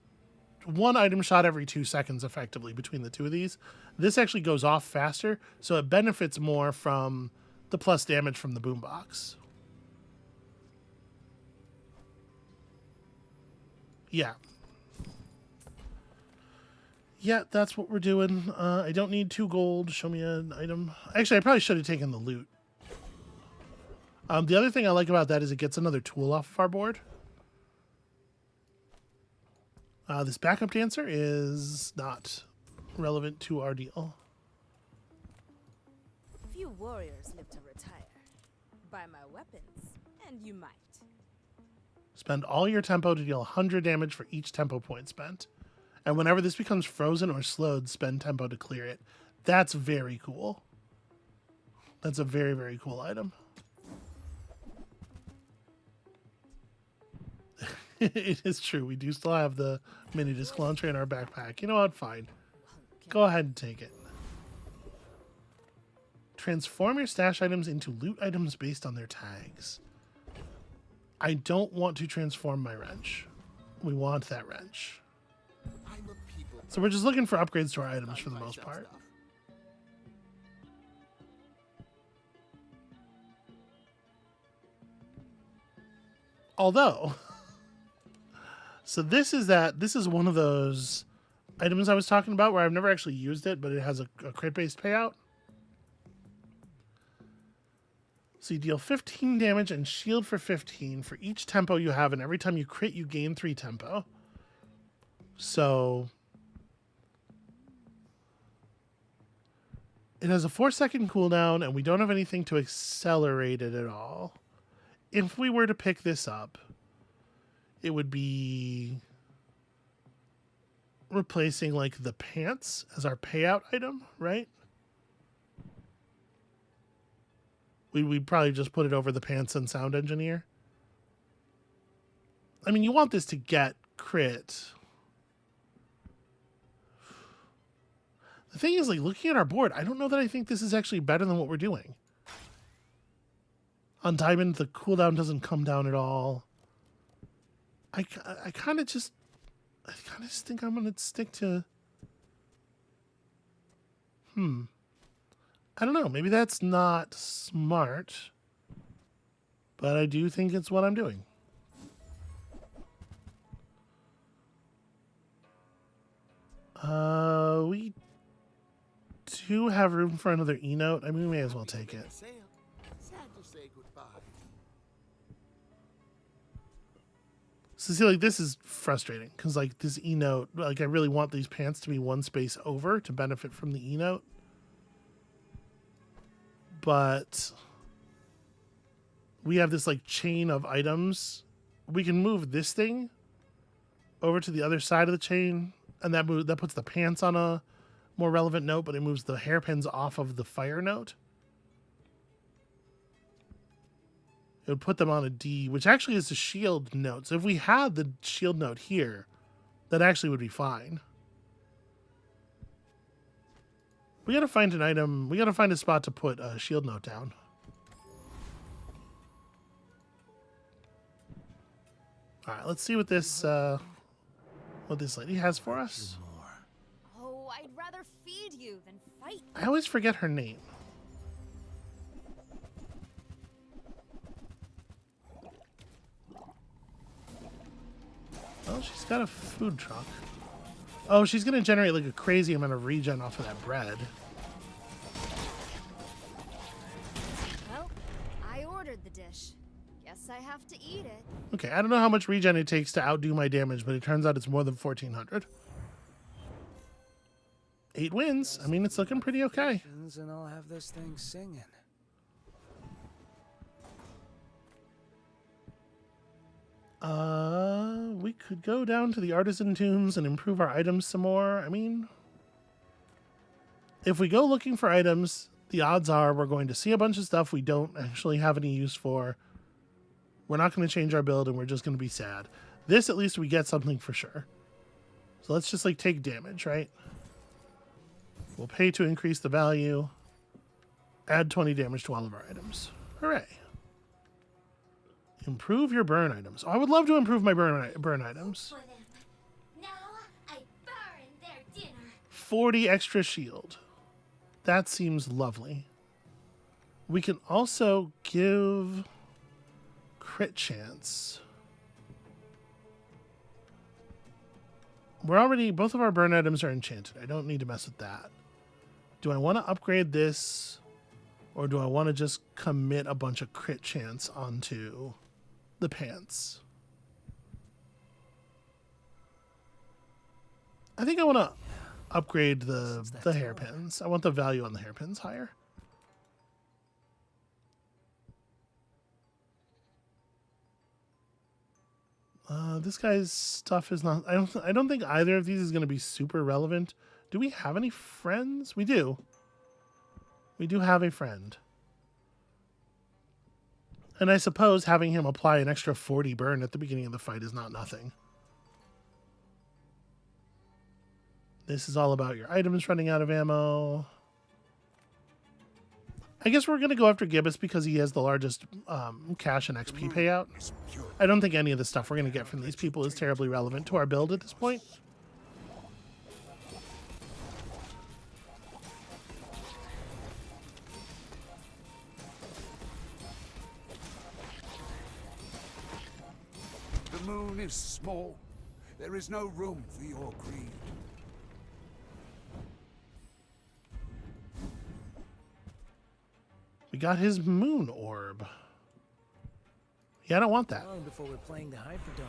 one item shot every 2 seconds effectively between the two of these. This actually goes off faster, so it benefits more from the plus damage from the boombox. Yeah. Yeah, that's what we're doing. I don't need 2 gold. Show me an item. Actually, I probably should have taken the loot. The other thing I like about that is it gets another tool off of our board. This backup dancer is not relevant to our deal. Few warriors live to retire. Buy my weapons, and you might. Spend all your tempo to deal 100 damage for each tempo point spent. And whenever this becomes frozen or slowed, spend tempo to clear it. That's very cool. That's a very, very cool item. It is true. We do still have the mini disc launcher in our backpack. You know what? Fine. Go ahead and take it. Transform your stash items into loot items based on their tags. I don't want to transform my wrench. We want that wrench. So we're just looking for upgrades to our items for the most part. Although, so this is one of those items I was talking about where I've never actually used it, but it has a crit-based payout. So you deal 15 damage and shield for 15 for each tempo you have, and every time you crit, you gain 3 tempo. So it has a 4-second cooldown, and we don't have anything to accelerate it at all. If we were to pick this up, it would be replacing like the pants as our payout item, right? We'd probably just put it over the pants and sound engineer. I mean, you want this to get crit. The thing is, like, looking at our board, I don't know that I think this is actually better than what we're doing. On Diamond, the cooldown doesn't come down at all. I kind of just think I'm going to stick to... I don't know. Maybe that's not smart. But I do think it's what I'm doing. We do have room for another E-note. I mean, we may as well take it. Sad to say goodbye. So see, like, this is frustrating because, like, this E-note, like, I really want these pants to be one space over to benefit from the E-note. But we have this, like, chain of items. We can move this thing over to the other side of the chain, and that puts the pants on a more relevant note, but it moves the hairpins off of the fire note. It would put them on a D, which actually is a shield note. So if we had the shield note here, that actually would be fine. We gotta find an item. We gotta find a spot to put a shield note down. All right, let's see what this lady has for us. Oh, I'd rather feed you than fight. I always forget her name. Oh, she's got a food truck. Oh, she's gonna generate like a crazy amount of regen off of that bread. Well, I ordered the dish. Guess I have to eat it. Okay, I don't know how much regen it takes to outdo my damage, but it turns out it's more than 1,400. 8 wins. I mean, it's looking pretty okay. And I'll have this thing singing. We could go down to the artisan tombs and improve our items some more. I mean, if we go looking for items, the odds are we're going to see a bunch of stuff we don't actually have any use for. We're not going to change our build, and we're just going to be sad. This, at least, we get something for sure. So let's just, like, take damage, right? We'll pay to increase the value. Add 20 damage to all of our items. Hooray. Improve your burn items. Oh, I would love to improve my burn items. Now I burn their dinner. 40 extra shield. That seems lovely. We can also give crit chance. we're already, both of our burn items are enchanted. I don't need to mess with that. Do I want to upgrade this, or do I want to just commit a bunch of crit chance onto the pants? I think I want to upgrade the hairpins. I want the value on the hairpins higher. This guy's stuff is not. I don't think either of these is going to be super relevant. Do we have any friends? We do. We do have a friend. And I suppose having him apply an extra 40 burn at the beginning of the fight is not nothing. This is all about your items running out of ammo. I guess we're going to go after Gibbous because he has the largest cash and XP payout. I don't think any of the stuff we're going to get from these people is terribly relevant to our build at this point. The moon is small. There is no room for your greed. We got his moon orb. Yeah, I don't want that. Long before we're playing the Hyperdome.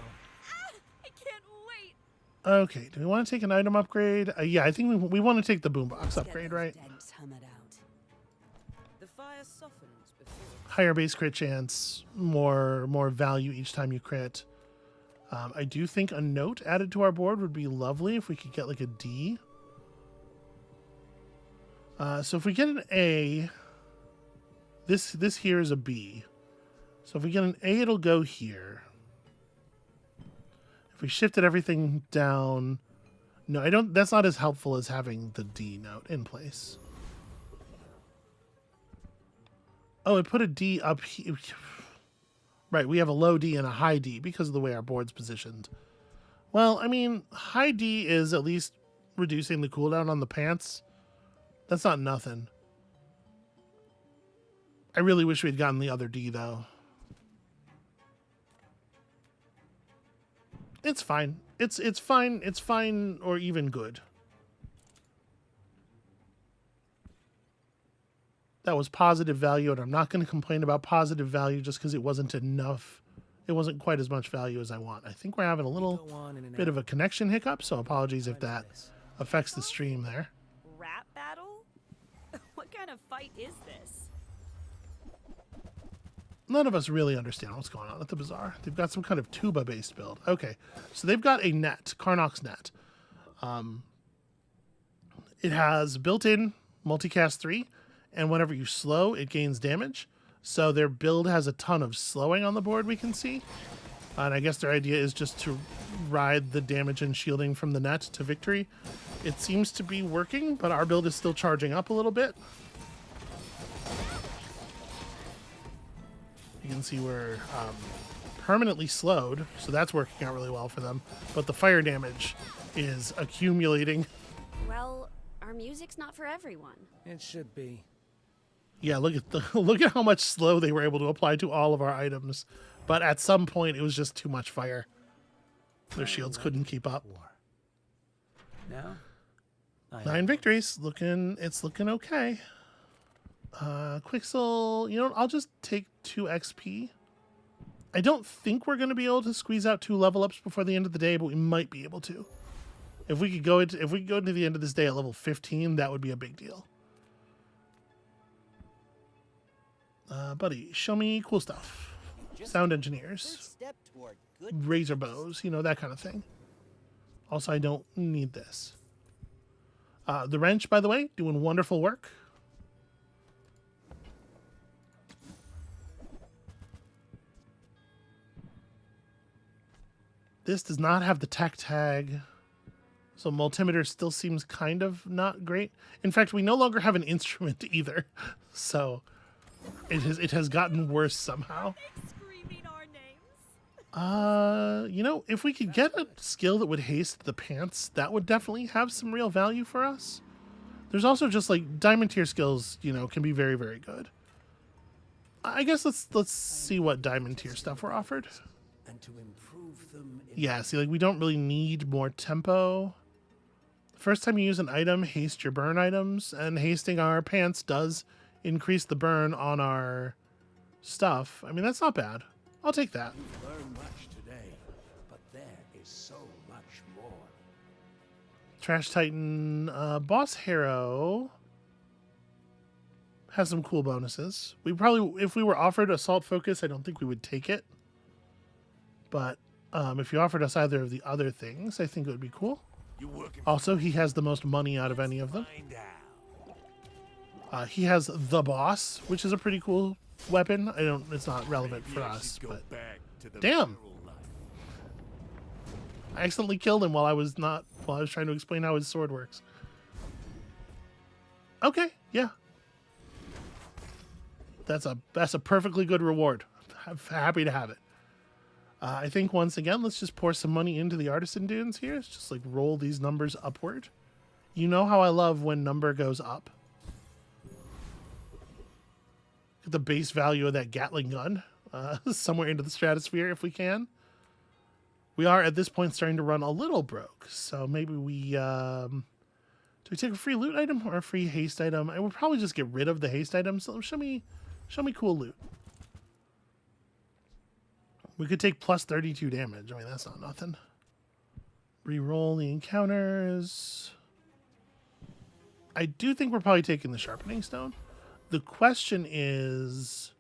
I can't wait. Okay, do we want to take an item upgrade? Yeah, I think we want to take the boombox upgrade, right? The fire softens before. Higher base crit chance, more value each time you crit. I do think a note added to our board would be lovely if we could get like a D. So if we get an A, this here is a B. So if we get an A, it'll go here. If we shifted everything down, no, I don't. That's not as helpful as having the D note in place. Oh, it put a D up here. Right, we have a low D and a high D because of the way our board's positioned. Well, I mean, high D is at least reducing the cooldown on the pants. That's not nothing. I really wish we'd gotten the other D, though. It's fine. It's fine. It's fine or even good. That was positive value, and I'm not going to complain about positive value just because it wasn't enough. It wasn't quite as much value as I want. I think we're having a little bit of a connection hiccup, so apologies if that affects the stream there. Rap battle? What kind of fight is this? None of us really understand what's going on at the Bazaar. They've got some kind of tuba-based build. Okay, so they've got a net, Karnok's net. It has built-in multicast 3, and whenever you slow, it gains damage. So their build has a ton of slowing on the board, we can see. And I guess their idea is just to ride the damage and shielding from the net to victory. It seems to be working, but our build is still charging up a little bit. You can see we're permanently slowed, so that's working out really well for them. But the fire damage is accumulating. Well, our music's not for everyone. It should be. Yeah, look at how much slow they were able to apply to all of our items. But at some point, it was just too much fire. Their shields couldn't keep up. Now, 9 victories. It's looking okay. Quixel, you know what? I'll just take 2 XP. I don't think we're going to be able to squeeze out 2 level ups before the end of the day, but we might be able to. If we could go into the end of this day at level 15, that would be a big deal. Buddy, show me cool stuff. Sound engineers, razor bows, you know, that kind of thing. Also, I don't need this. The wrench, by the way, doing wonderful work. This does not have the tech tag, so multimeter still seems kind of not great. In fact, we no longer have an instrument either, so it has gotten worse somehow. You know, if we could get a skill that would haste the pants, that would definitely have some real value for us. There's also just like diamond tier skills, you know, can be very, very good. I guess let's see what diamond tier stuff we're offered. and to improve move them in Yeah, see, like, we don't really need more tempo. First time you use an item, haste your burn items, and hasting our pants does increase the burn on our stuff. I mean, that's not bad. I'll take that. learn much today, but there is so much more. Trash Titan, Boss Harrow has some cool bonuses. We probably, if we were offered Assault Focus, I don't think we would take it. But if you offered us either of the other things, I think it would be cool. Also, he has the most money out of any of them. He has the Boss, which is a pretty cool weapon. It's not relevant for us, but damn. I accidentally killed him while I was trying to explain how his sword works. Okay, yeah. That's a perfectly good reward. I'm happy to have it. I think once again, let's just pour some money into the Artisan Dunes here. It's just like roll these numbers upward. You know how I love when number goes up. Get the base value of that Gatling gun somewhere into the stratosphere if we can. We are at this point starting to run a little broke, so maybe we do we take a free loot item or a free haste item? I would probably just get rid of the haste item. So show me cool loot. We could take plus 32 damage. I mean, that's not nothing. Reroll the encounters. I do think we're probably taking the sharpening stone. The question is,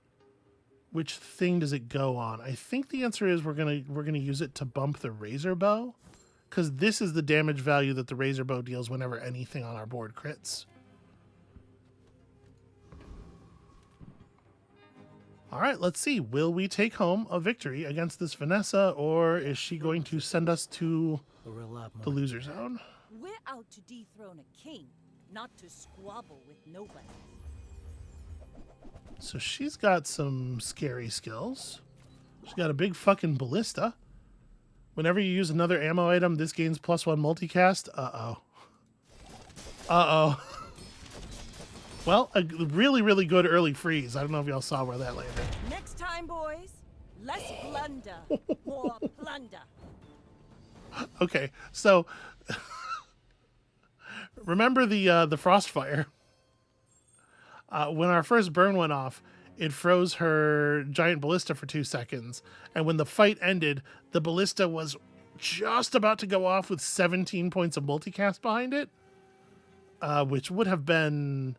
which thing does it go on? I think the answer is we're gonna use it to bump the razor bow, because this is the damage value that the razor bow deals whenever anything on our board crits. All right, let's see. Will we take home a victory against this Vanessa, or is she going to send us to the loser zone? We're out to dethrone a king, not to squabble with nobody. So she's got some scary skills. She's got a big fucking ballista. Whenever you use another ammo item, this gains +1 multicast. Uh-oh. Uh-oh. Well, a really, really good early freeze. I don't know if y'all saw where that landed. Next time, boys, less blunder, more plunder. Okay, so remember the frost fire? When our first burn went off, it froze her giant ballista for 2 seconds. And when the fight ended, the ballista was just about to go off with 17 points of multicast behind it, which would have been...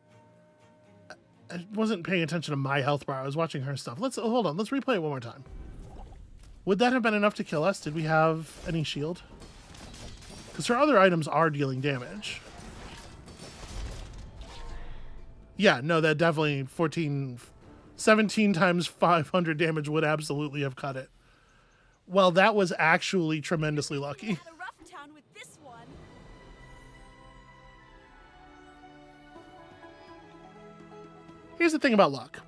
I wasn't paying attention to my health bar. I was watching her stuff. Hold on. Let's replay it one more time. Would that have been enough to kill us? Did we have any shield? Because her other items are dealing damage. Yeah, no, that definitely 17 times 500 damage would absolutely have cut it. Well, that was actually tremendously lucky. Had a rough town with this one. Here's the thing about luck.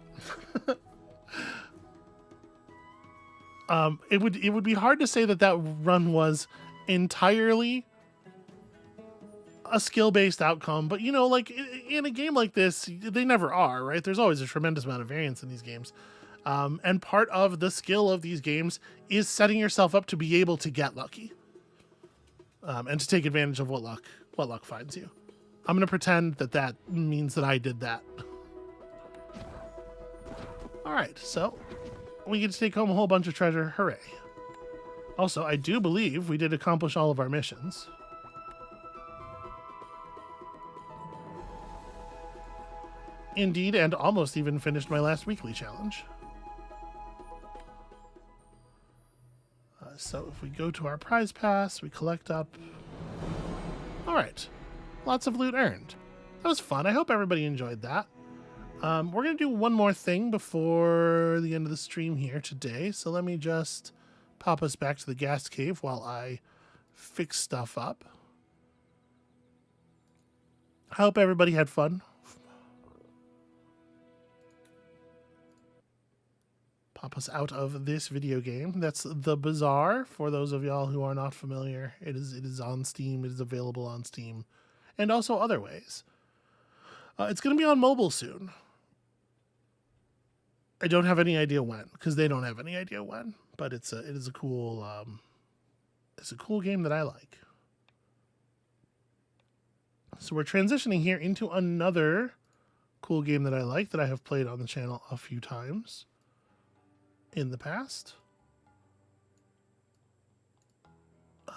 It would be hard to say that run was entirely a skill-based outcome, but you know, like in a game like this, they never are, right? There's always a tremendous amount of variance in these games. And part of the skill of these games is setting yourself up to be able to get lucky. And to take advantage of what luck finds you. I'm going to pretend that means that I did that. All right, so we get to take home a whole bunch of treasure. Hooray. Also, I do believe we did accomplish all of our missions. Indeed, and almost even finished my last weekly challenge. So if we go to our prize pass, we collect up. All right, lots of loot earned. That was fun. I hope everybody enjoyed that. We're going to do one more thing before the end of the stream here today. So let me just pop us back to the gas cave while I fix stuff up. I hope everybody had fun. Pop us out of this video game. That's The Bazaar. For those of y'all who are not familiar, it is on Steam. It is available on Steam and also other ways. It's going to be on mobile soon. I don't have any idea when, because they don't have any idea when. But it is a cool is a cool game that I like. So we're transitioning here into another cool game that I like that I have played on the channel a few times in the past.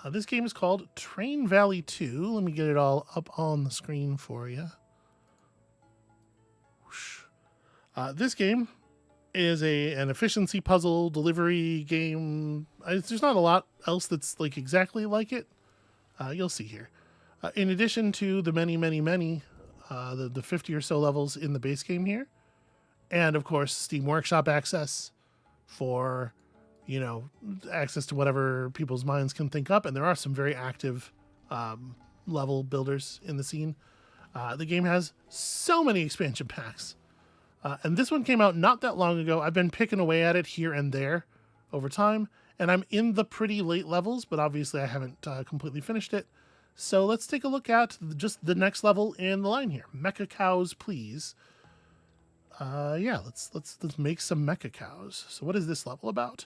This game is called Train Valley 2. Let me get it all up on the screen for you. This game is an efficiency puzzle delivery game. There's not a lot else that's like exactly like it. You'll see here. In addition to the many, the 50 or so levels in the base game here, and of course Steam Workshop access for, you know, access to whatever people's minds can think up, and there are some very active level builders in the scene. The game has so many expansion packs. And this one came out not that long ago. I've been picking away at it here and there over time, and I'm in the pretty late levels, but obviously I haven't completely finished it. So let's take a look at just the next level in the line here. Mecha cows, please. Yeah, let's make some mecha cows. So what is this level about?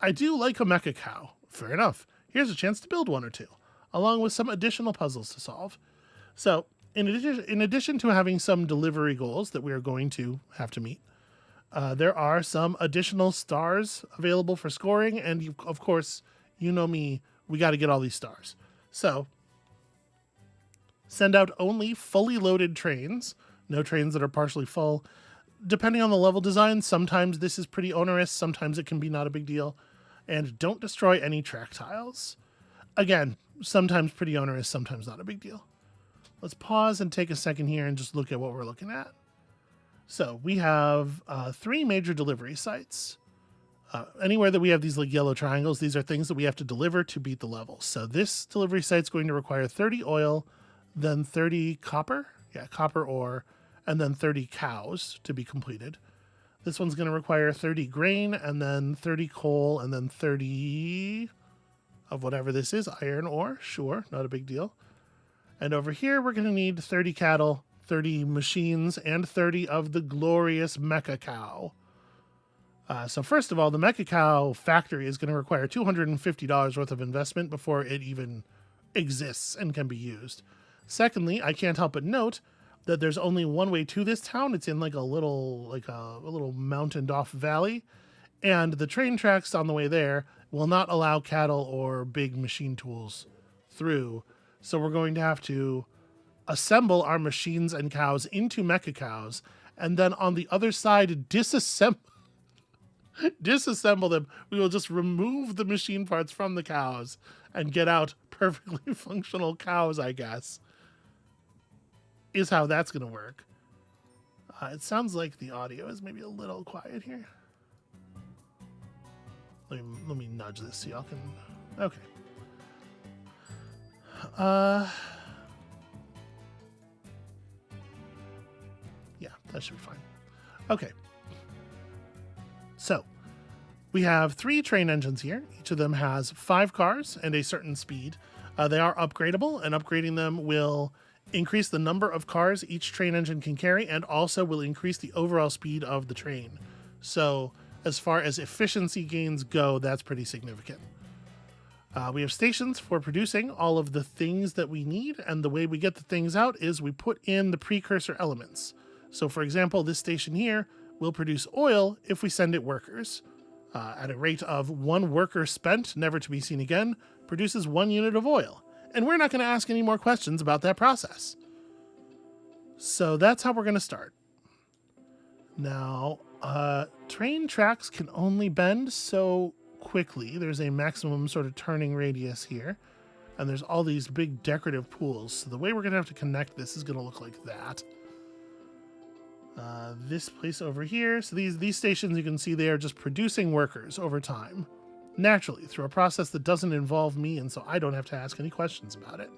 I do like a mecha cow. Fair enough. Here's a chance to build one or two, along with some additional puzzles to solve. So in addition to having some delivery goals that we are going to have to meet, there are some additional stars available for scoring. And of course, you know me, we got to get all these stars. So send out only fully loaded trains, no trains that are partially full. Depending on the level design, sometimes this is pretty onerous, sometimes it can be not a big deal. And don't destroy any track tiles. Again, sometimes pretty onerous, sometimes not a big deal. Let's pause and take a second here and just look at what we're looking at. So we have 3 major delivery sites. Anywhere that we have these like yellow triangles, these are things that we have to deliver to beat the level. So this delivery site's going to require 30 oil, then 30 copper, copper ore, and then 30 cows to be completed. This one's going to require 30 grain, and then 30 coal, and then 30 of whatever this is, iron ore, sure, not a big deal. And over here, we're going to need 30 cattle, 30 machines, and 30 of the glorious mecha cow. So first of all, the mecha cow factory is going to require $250 worth of investment before it even exists and can be used. Secondly, I can't help but note that there's only one way to this town. It's in like a little mountained off valley, and the train tracks on the way there will not allow cattle or big machine tools through. So we're going to have to assemble our machines and cows into mecha cows, and then on the other side disassemble them. We will just remove the machine parts from the cows and get out perfectly functional cows, I guess, is how that's going to work. It sounds like the audio is maybe a little quiet here. Let me nudge this so y'all can... Okay. Yeah, that should be fine. Okay. So, we have 3 train engines here. Each of them has 5 cars and a certain speed. They are upgradable, and upgrading them will increase the number of cars each train engine can carry, and also will increase the overall speed of the train. So, as far as efficiency gains go, that's pretty significant. We have stations for producing all of the things that we need, and the way we get the things out is we put in the precursor elements. So, for example, this station here will produce oil if we send it workers. At a rate of 1 worker spent, never to be seen again, produces 1 unit of oil. And we're not going to ask any more questions about that process. So that's how we're going to start. Now, train tracks can only bend so quickly. There's a maximum sort of turning radius here. And there's all these big decorative pools. So the way we're going to have to connect this is going to look like that. This place over here. So these stations, you can see they are just producing workers over time, naturally, through a process that doesn't involve me, and so I don't have to ask any questions about it.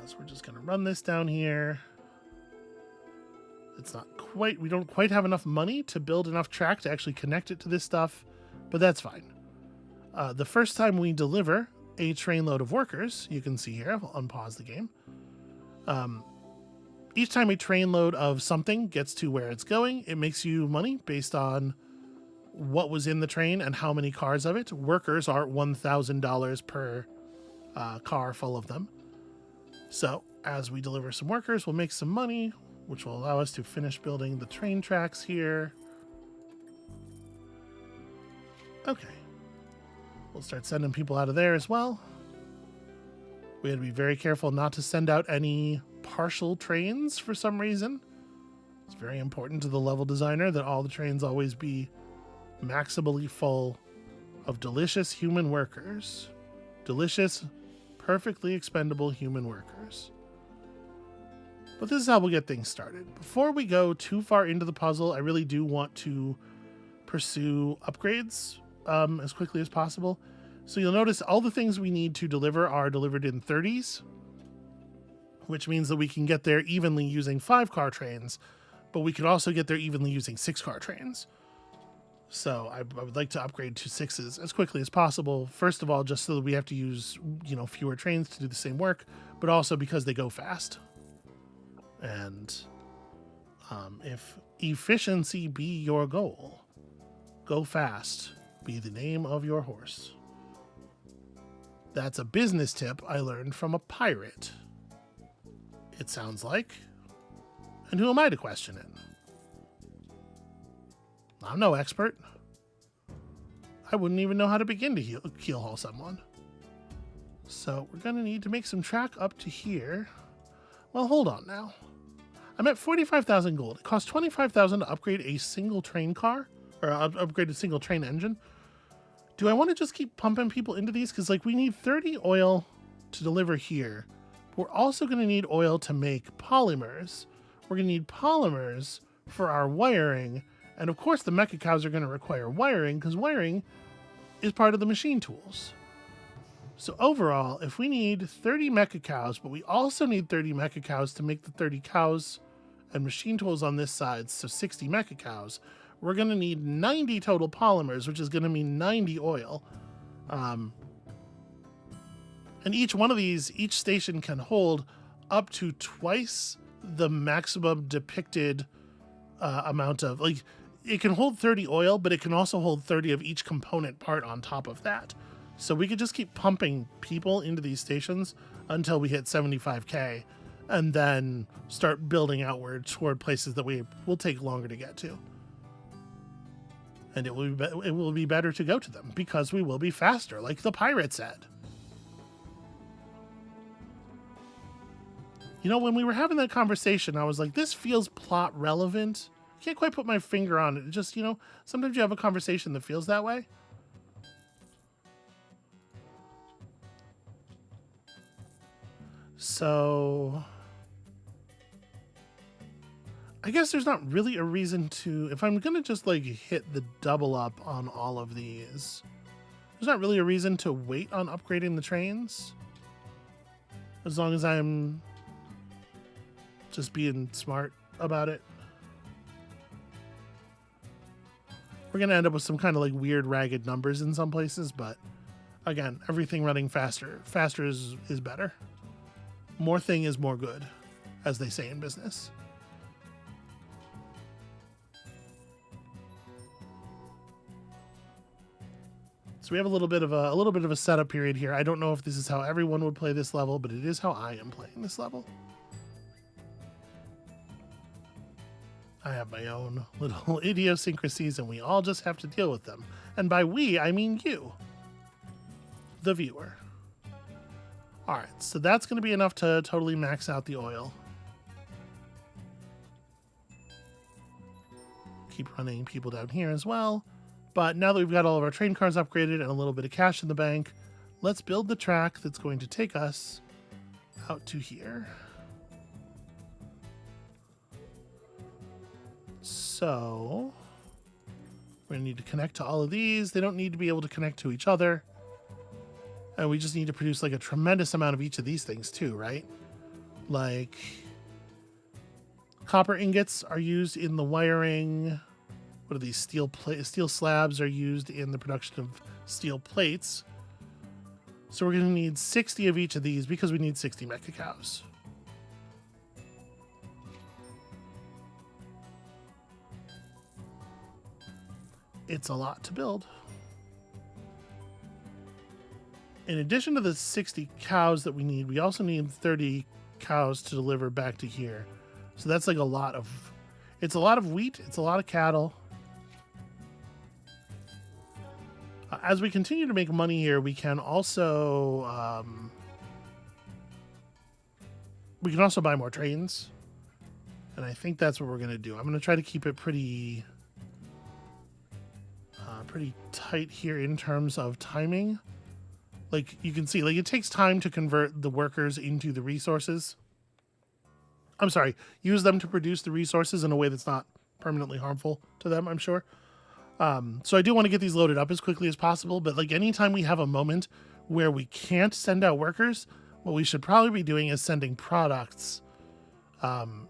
So we're just going to run this down here. It's not quite, we don't quite have enough money to build enough track to actually connect it to this stuff, but that's fine. The first time we deliver a trainload of workers, you can see here, I'll unpause the game. Each time a trainload of something gets to where it's going, it makes you money based on what was in the train and how many cars of it. Workers are $1,000 per car full of them. So as we deliver some workers, we'll make some money, which will allow us to finish building the train tracks here. Okay. We'll start sending people out of there as well. We had to be very careful not to send out any partial trains for some reason. It's very important to the level designer that all the trains always be maximally full of delicious human workers. Delicious, perfectly expendable human workers. But this is how we'll get things started. Before we go too far into the puzzle, I really do want to pursue upgrades as quickly as possible. So you'll notice all the things we need to deliver are delivered in 30s, which means that we can get there evenly using 5-car trains, but we could also get there evenly using 6-car trains. So I would like to upgrade to 6s as quickly as possible. First of all, just so that we have to use, fewer trains to do the same work, but also because they go fast. And if efficiency be your goal, go fast be the name of your horse. That's a business tip I learned from a pirate, it sounds like. And who am I to question it? I'm no expert. I wouldn't even know how to begin to keelhaul someone. So we're going to need to make some track up to here. Well, hold on now. I'm at 45,000 gold. It costs 25,000 to upgrade a single train car, or upgrade a single train engine. Do I want to just keep pumping people into these? Because we need 30 oil to deliver here. But we're also going to need oil to make polymers. We're going to need polymers for our wiring. And of course the mecha cows are going to require wiring, because wiring is part of the machine tools. So overall, if we need 30 mecha cows, but we also need 30 mecha cows to make the 30 cows and machine tools on this side, so 60 mecha cows, we're going to need 90 total polymers, which is going to mean 90 oil. And each one of these, each station can hold up to twice the maximum depicted amount of, it can hold 30 oil, but it can also hold 30 of each component part on top of that. So we could just keep pumping people into these stations until we hit 75k, and then start building outward toward places that will take longer to get to. And it will be better to go to them because we will be faster, like the pirate said. When we were having that conversation, I was like, this feels plot relevant. I can't quite put my finger on it. It just, sometimes you have a conversation that feels that way. So I guess there's not really a reason to, if I'm going to just hit the double up on all of these, there's not really a reason to wait on upgrading the trains. As long as I'm just being smart about it. We're going to end up with some kind of weird ragged numbers in some places, but again, everything running faster. Faster is better. More thing is more good, as they say in business. So we have a little bit of a setup period here. I don't know if this is how everyone would play this level, but it is how I am playing this level. I have my own little idiosyncrasies, and we all just have to deal with them. And by we, I mean you, the viewer. All right, so that's going to be enough to totally max out the oil. Keep running people down here as well. But now that we've got all of our train cars upgraded and a little bit of cash in the bank, let's build the track that's going to take us out to here. So we're going to need to connect to all of these. They don't need to be able to connect to each other. And we just need to produce a tremendous amount of each of these things too, right? Copper ingots are used in the wiring. What are these? Steel slabs are used in the production of steel plates. So we're going to need 60 of each of these because we need 60 mecha cows. it's a lot to build. In addition to the 60 cows that we need, we also need 30 cows to deliver back to here. So that's like a lot of, it's a lot of wheat, it's a lot of cattle. As we continue to make money here, we can also buy more trains. And I think that's what we're going to do. I'm going to try to keep it pretty tight here in terms of timing. Like you can see, like it takes time to convert the workers into the resources. I'm sorry, use them to produce the resources in a way that's not permanently harmful to them, I'm sure. So I do want to get these loaded up as quickly as possible, but like anytime we have a moment where we can't send out workers, what we should probably be doing is sending products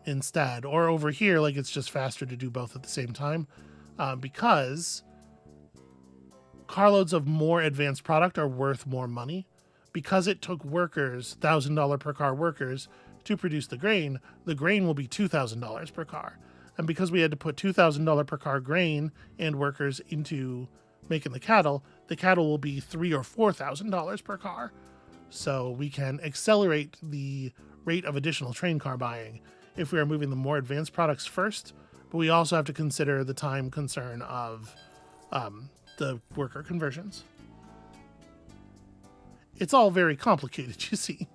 instead. Or over here, like it's just faster to do both at the same time because carloads of more advanced product are worth more money. Because it took workers, $1,000 per car workers, to produce the grain will be $2,000 per car. And because we had to put $2,000 per car grain and workers into making the cattle will be $3,000 or $4,000 per car. So we can accelerate the rate of additional train car buying if we are moving the more advanced products first. But we also have to consider the time concern of the worker conversions. It's all very complicated, you see.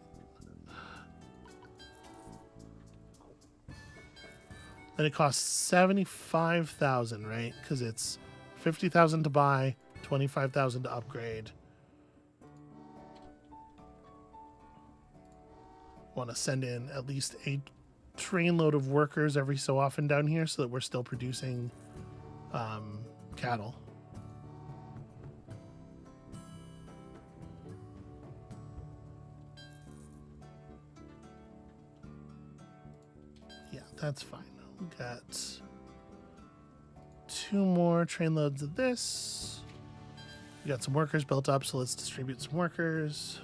And it costs 75,000, right? Because it's 50,000 to buy, 25,000 to upgrade. Want to send in at least a trainload of workers every so often down here so that we're still producing cattle. Yeah, that's fine. We got 2 more trainloads of this. We got some workers built up, so let's distribute some workers.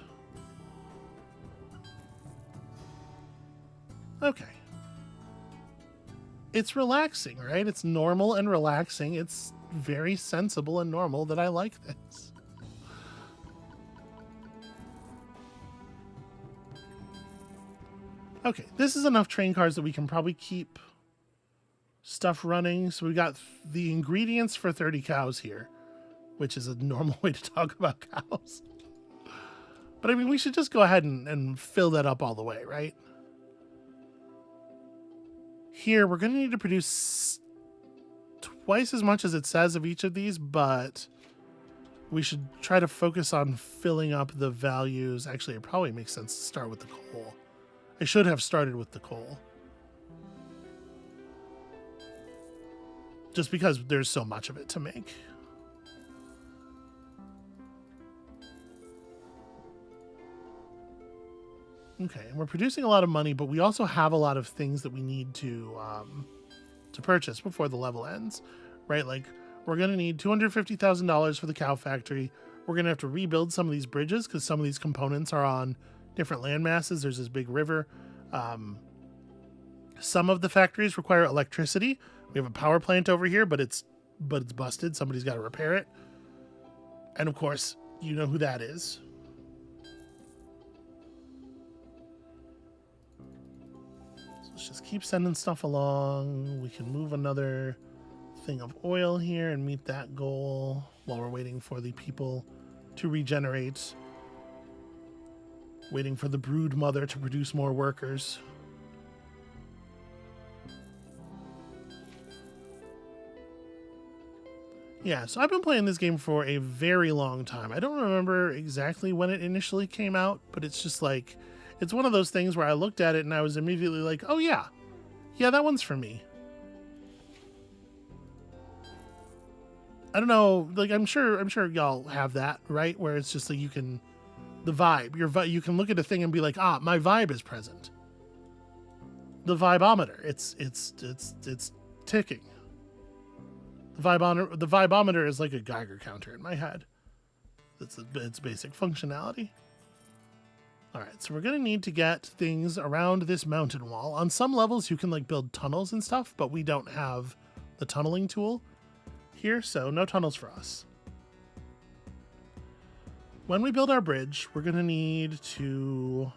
Okay. It's relaxing, right? It's normal and relaxing. It's very sensible and normal that I like this. Okay, this is enough train cars that we can probably keep stuff running. So we got the ingredients for 30 cows here, which is a normal way to talk about cows. But I mean, we should just go ahead and fill that up all the way, right? Here, we're going to need to produce twice as much as it says of each of these, but we should try to focus on filling up the values. Actually, it probably makes sense to start with the coal. I should have started with the coal. Just because there's so much of it to make. Okay, and we're producing a lot of money, but we also have a lot of things that we need to purchase before the level ends, right? Like, we're going to need $250,000 for the cow factory. We're going to have to rebuild some of these bridges because some of these components are on different land masses. There's this big river. Some of the factories require electricity. We have a power plant over here, but it's busted. Somebody's got to repair it. And of course, you know who that is. So let's just keep sending stuff along. We can move another thing of oil here and meet that goal while we're waiting for the people to regenerate. Waiting for the brood mother to produce more workers. Yeah, so I've been playing this game for a very long time. I don't remember exactly when it initially came out, but it's just like, it's one of those things where I looked at it and I was immediately like, oh yeah, that one's for me. I don't know, like I'm sure y'all have that, right? Where it's just like you can, the vibe, you can look at a thing and be like, ah, my vibe is present. The vibometer, it's ticking. The vibometer is like a Geiger counter in my head. It's its basic functionality. All right, so we're gonna need to get things around this mountain wall. On some levels, you can like build tunnels and stuff, but we don't have the tunneling tool. here, so no tunnels for us. When we build our bridge, we're going to need to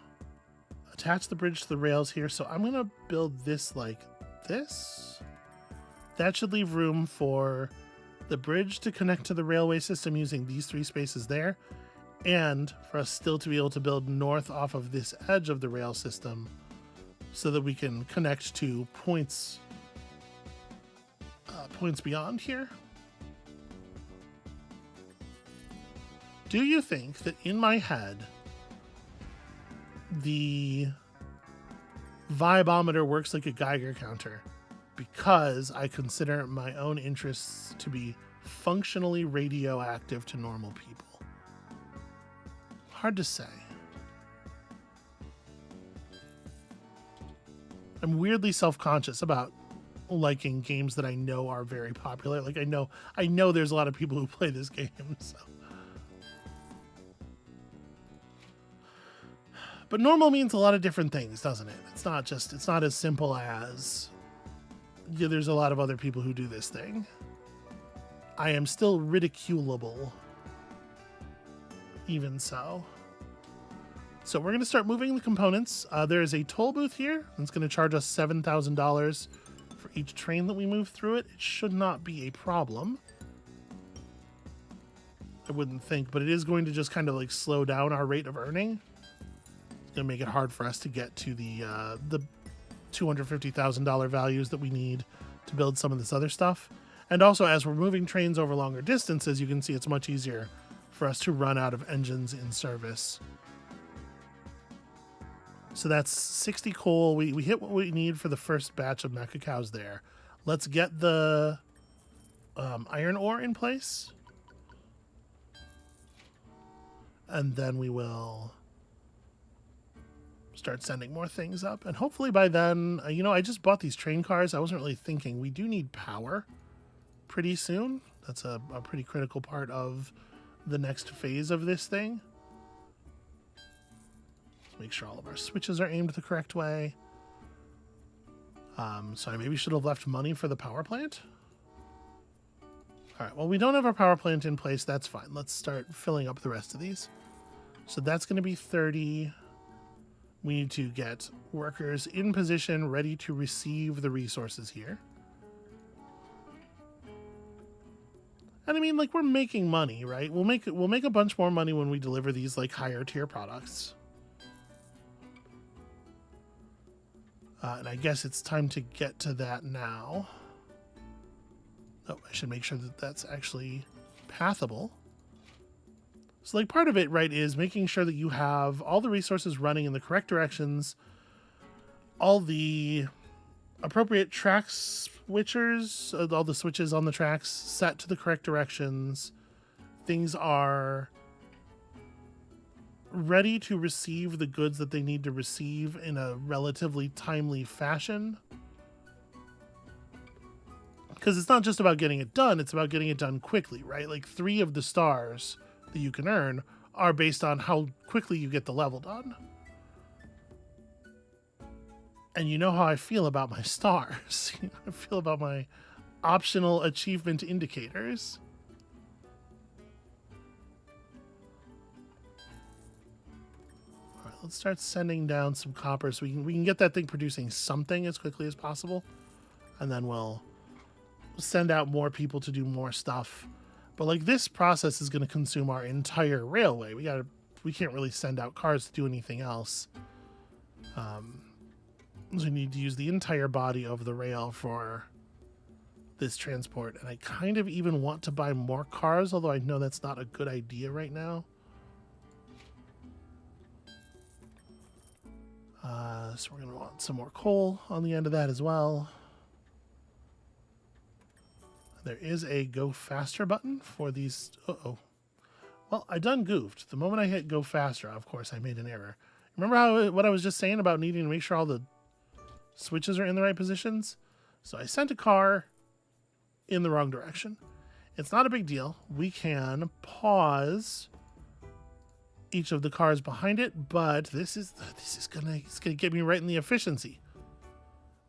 attach the bridge to the rails here. So I'm going to build this like this. That should leave room for the bridge to connect to the railway system using these 3 spaces there, and for us still to be able to build north off of this edge of the rail system so that we can connect to points beyond here. Do you think that in my head the vibometer works like a Geiger counter because I consider my own interests to be functionally radioactive to normal people? Hard to say. I'm weirdly self-conscious about liking games that I know are very popular. Like I know there's a lot of people who play this game, so. But normal means a lot of different things, doesn't it? It's not as simple as, yeah, there's a lot of other people who do this thing. I am still ridiculable, even so. So we're going to start moving the components. There is a toll booth here that's going to charge us $7,000 for each train that we move through it. It should not be a problem, I wouldn't think, but it is going to just kind of like slow down our rate of earning. Going to make it hard for us to get to the $250,000 values that we need to build some of this other stuff. And also, as we're moving trains over longer distances, you can see it's much easier for us to run out of engines in service. So that's 60 coal. We hit what we need for the first batch of mecha cows there. Let's get the iron ore in place. And then we will start sending more things up, and hopefully by then, I just bought these train cars. I wasn't really thinking we do need power pretty soon. That's a pretty critical part of the next phase of this thing. Let's make sure all of our switches are aimed the correct way. So I maybe should have left money for the power plant. All right, well, we don't have our power plant in place. That's fine. Let's start filling up the rest of these. So that's going to be 30. We need to get workers in position, ready to receive the resources here. And I mean, like, we're making money, right? We'll make a bunch more money when we deliver these like higher tier products. And I guess it's time to get to that now. Oh, I should make sure that that's actually pathable. So like part of it, right, is making sure that you have all the resources running in the correct directions, all the appropriate track switchers, all the switches on the tracks set to the correct directions. Things are ready to receive the goods that they need to receive in a relatively timely fashion. Because it's not just about getting it done, it's about getting it done quickly, right? Like 3 of the stars that you can earn are based on how quickly you get the level done. And you know how I feel about my stars. I feel about my optional achievement indicators. All right, let's start sending down some copper so we can get that thing producing something as quickly as possible. And then we'll send out more people to do more stuff. But like this process is going to consume our entire railway. We can't really send out cars to do anything else. So we need to use the entire body of the rail for this transport. And I kind of even want to buy more cars, although I know that's not a good idea right now. So we're going to want some more coal on the end of that as well. There is a go faster button for these. Uh-oh. Well, I done goofed. The moment I hit go faster, of course, I made an error. Remember what I was just saying about needing to make sure all the switches are in the right positions? So I sent a car in the wrong direction. It's not a big deal. We can pause each of the cars behind it, but this is gonna get me right in the efficiency.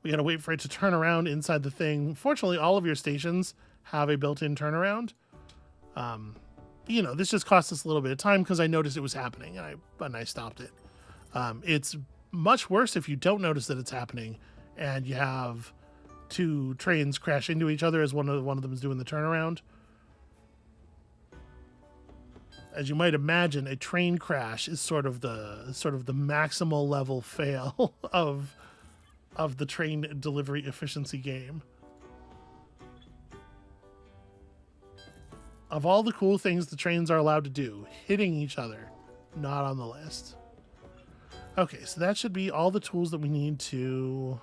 We gotta wait for it to turn around inside the thing. Fortunately, all of your stations have a built-in turnaround. You know, this just cost us a little bit of time because I noticed it was happening and I stopped it. It's much worse if you don't notice that it's happening and you have two trains crash into each other as one of them is doing the turnaround. As you might imagine, a train crash is sort of the maximal level fail of the train delivery efficiency game. Of all the cool things the trains are allowed to do, hitting each other, not on the list. Okay, so that should be all the tools that we need to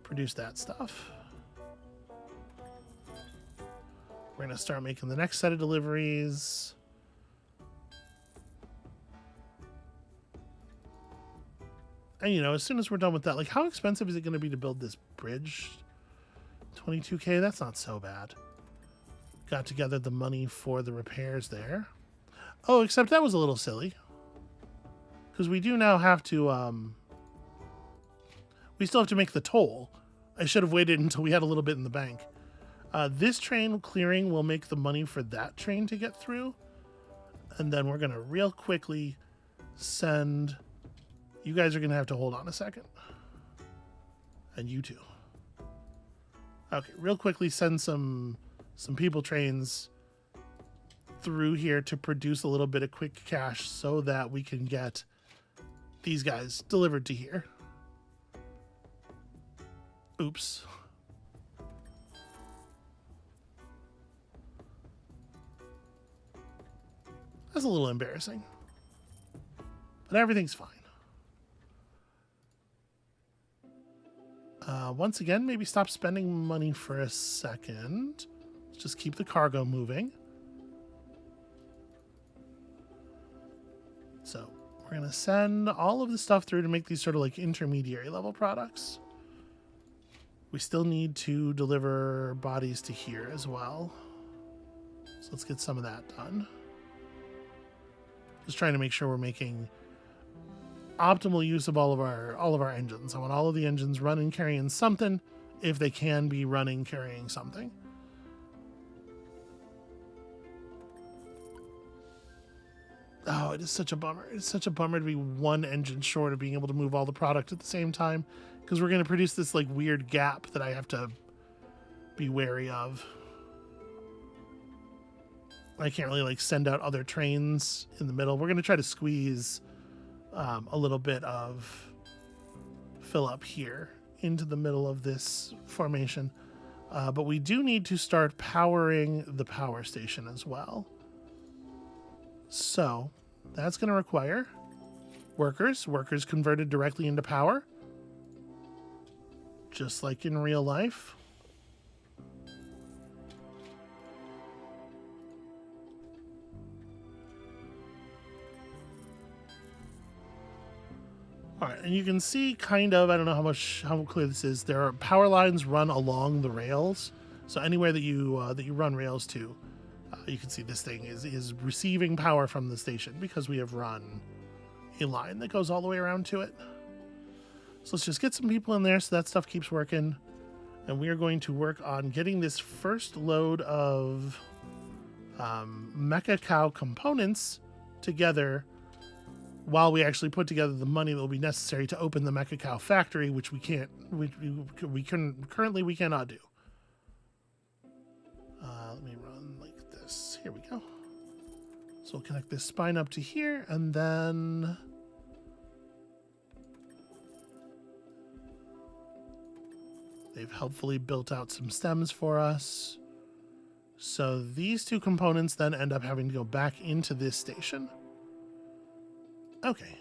produce that stuff. We're going to start making the next set of deliveries. And, you know, as soon as we're done with that, like, how expensive is it going to be to build this bridge? 22K? That's not so bad. Got together the money for the repairs there. Oh, except that was a little silly. Because we do now have to, we still have to make the toll. I should have waited until we had a little bit in the bank. This train clearing will make the money for that train to get through. And then we're going to real quickly send... You guys are going to have to hold on a second. And you too. Okay, real quickly send some people trains through here to produce a little bit of quick cash so that we can get these guys delivered to here. Oops. That's a little embarrassing. But everything's fine. Once again, maybe stop spending money for a second. Let's just keep the cargo moving. So we're going to send all of the stuff through to make these sort of like intermediary level products. We still need to deliver bodies to here as well. So let's get some of that done. Just trying to make sure we're making optimal use of all of our engines. I want all of the engines running carrying something, if they can be running carrying something. Oh, it is such a bummer. It's such a bummer to be one engine short of being able to move all the product at the same time, because we're going to produce this like weird gap that I have to be wary of. I can't really like send out other trains in the middle. We're going to try to squeeze a little bit of fill up here into the middle of this formation. But we do need to start powering the power station as well. So that's going to require workers converted directly into power, just like in real life. All right, and you can see kind of, I don't know how clear this is, there are power lines run along the rails. So anywhere that you run rails to, you can see this thing is receiving power from the station because we have run a line that goes all the way around to it. So let's just get some people in there so that stuff keeps working. And we are going to work on getting this first load of Mecha Cow components together while we actually put together the money that will be necessary to open the Mecha Cow factory, which we cannot do. Let me run like this. Here we go. So we'll connect this spine up to here, and then they've helpfully built out some stems for us. So these two components then end up having to go back into this station. Okay.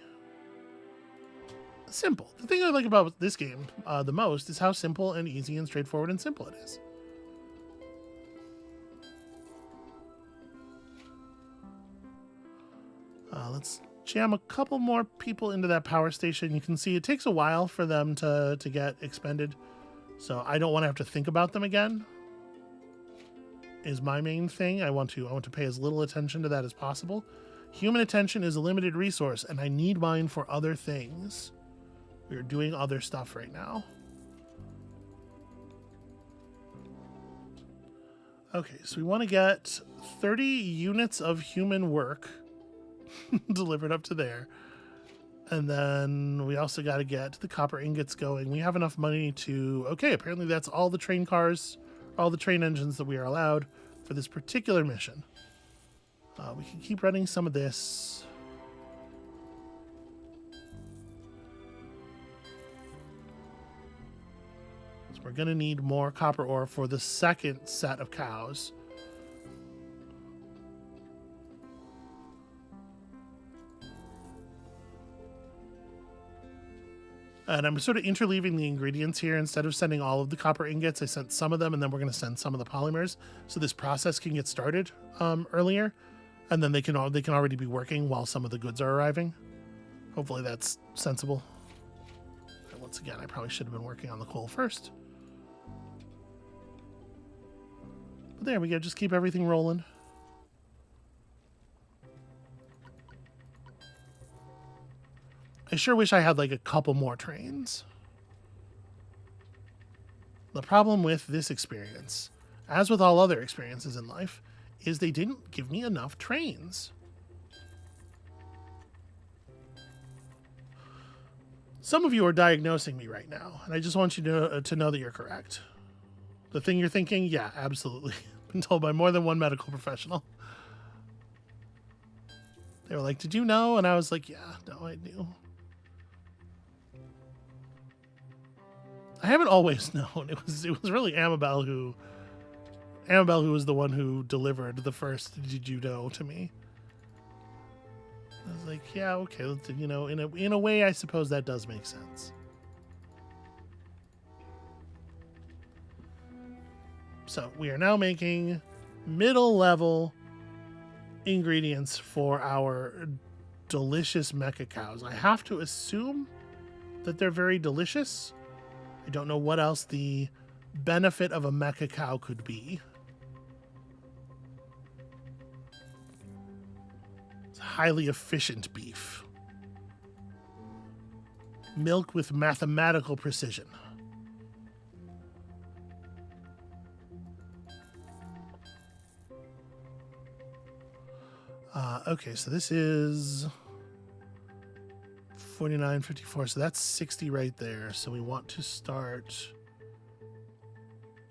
Simple. The thing I like about this game the most is how simple and easy and straightforward and simple it is. Let's jam a couple more people into that power station. You can see it takes a while for them to get expended, so I don't want to have to think about them again. Is my main thing. I want to pay as little attention to that as possible. Human attention is a limited resource, and I need mine for other things. We are doing other stuff right now. Okay, so we want to get 30 units of human work delivered up to there. And then we also got to get the copper ingots going. We have enough money to... Okay, apparently that's all the train cars, all the train engines that we are allowed for this particular mission. We can keep running some of this. So we're going to need more copper ore for the second set of cows. And I'm sort of interleaving the ingredients here. Instead of sending all of the copper ingots, I sent some of them, and then we're going to send some of the polymers, so this process can get started earlier, and then they can already be working while some of the goods are arriving. Hopefully that's sensible. And once again, I probably should have been working on the coal first. But there we go. Just keep everything rolling. I sure wish I had like a couple more trains. The problem with this experience, as with all other experiences in life, is they didn't give me enough trains. Some of you are diagnosing me right now, and I just want you to know that you're correct. The thing you're thinking, yeah, absolutely. Been told by more than one medical professional. They were like, "Did you know?" And I was like, "Yeah, no, I knew." I haven't always known. It was really Amabel who was the one who delivered the first "Did you know?" to me. I was like, yeah, okay, you know, in a way, I suppose that does make sense. So we are now making middle level ingredients for our delicious mecha cows. I have to assume that they're very delicious. I don't know what else the benefit of a mecha cow could be. It's highly efficient beef. Milk with mathematical precision. Okay, so this is 49.54, so that's 60 right there. So we want to start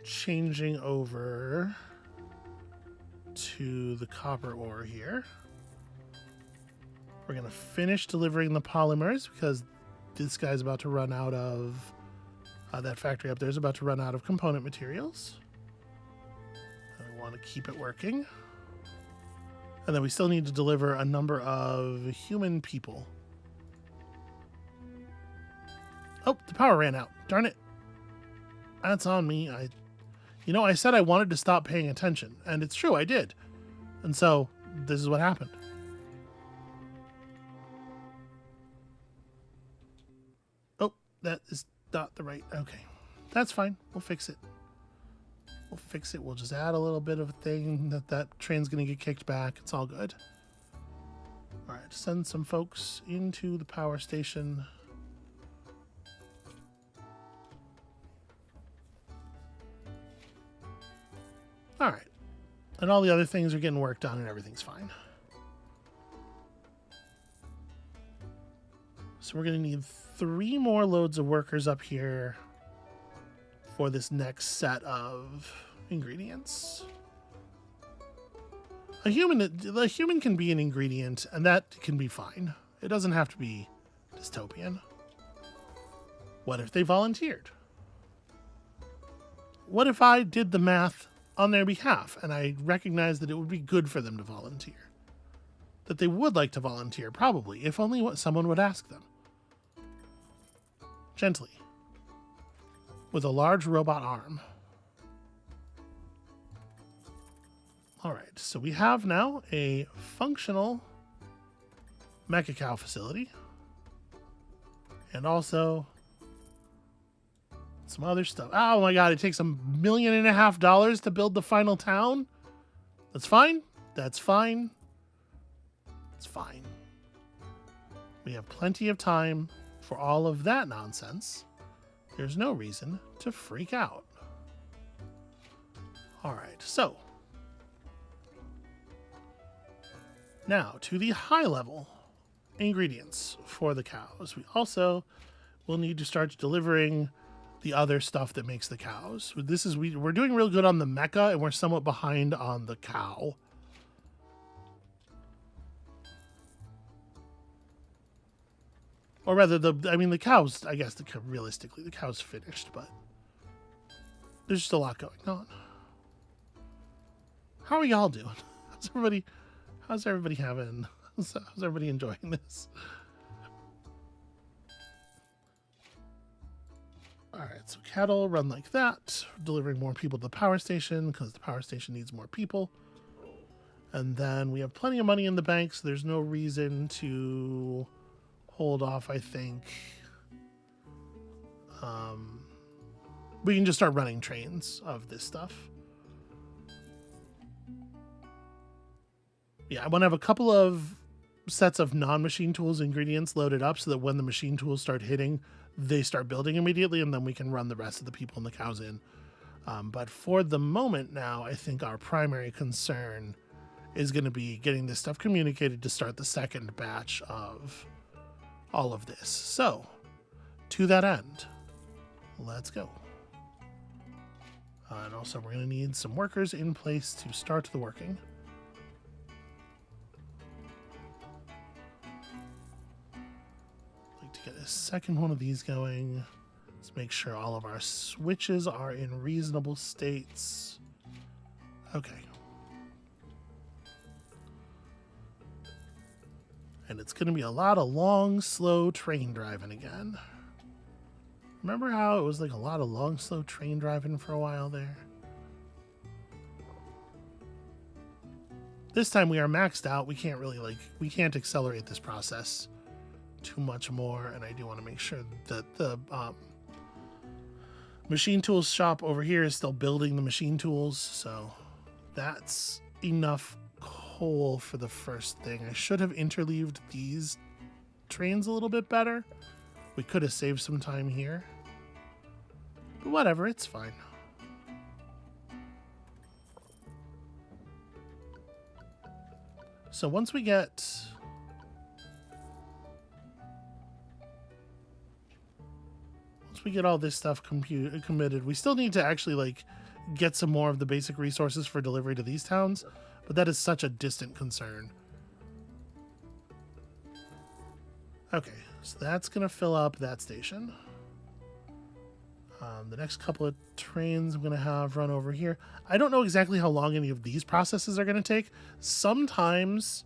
changing over to the copper ore here. We're going to finish delivering the polymers because this guy's about to run out of, that factory up there is about to run out of component materials. And we want to keep it working. And then we still need to deliver a number of human people. Oh, the power ran out. Darn it. That's on me. I said I wanted to stop paying attention, and it's true, I did. And so, this is what happened. Oh, that is not the right... Okay. That's fine. We'll fix it. We'll just add a little bit of a thing that train's going to get kicked back. It's all good. All right, send some folks into the power station. All right. And all the other things are getting worked on and everything's fine. So we're going to need 3 more loads of workers up here for this next set of ingredients. A human can be an ingredient, and that can be fine. It doesn't have to be dystopian. What if they volunteered? What if I did the math on their behalf, and I recognized that it would be good for them to volunteer? That they would like to volunteer, probably, if only someone would ask them. Gently. With a large robot arm. All right, so we have now a functional mecha cow facility. And also some other stuff. Oh my god, it takes $1.5 million to build the final town? That's fine. That's fine. It's fine. We have plenty of time for all of that nonsense. There's no reason to freak out. All right, so Now, to the high level ingredients for the cows. We also will need to start delivering the other stuff that makes the cows. This is we're doing real good on the mecha, and we're somewhat behind on the cow. Or rather, the cows, I guess, realistically, the cow's finished, but there's just a lot going on. How are y'all doing? How's everybody enjoying this? All right, so cattle run like that, delivering more people to the power station because the power station needs more people. And then we have plenty of money in the bank, so there's no reason to hold off, I think. We can just start running trains of this stuff. Yeah, I want to have a couple of sets of non-machine tools ingredients loaded up so that when the machine tools start hitting, they start building immediately, and then we can run the rest of the people and the cows in. But for the moment now, I think our primary concern is going to be getting this stuff communicated to start the second batch of all of this. So, to that end, let's go. And also, we're going to need some workers in place to start the working. I'd like to get a second one of these going. Let's make sure all of our switches are in reasonable states. Okay. And it's going to be a lot of long, slow train driving again. Remember how it was like a lot of long, slow train driving for a while there? This time we are maxed out. We can't really we can't accelerate this process too much more. And I do want to make sure that the machine tools shop over here is still building the machine tools. So that's enough coal for the first thing. I should have interleaved these trains a little bit better. We could have saved some time here. But whatever, it's fine. So once we get all this stuff committed, we still need to actually get some more of the basic resources for delivery to these towns, but that is such a distant concern. Okay, so that's gonna fill up that station. The next couple of trains I'm gonna have run over here. I don't know exactly how long any of these processes are gonna take. Sometimes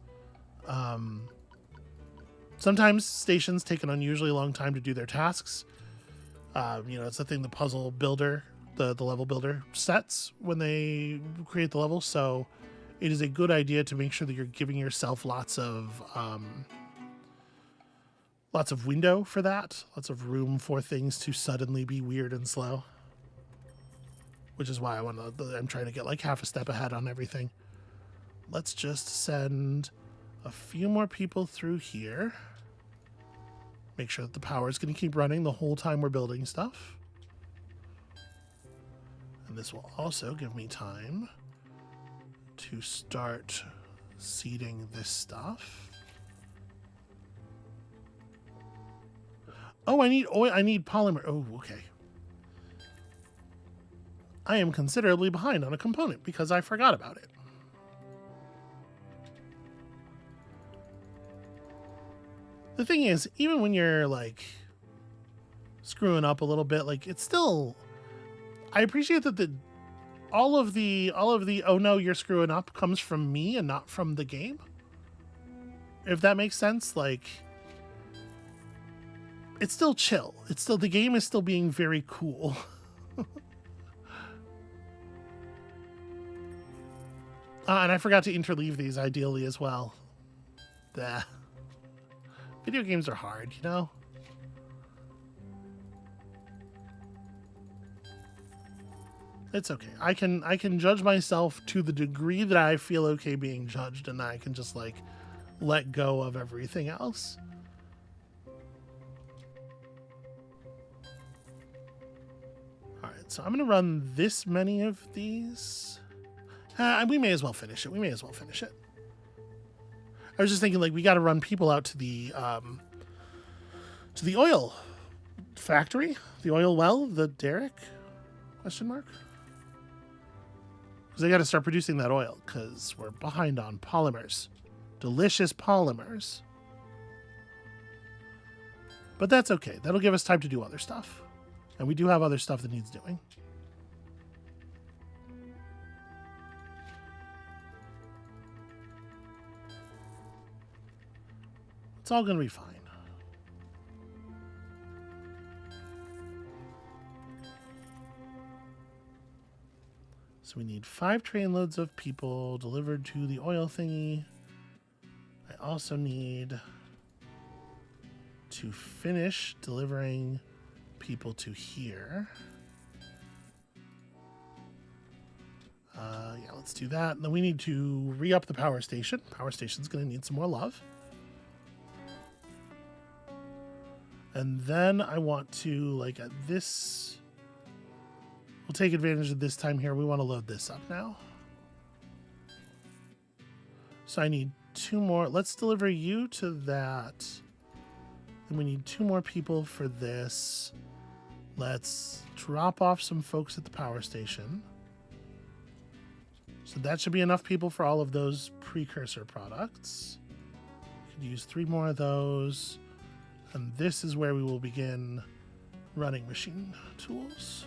stations take an unusually long time to do their tasks. It's the thing the puzzle builder, the level builder sets when they create the level. So it is a good idea to make sure that you're giving yourself lots of window for that, lots of room for things to suddenly be weird and slow. Which is why I'm trying to get half a step ahead on everything. Let's just send a few more people through here. Make sure that the power is going to keep running the whole time we're building stuff. And this will also give me time to start seeding this stuff. Oh, I need oil. I need polymer. Oh, okay. I am considerably behind on a component because I forgot about it. The thing is, even when you're screwing up a little bit, it's still, I appreciate that all of the oh no, you're screwing up comes from me and not from the game. If that makes sense, it's still chill. The game is still being very cool. And I forgot to interleave these ideally as well. Video games are hard, you know? It's okay. I can judge myself to the degree that I feel okay being judged, and I can just let go of everything else. Alright, so I'm gonna run this many of these. We may as well finish it. I was just thinking, like, we got to run people out to the oil factory, the oil well, the derrick, question mark. Because they got to start producing that oil because we're behind on polymers. Delicious polymers. But that's okay. That'll give us time to do other stuff. And we do have other stuff that needs doing. It's all going to be fine. So we need 5 train loads of people delivered to the oil thingy. I also need to finish delivering people to here. Yeah, let's do that. And then we need to re-up the power station. Power station's going to need some more love. And then I want to, like, at this... We'll take advantage of this time here. We want to load this up now. So I need 2 more. Let's deliver you to that. Then we need 2 more people for this. Let's drop off some folks at the power station. So that should be enough people for all of those precursor products. Could use 3 more of those. And this is where we will begin running machine tools.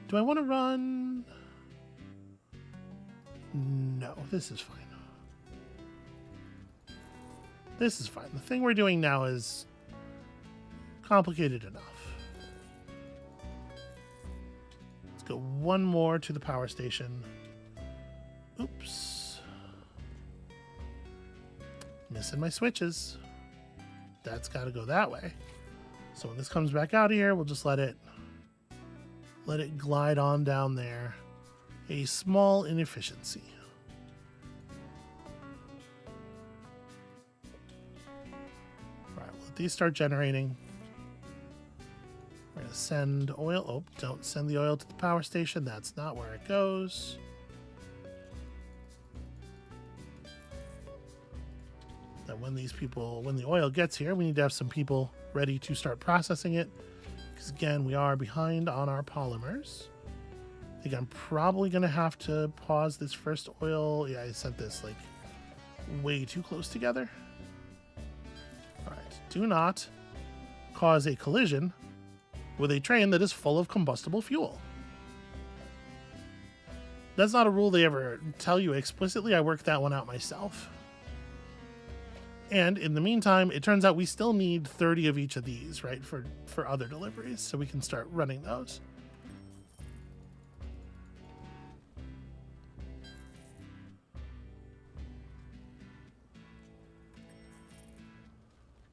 Do I want to run? No, this is fine. This is fine. The thing we're doing now is complicated enough. Let's go 1 more to the power station. Oops. Missing my switches. That's got to go that way. So when this comes back out here, we'll just let it glide on down there. A small inefficiency. All right, let these start generating. We're going to send oil. Oh, don't send the oil to the power station. That's not where it goes. That when the oil gets here, we need to have some people ready to start processing it. Because again, we are behind on our polymers. I think I'm probably going to have to pause this first oil. Yeah, I sent this like way too close together. All right, do not cause a collision with a train that is full of combustible fuel. That's not a rule they ever tell you explicitly. I worked that one out myself. And in the meantime, it turns out we still need 30 of each of these, right, for other deliveries, so we can start running those.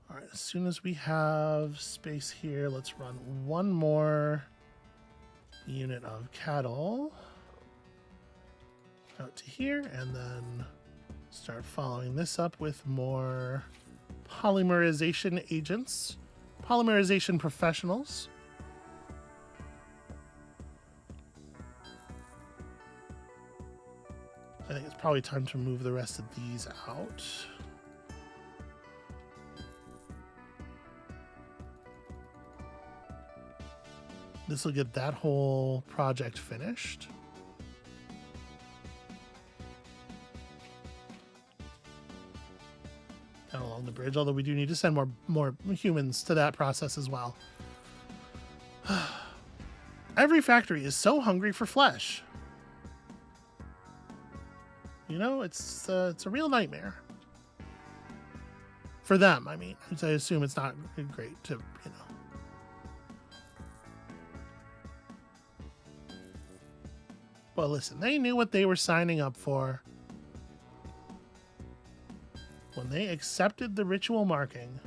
All right, as soon as we have space here, let's run 1 more unit of cattle out to here, and then start following this up with more polymerization agents, polymerization professionals. I think it's probably time to move the rest of these out. This will get that whole project finished. Down along the bridge, although we do need to send more humans to that process as well. Every factory is so hungry for flesh. You know, it's a real nightmare. For them, I mean. I assume it's not great to, you know. Well, listen, they knew what they were signing up for when they accepted the ritual marking.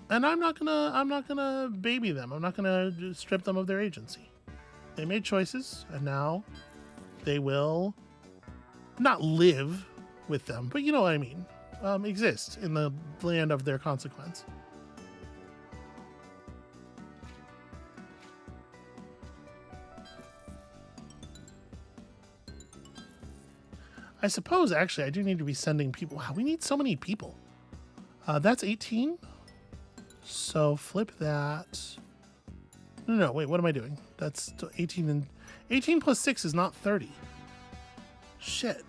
And I'm not gonna baby them. I'm not gonna strip them of their agency. They made choices, and now they will not live with them, but you know what I mean. Exist in the land of their consequence. I suppose, actually, I do need to be sending people. Wow, we need so many people. That's 18. So flip that. No, wait, what am I doing? That's 18 and 18 plus 6 is not 30. Shit.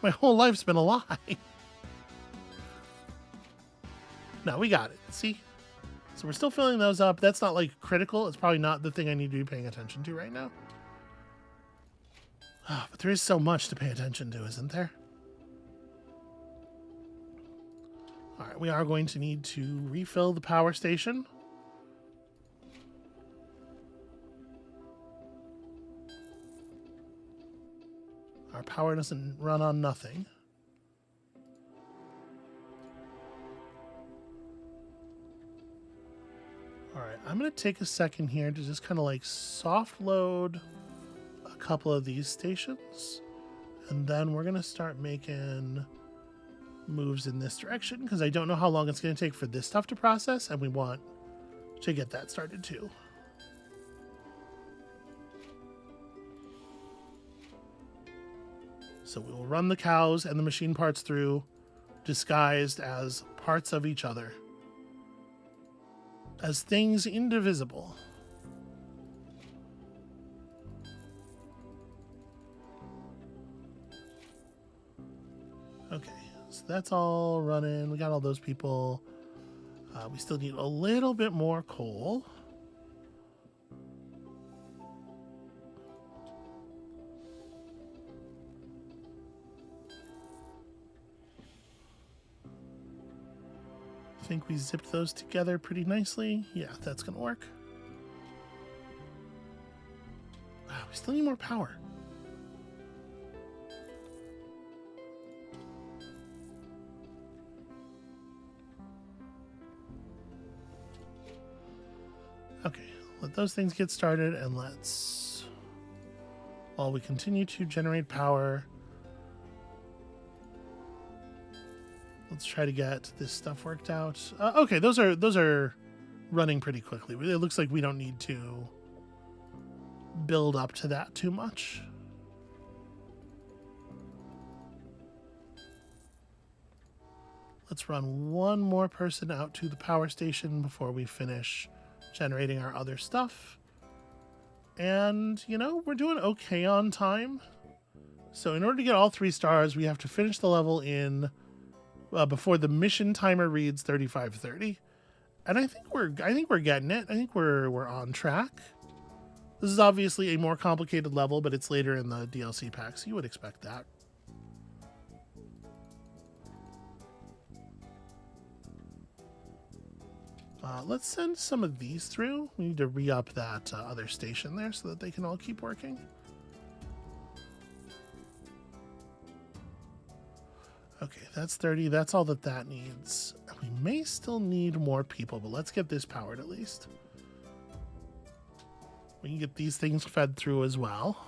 My whole life's been a lie. No, we got it. See? So we're still filling those up. That's not like critical. It's probably not the thing I need to be paying attention to right now. But there is so much to pay attention to, isn't there? All right, we are going to need to refill the power station. Our power doesn't run on nothing. All right, I'm going to take a second here to just kind of like soft load a couple of these stations. And then we're going to start making moves in this direction because I don't know how long it's going to take for this stuff to process, and we want to get that started too. So we will run the cows and the machine parts through, disguised as parts of each other, as things indivisible. Okay, so that's all running. We got all those people. We still need a little bit more coal. I think we zipped those together pretty nicely. Yeah, that's gonna work. Wow, we still need more power. Okay, let those things get started, and let's, while we continue to generate power, let's try to get this stuff worked out. Okay, those are running pretty quickly. It looks like we don't need to build up to that too much. Let's run one more person out to the power station before we finish generating our other stuff. And, you know, we're doing okay on time. So in order to get all 3 stars, we have to finish the level in before the mission timer reads 35:30. And I think we're getting it. I think we're on track. This is obviously a more complicated level, but it's later in the DLC pack, so you would expect that. Let's send some of these through. We need to re-up that other station there so that they can all keep working. Okay, that's 30. That's all that needs. We may still need more people, but let's get this powered at least. We can get these things fed through as well.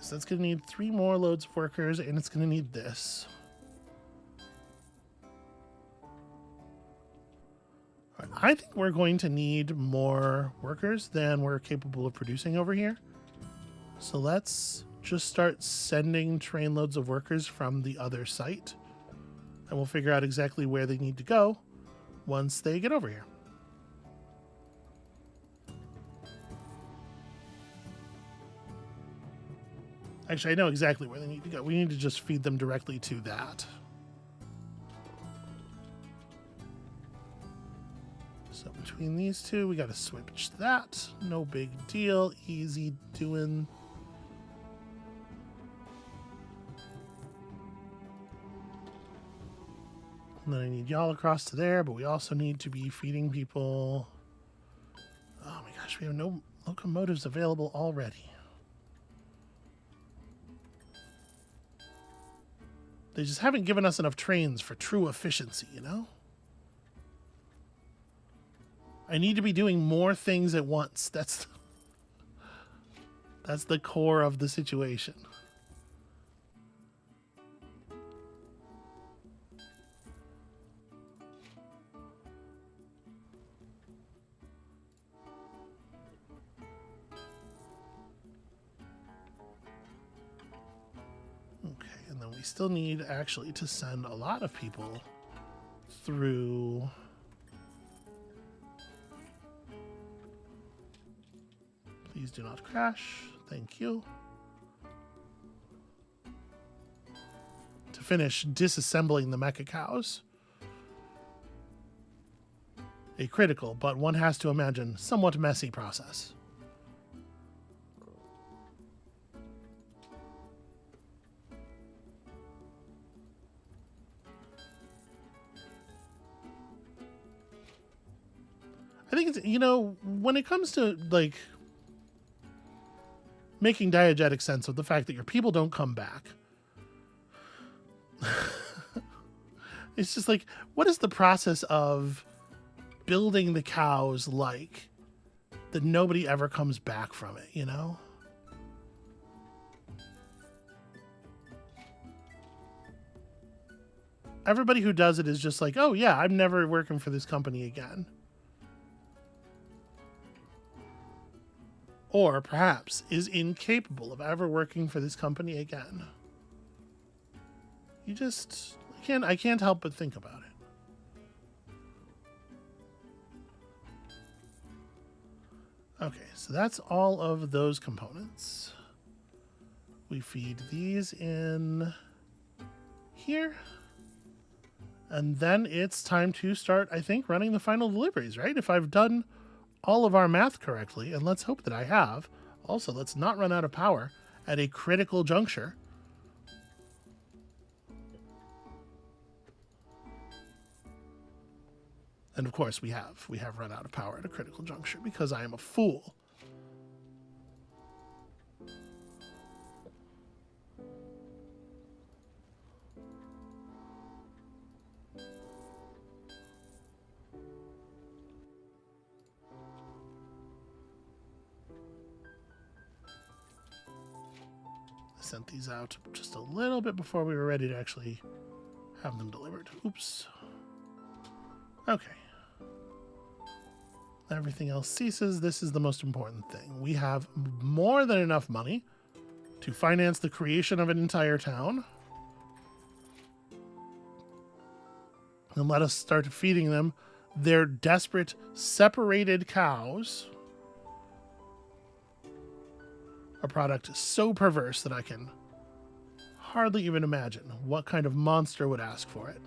So that's going to need 3 more loads of workers, and it's going to need this. All right, I think we're going to need more workers than we're capable of producing over here. So let's just start sending train loads of workers from the other site, and we'll figure out exactly where they need to go once they get over here. Actually, I know exactly where they need to go. We need to just feed them directly to that. So between these two, we got to switch that. No big deal. Easy doing. And then I need y'all across to there, but we also need to be feeding people. Oh my gosh, we have no locomotives available already. They just haven't given us enough trains for true efficiency, you know? I need to be doing more things at once. That's the core of the situation. Okay, and then we still need actually to send a lot of people through. Please do not crash. Thank you. To finish disassembling the mecha cows. A critical, but one has to imagine, somewhat messy process. I think it's, you know, when it comes to like making diegetic sense of the fact that your people don't come back, it's just like, what is the process of building the cows like that nobody ever comes back from it, you know? Everybody who does it is just like, oh yeah, I'm never working for this company again. Or perhaps is incapable of ever working for this company again. You just I can't help but think about it. Okay, so that's all of those components. We feed these in here. And then it's time to start, I think, running the final deliveries, right? If I've done all of our math correctly, and let's hope that I have. Also, let's not run out of power at a critical juncture. And of course we have run out of power at a critical juncture because I am a fool. Sent these out just a little bit before we were ready to actually have them delivered. Oops. Okay. Everything else ceases. This is the most important thing. We have more than enough money to finance the creation of an entire town. And let us start feeding them their desperate, separated cows. A product so perverse that I can hardly even imagine what kind of monster would ask for it.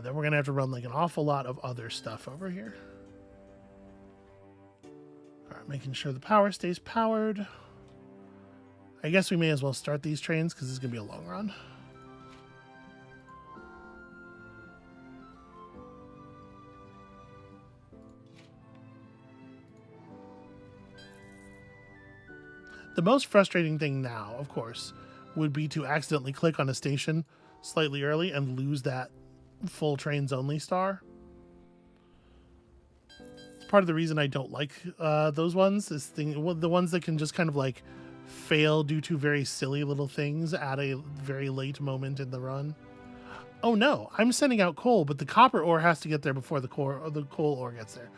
Then we're going to have to run like an awful lot of other stuff over here. All right, making sure the power stays powered. I guess we may as well start these trains because this is going to be a long run. The most frustrating thing now, of course, would be to accidentally click on a station slightly early and lose that full trains only star. It's part of the reason I don't like those ones. The ones that can just kind of like fail due to very silly little things at a very late moment in the run. Oh no, I'm sending out coal, but the copper ore has to get there before the coal ore gets there.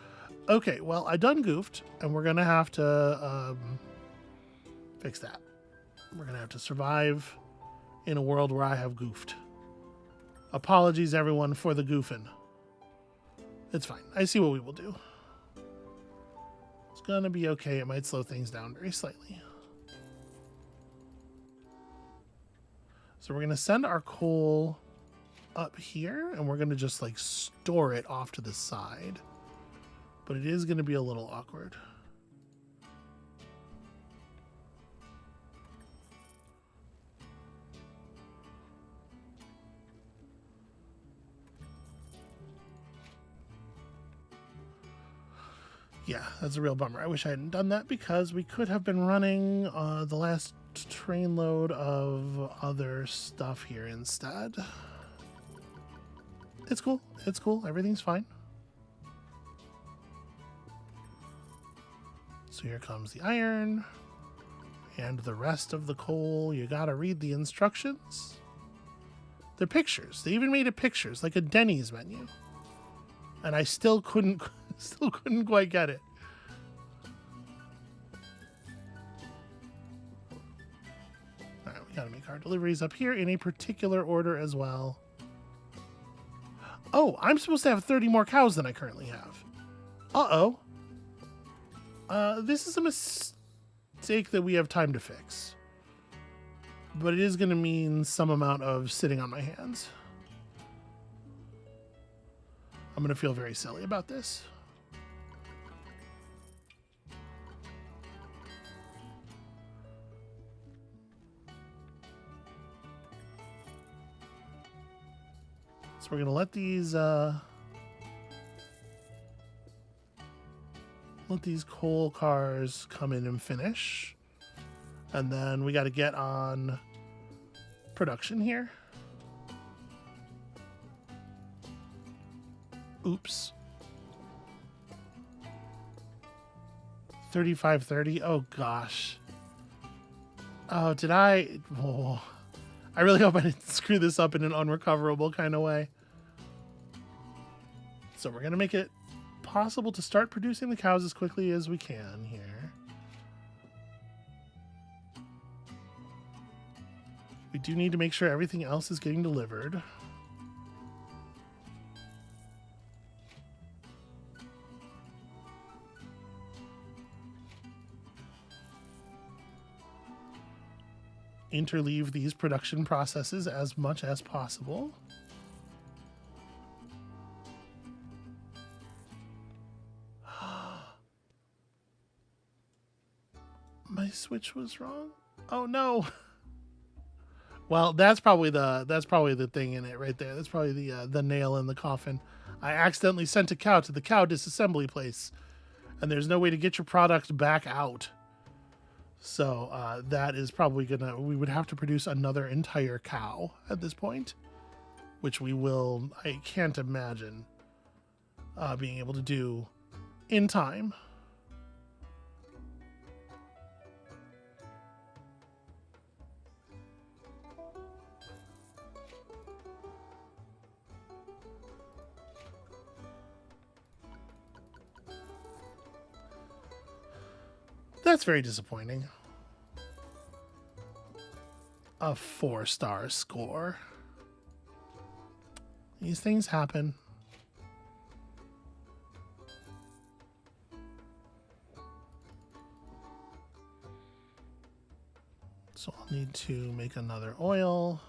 Okay, well, I done goofed, and we're gonna have to fix that. We're gonna have to survive in a world where I have goofed. Apologies, everyone, for the goofing. It's fine. I see what we will do. It's gonna be okay. It might slow things down very slightly. So we're gonna send our coal up here, and we're gonna just like store it off to the side. But it is gonna be a little awkward. Yeah, that's a real bummer. I wish I hadn't done that because we could have been running the last train load of other stuff here instead. It's cool. It's cool. Everything's fine. So here comes the iron and the rest of the coal. You gotta read the instructions. They're pictures. They even made it pictures, like a Denny's menu. And I still couldn't quite get it. All right, we gotta make our deliveries up here in a particular order as well. Oh, I'm supposed to have 30 more cows than I currently have. Uh-oh. This is a mistake that we have time to fix. But it is going to mean some amount of sitting on my hands. I'm going to feel very silly about this. So we're going to let these coal cars come in and finish. And then we got to get on production here. Oops. 3530. Oh gosh. Oh, did I? Oh, I really hope I didn't screw this up in an unrecoverable kind of way. So we're going to make it possible to start producing the cows as quickly as we can here. We do need to make sure everything else is getting delivered. Interleave these production processes as much as possible. My switch was wrong. Oh no. Well, that's probably the thing in it right there. That's probably the nail in the coffin. I accidentally sent a cow to the cow disassembly place, and there's no way to get your product back out. So that is probably we would have to produce another entire cow at this point, which I can't imagine being able to do in time. That's very disappointing. A 4-star score. These things happen. So I'll need to make another oil.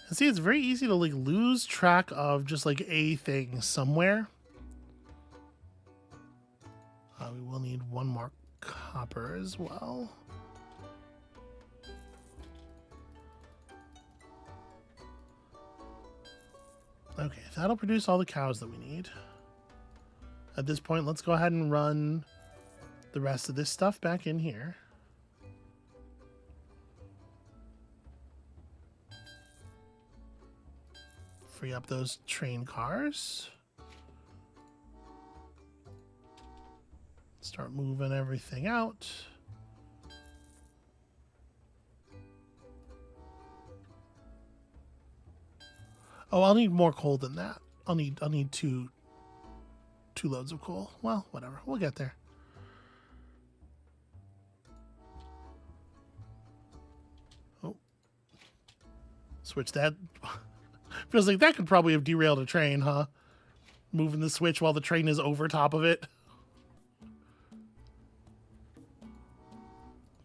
And see, it's very easy to like lose track of just like a thing somewhere. We will need one more copper as well. Okay, that'll produce all the cows that we need. At this point, let's go ahead and run the rest of this stuff back in here. Free up those train cars. Start moving everything out. Oh, I'll need more coal than that. I'll need two loads of coal. Well, whatever. We'll get there. Oh. Switch that. Feels like that could probably have derailed a train, huh? Moving the switch while the train is over top of it.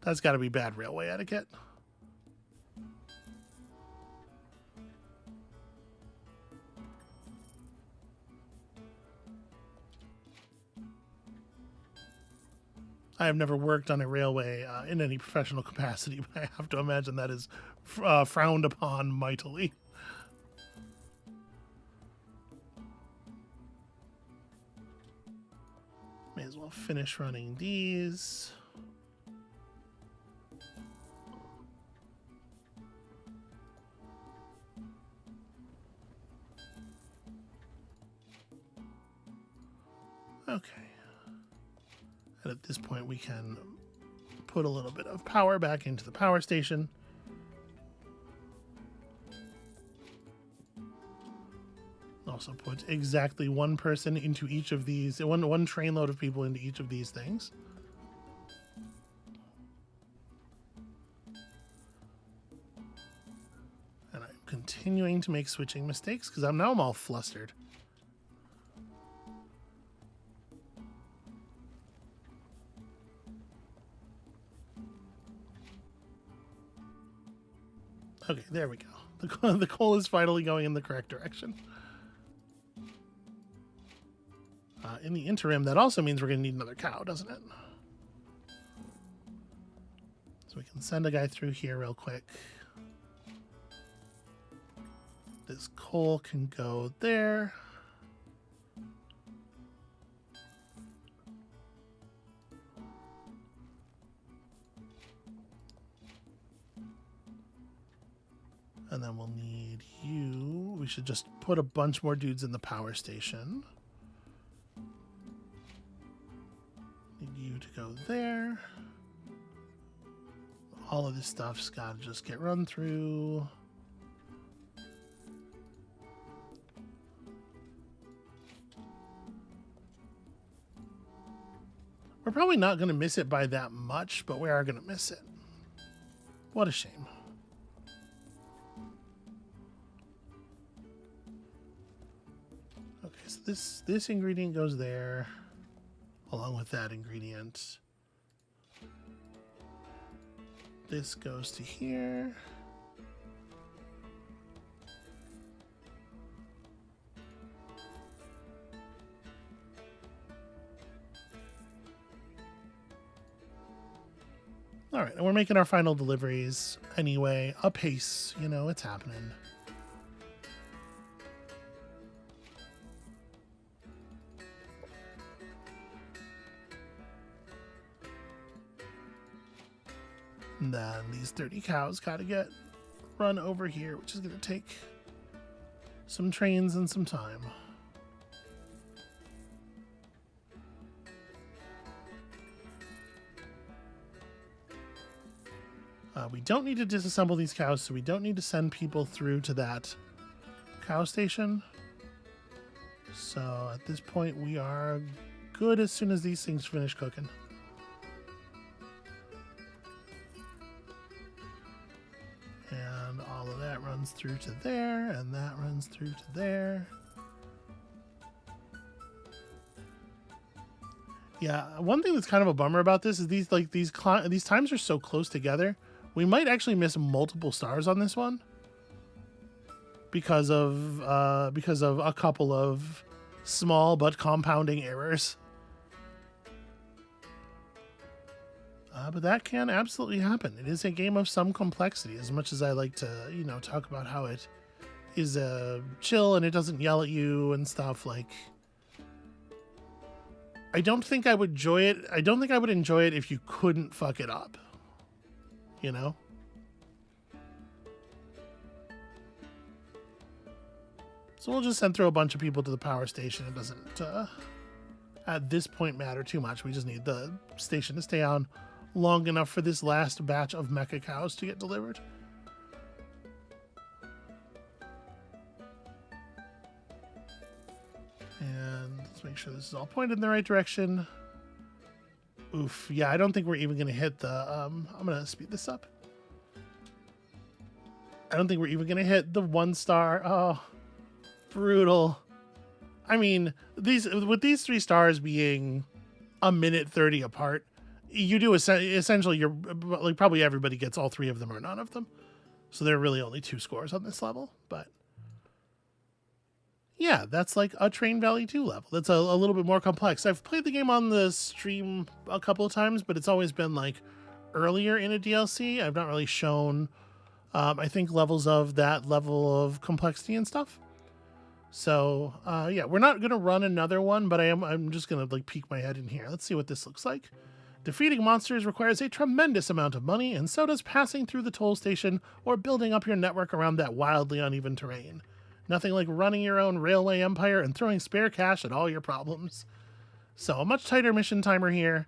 That's got to be bad railway etiquette. I have never worked on a railway in any professional capacity, but I have to imagine that is frowned upon mightily. May as well finish running these. Okay. And at this point, we can put a little bit of power back into the power station. Also put exactly one person into each of these, one train load of people into each of these things. And I'm continuing to make switching mistakes because I'm all flustered. Okay, there we go. The coal is finally going in the correct direction. In the interim, that also means we're going to need another cow, doesn't it? So we can send a guy through here real quick. This coal can go there. And then we'll need you. We should just put a bunch more dudes in the power station. Need you to go there. All of this stuff's got to just get run through. We're probably not going to miss it by that much, but we are going to miss it. What a shame. Okay, so this ingredient goes there, along with that ingredient. This goes to here. All right, and we're making our final deliveries anyway, apace, you know, it's happening. And then these 30 cows got to get run over here, which is going to take some trains and some time. We don't need to disassemble these cows, so we don't need to send people through to that cow station. So at this point, we are good as soon as these things finish cooking. And all of that runs through to there, and that runs through to there. Yeah, one thing that's kind of a bummer about this is these times are so close together. We might actually miss multiple stars on this one because of a couple of small but compounding errors. But that can absolutely happen. It is a game of some complexity. As much as I like to, you know, talk about how it is chill and it doesn't yell at you and stuff, like, I don't think I would enjoy it. I don't think I would enjoy it if you couldn't fuck it up. You know? So we'll just send through a bunch of people to the power station. It doesn't, at this point, matter too much. We just need the station to stay on long enough for this last batch of mecha cows to get delivered. And let's make sure this is all pointed in the right direction. Oof. Yeah, I don't think we're even going to hit the... I'm going to speed this up. I don't think we're even going to hit the 1 star. Oh, brutal. I mean, with these 3 stars being a minute 30 apart, you do essentially, you're like, probably everybody gets all 3 of them or none of them. So there are really only 2 scores on this level. But yeah, that's like a Train Valley 2 level. That's a little bit more complex. I've played the game on the stream a couple of times, but it's always been like earlier in a DLC. I've not really shown, I think, levels of that level of complexity and stuff. So yeah, we're not going to run another one, but I'm just going to like peek my head in here. Let's see what this looks like. Defeating monsters requires a tremendous amount of money, and so does passing through the toll station or building up your network around that wildly uneven terrain. Nothing like running your own railway empire and throwing spare cash at all your problems. So a much tighter mission timer here.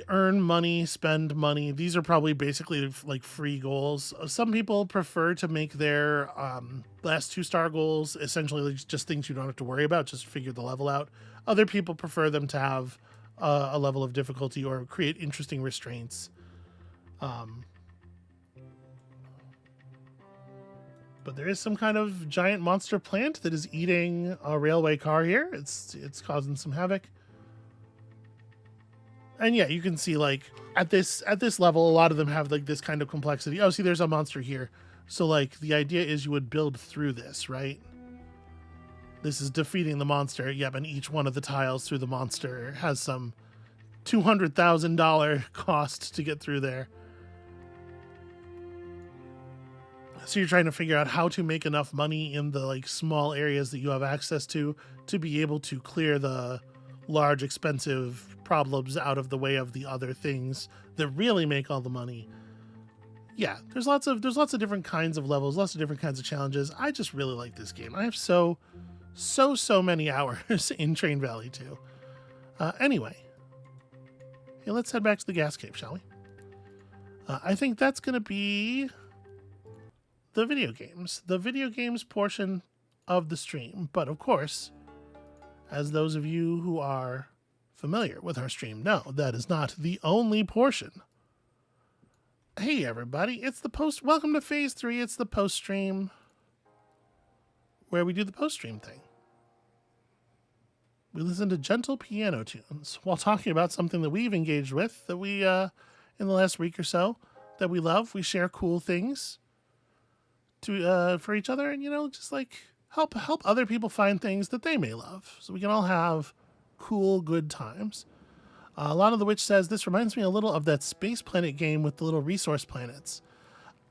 Earn money, spend money. These are probably basically like free goals. Some people prefer to make their last 2-star goals essentially just things you don't have to worry about, just figure the level out. Other people prefer them to have a level of difficulty or create interesting restraints. But there is some kind of giant monster plant that is eating a railway car here. It's causing some havoc. And yeah, you can see like at this level, a lot of them have like this kind of complexity. Oh, see, there's a monster here. So like the idea is you would build through this, right? This is defeating the monster. Yep, and each one of the tiles through the monster has some $200,000 cost to get through there. So you're trying to figure out how to make enough money in the like small areas that you have access to be able to clear the large, expensive problems out of the way of the other things that really make all the money. Yeah, there's lots of different kinds of levels, lots of different kinds of challenges. I just really like this game. I have so many hours in Train Valley 2. Anyway, hey, let's head back to the gas cave, shall we? I think that's going to be the video games portion of the stream. But of course, as those of you who are familiar with our stream know, that is not the only portion. Hey everybody, it's the post. Welcome to Phase 3. It's the post stream where we do the post stream thing. We listen to gentle piano tunes while talking about something that we've engaged with, that we in the last week or so, that we love. We share cool things to for each other, and just like help other people find things that they may love, so we can all have cool, good times. A lot of the Witch says this reminds me a little of that Space Planet game with the little resource planets.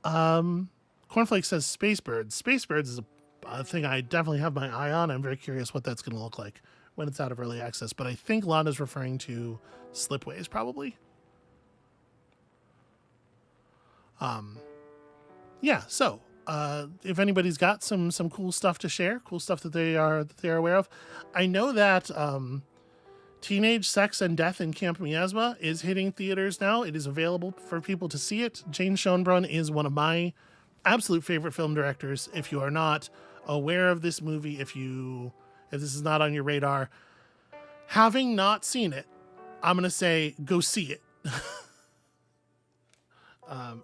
Cornflake says Space Birds. Space Birds is a thing I definitely have my eye on. I'm very curious what that's going to look like when it's out of early access. But I think Lana's referring to Slipways, probably. Yeah. So if anybody's got some cool stuff to share, cool stuff that they are aware of, I know that Teenage Sex and Death in Camp Miasma is hitting theaters now. It is available for people to see it. Jane Schoenbrunn is one of my absolute favorite film directors. If you are not aware of this movie, if this is not on your radar, having not seen it, I'm going to say go see it.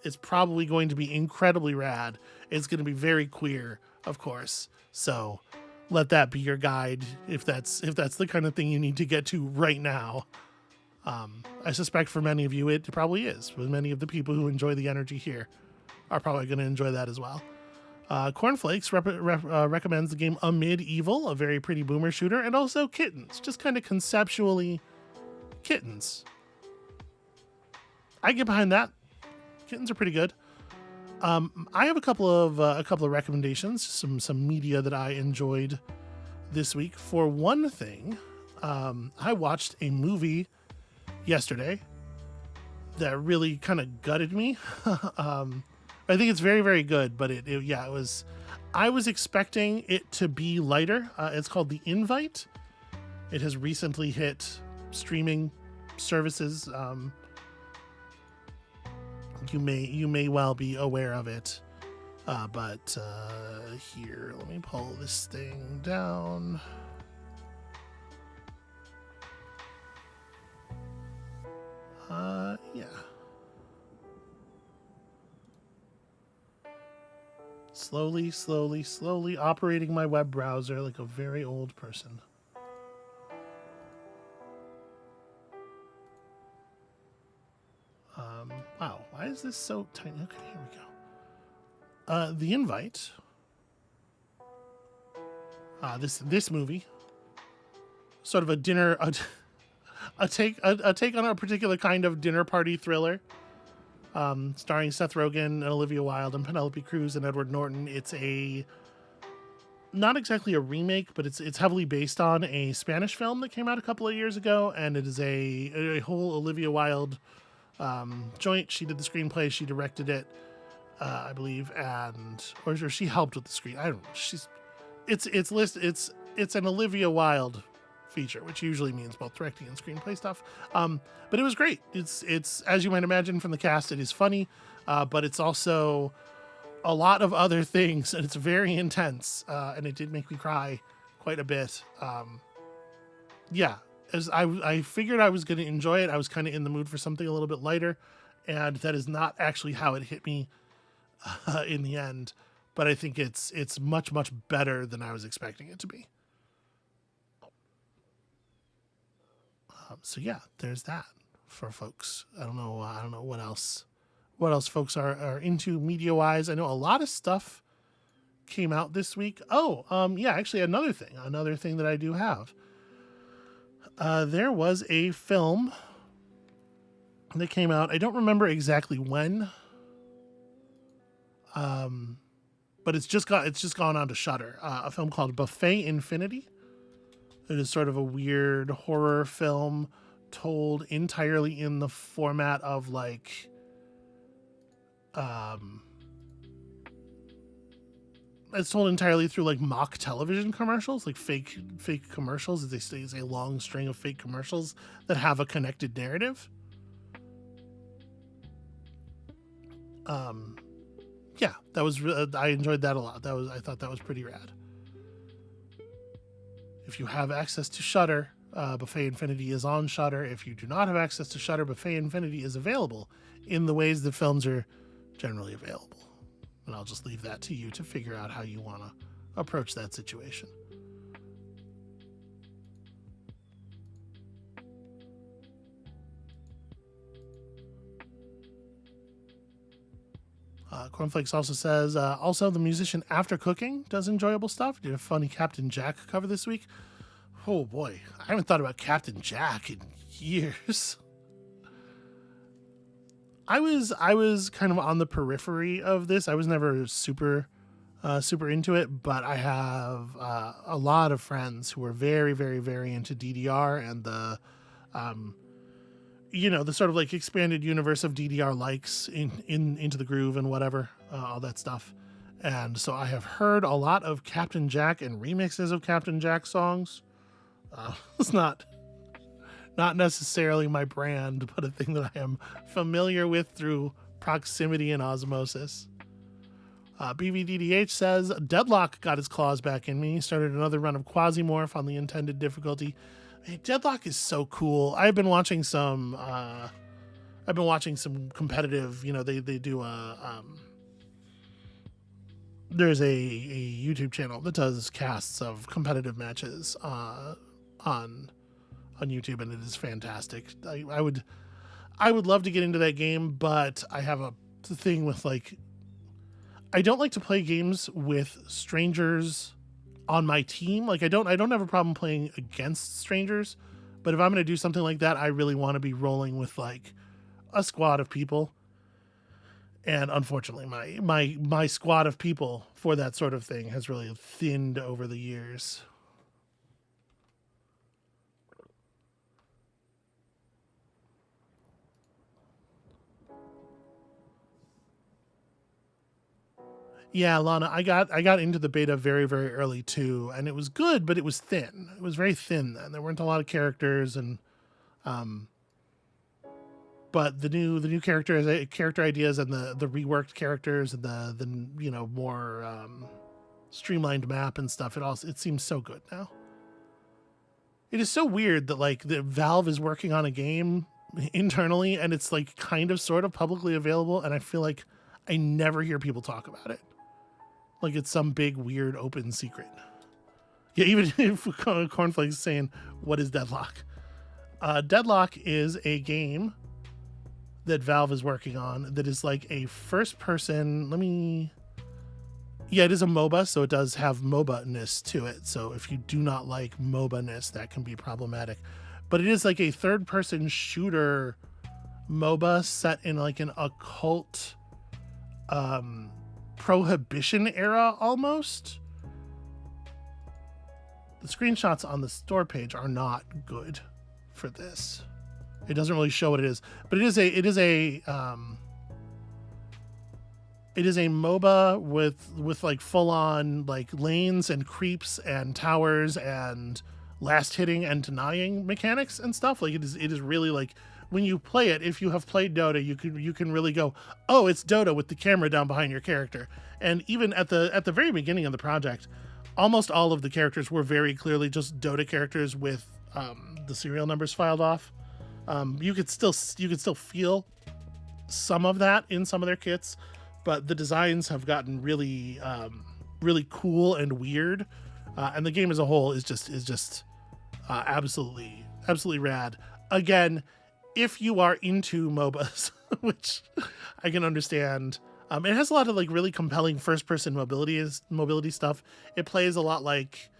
It's probably going to be incredibly rad. It's going to be very queer, of course. So let that be your guide if that's the kind of thing you need to get to right now. I suspect for many of you it probably is. With many of the people who enjoy the energy here are probably going to enjoy that as well. Cornflakes recommends the game Amid Evil, a very pretty boomer shooter, and also Kittens, just kind of conceptually Kittens. I get behind that. Kittens are pretty good. I have a couple of recommendations, some media that I enjoyed this week. For one thing, I watched a movie yesterday that really kind of gutted me. I think it's very, very good, but it was. I was expecting it to be lighter. It's called The Invite. It has recently hit streaming services. You may well be aware of it, but here, let me pull this thing down. Yeah. Slowly operating my web browser like a very old person. Wow, why is this so tiny? Okay, here we go. The Invite. This movie, sort of a dinner, a take on a particular kind of dinner party thriller, starring Seth Rogen and Olivia Wilde and Penelope Cruz and Edward Norton. It's not exactly a remake, but it's heavily based on a Spanish film that came out a couple of years ago, and it is a whole Olivia Wilde joint. She did the screenplay, she directed it, I believe, or she helped with the screen. I don't know. It's an Olivia Wilde feature, which usually means both directing and screenplay stuff. But it was great. It's as you might imagine from the cast, it is funny, but it's also a lot of other things, and it's very intense, and it did make me cry quite a bit. Yeah, as I figured I was going to enjoy it. I was kind of in the mood for something a little bit lighter, and that is not actually how it hit me in the end. But I think it's much, much better than I was expecting it to be. So yeah, there's that for folks. I don't know what else folks are into media wise. I know a lot of stuff came out this week. Yeah, actually another thing that I do have. There was a film that came out. I don't remember exactly when. But it's just gone on to Shudder. A film called Buffet Infinity. It is sort of a weird horror film told entirely in the format of like, it's told entirely through like mock television commercials, like fake commercials. It's a long string of fake commercials that have a connected narrative. Yeah, that was I enjoyed that a lot. I thought that was pretty rad. If you have access to Shudder, Buffet Infinity is on Shudder. If you do not have access to Shudder, Buffet Infinity is available in the ways that films are generally available. And I'll just leave that to you to figure out how you want to approach that situation. Cornflakes also says, also the musician After Cooking does enjoyable stuff. Did a funny Captain Jack cover this week. Oh boy, I haven't thought about Captain Jack in years. I was kind of on the periphery of this. I was never super into it, but I have a lot of friends who are very, very, very into DDR and the the sort of like expanded universe of DDR likes into the groove and whatever, all that stuff. And so I have heard a lot of Captain Jack and remixes of Captain Jack songs. It's not necessarily my brand, but a thing that I am familiar with through proximity and osmosis. BVDDH says, Deadlock got his claws back in me. Started another run of Quasimorph on the intended difficulty. Hey, Deadlock is so cool. I've been watching some competitive, they do there's a YouTube channel that does casts of competitive matches on YouTube, and it is fantastic. I would love to get into that game, but I have a thing with like, I don't like to play games with strangers on my team. Like I don't have a problem playing against strangers, but if I'm going to do something like that, I really want to be rolling with like a squad of people. And unfortunately, my squad of people for that sort of thing has really thinned over the years. Yeah, Lana, I got into the beta very, very early too, and it was good, but it was thin. It was very thin then. There weren't a lot of characters, and but the new character ideas and the reworked characters and the more streamlined map and stuff, it seems so good now. It is so weird that like the Valve is working on a game internally and it's like kind of sort of publicly available, and I feel like I never hear people talk about it. Like it's some big weird open secret. Yeah, even if Cornflakes is saying, what is Deadlock? Deadlock is a game that Valve is working on that is like a first person. It is a MOBA, so it does have MOBA-ness to it. So if you do not like MOBA-ness, that can be problematic. But it is like a third person shooter MOBA set in like an occult prohibition era almost. The screenshots on the store page are not good for this. It doesn't really show what it is, but it is a MOBA with like full on like lanes and creeps and towers and last hitting and denying mechanics and stuff. Like it is really like when you play it, if you have played Dota, you can really go, oh, it's Dota with the camera down behind your character. And even at the very beginning of the project, almost all of the characters were very clearly just Dota characters with the serial numbers filed off. You could still feel some of that in some of their kits, but the designs have gotten really really cool and weird, and the game as a whole is just absolutely rad. Again, if you are into MOBAs, which I can understand, it has a lot of like really compelling first-person mobility stuff. It plays a lot like,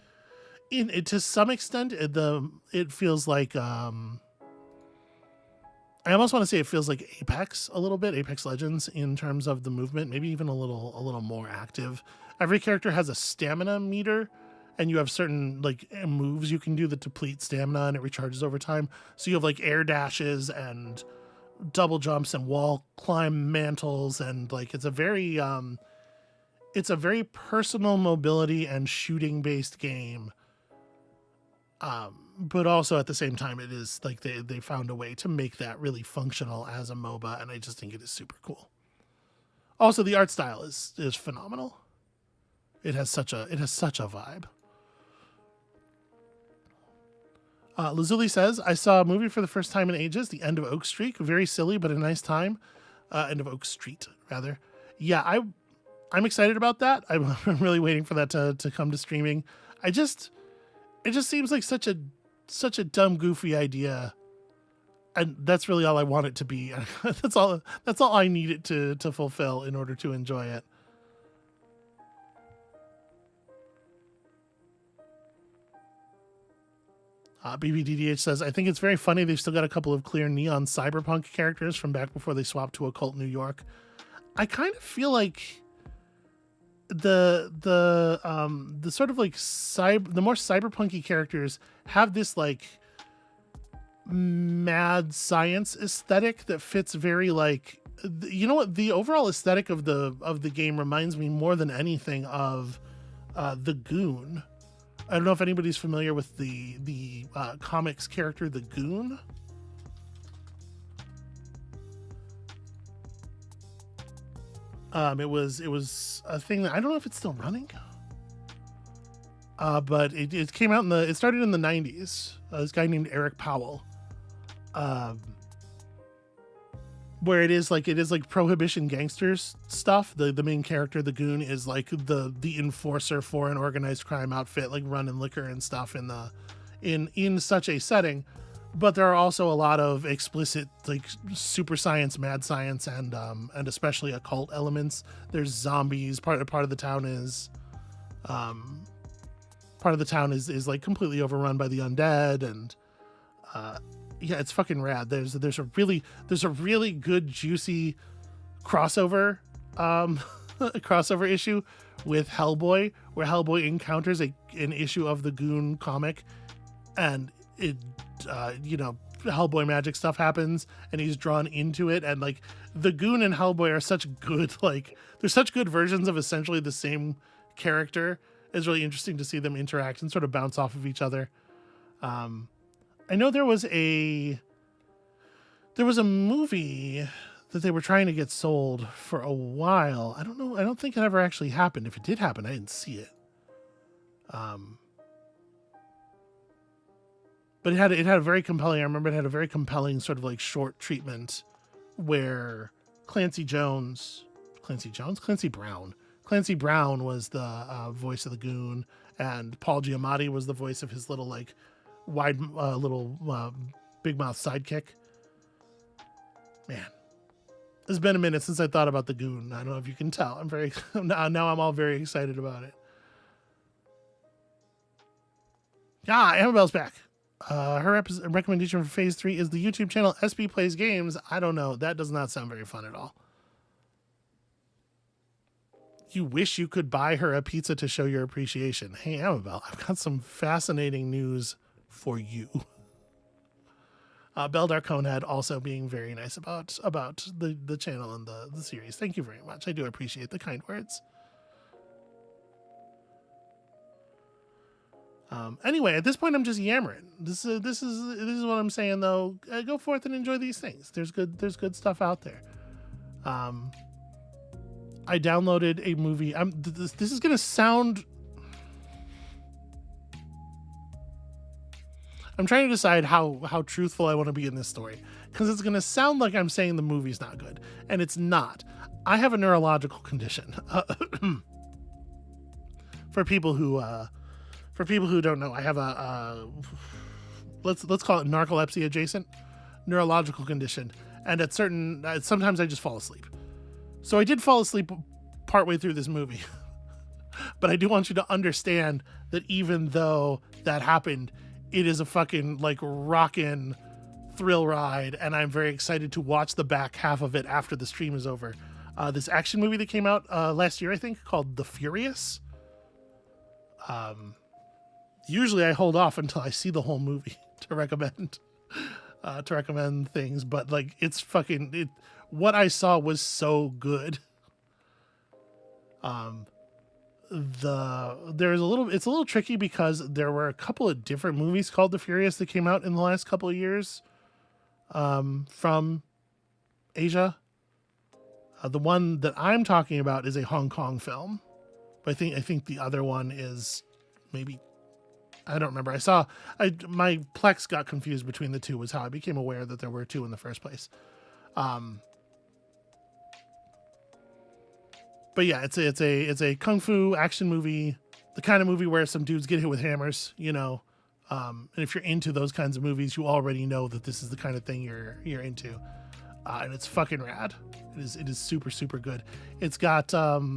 to some extent, it feels like I almost want to say it feels like Apex a little bit, Apex Legends, in terms of the movement, maybe even a little more active. Every character has a stamina meter, and you have certain like moves you can do that deplete stamina, and it recharges over time. So you have like air dashes and double jumps and wall climb mantles, and like it's a very personal mobility and shooting based game. But also at the same time, it is like they found a way to make that really functional as a MOBA, and I just think it is super cool. Also, the art style is phenomenal. It has such a vibe. Lazuli says, I saw a movie for the first time in ages, The End of Oak Street. Very silly, but a nice time. End of Oak Street, rather. Yeah, I'm excited about that. I'm really waiting for that to come to streaming. It just seems like such a dumb, goofy idea. And that's really all I want it to be. That's all I need it to fulfill in order to enjoy it. BBDDH says, I think it's very funny they've still got a couple of clear neon cyberpunk characters from back before they swapped to occult New York. I kind of feel like the sort of like the more cyberpunky characters have this like mad science aesthetic that fits very like, you know what, the overall aesthetic of the game reminds me more than anything of the Goon. I don't know if anybody's familiar with the comics character, the Goon. It was a thing that I don't know if it's still running. But it came out it started in the 90s. This guy named Eric Powell. Where it is like prohibition gangsters stuff. The main character, the Goon, is like the enforcer for an organized crime outfit, like running liquor and stuff in such a setting. But there are also a lot of explicit like super science, mad science, and especially occult elements. There's zombies. Part of the town is like completely overrun by the undead, and yeah, it's fucking rad. There's a really good juicy crossover crossover issue with Hellboy, where Hellboy encounters an issue of the Goon comic, and it Hellboy magic stuff happens, and he's drawn into it, and like the Goon and Hellboy are such good, like they're such good versions of essentially the same character. It's really interesting to see them interact and sort of bounce off of each other. I know there was a movie that they were trying to get sold for a while. I don't know. I don't think it ever actually happened. If it did happen, I didn't see it. But it had a very compelling. I remember it had a very compelling sort of like short treatment where Clancy Brown was the voice of the Goon, and Paul Giamatti was the voice of his little like wide big mouth sidekick. Man, it's been a minute since I thought about the Goon. I don't know if you can tell. I'm very now I'm all very excited about it. Yeah, Annabelle's back. Her recommendation for Phase 3 is the YouTube channel SB Plays Games. I don't know. That does not sound very fun at all. You wish you could buy her a pizza to show your appreciation. Hey, Annabelle, I've got some fascinating news for you. Beldar Conehead also being very nice about the channel and the series. Thank you very much. I do appreciate the kind words. Anyway, at this point, I'm just yammering. This is what I'm saying though. Go forth and enjoy these things. There's good stuff out there. I downloaded a movie. This is gonna sound. I'm trying to decide how truthful I want to be in this story, because it's gonna sound like I'm saying the movie's not good, and it's not. I have a neurological condition. For people who don't know, I have a let's call it narcolepsy adjacent neurological condition, and sometimes I just fall asleep. So I did fall asleep partway through this movie, but I do want you to understand that even though that happened, it is a fucking like rockin' thrill ride, and I'm very excited to watch the back half of it after the stream is over. This action movie that came out last year, I think, called The Furious. Usually I hold off until I see the whole movie to recommend things, but like what I saw was so good. It's a little tricky because there were a couple of different movies called The Furious that came out in the last couple of years from Asia. The one that I'm talking about is a Hong Kong film, but I think the other one is maybe, I don't remember. My Plex got confused between the two, was how I became aware that there were two in the first place. But yeah, it's a kung fu action movie, the kind of movie where some dudes get hit with hammers, you know. And if you're into those kinds of movies, you already know that this is the kind of thing you're into. And it's fucking rad. It is super, super good. It's got Yayan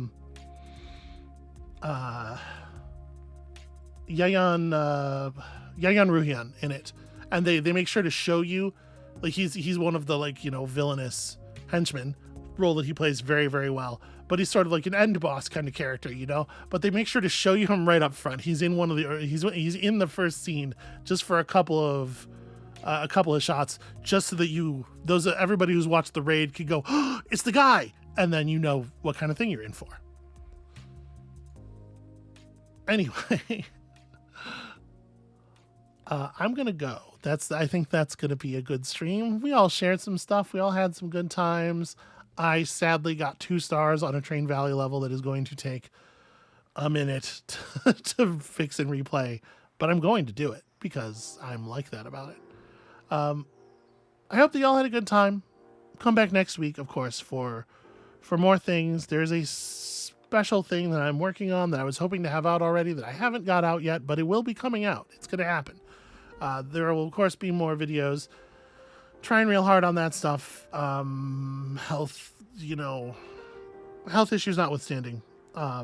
Ruhian in it, and they make sure to show you, like, he's one of the, like, you know, villainous henchmen, role that he plays very, very well, but he's sort of like an end boss kind of character, you know, but they make sure to show you him right up front. He's in he's in the first scene just for a couple of shots, just so that everybody who's watched The Raid could go, oh, it's the guy, and then you know what kind of thing you're in for. Anyway, I'm gonna go. I think that's gonna be a good stream. We all shared some stuff. We all had some good times. I sadly got 2 stars on a Train Valley level that is going to take a minute to fix and replay, but I'm going to do it because I'm like that about it. I hope that y'all had a good time. Come back next week, of course, for more things. There's a special thing that I'm working on that I was hoping to have out already that I haven't got out yet, but it will be coming out. It's going to happen. There will, of course, be more videos. Trying real hard on that stuff. Health issues notwithstanding. I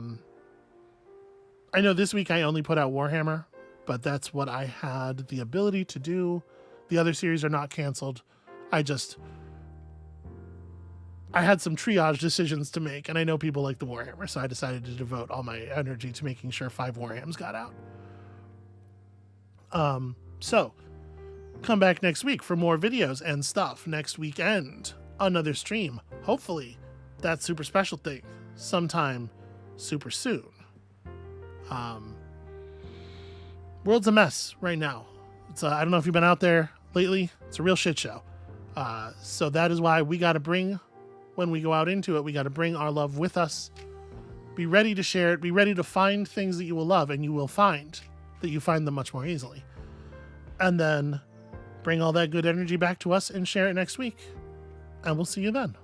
know this week I only put out Warhammer, but that's what I had the ability to do. The other series are not canceled. I had some triage decisions to make, and I know people like the Warhammer, so I decided to devote all my energy to making sure 5 Warhams got out. So come back next week for more videos and stuff. Next weekend, another stream. Hopefully, that super special thing sometime super soon. World's a mess right now. I don't know if you've been out there lately. It's a real shit show. So that is why we got to bring, when we go out into it, we got to bring our love with us. Be ready to share it. Be ready to find things that you will love, and you will find that you find them much more easily. And then bring all that good energy back to us and share it next week. And we'll see you then.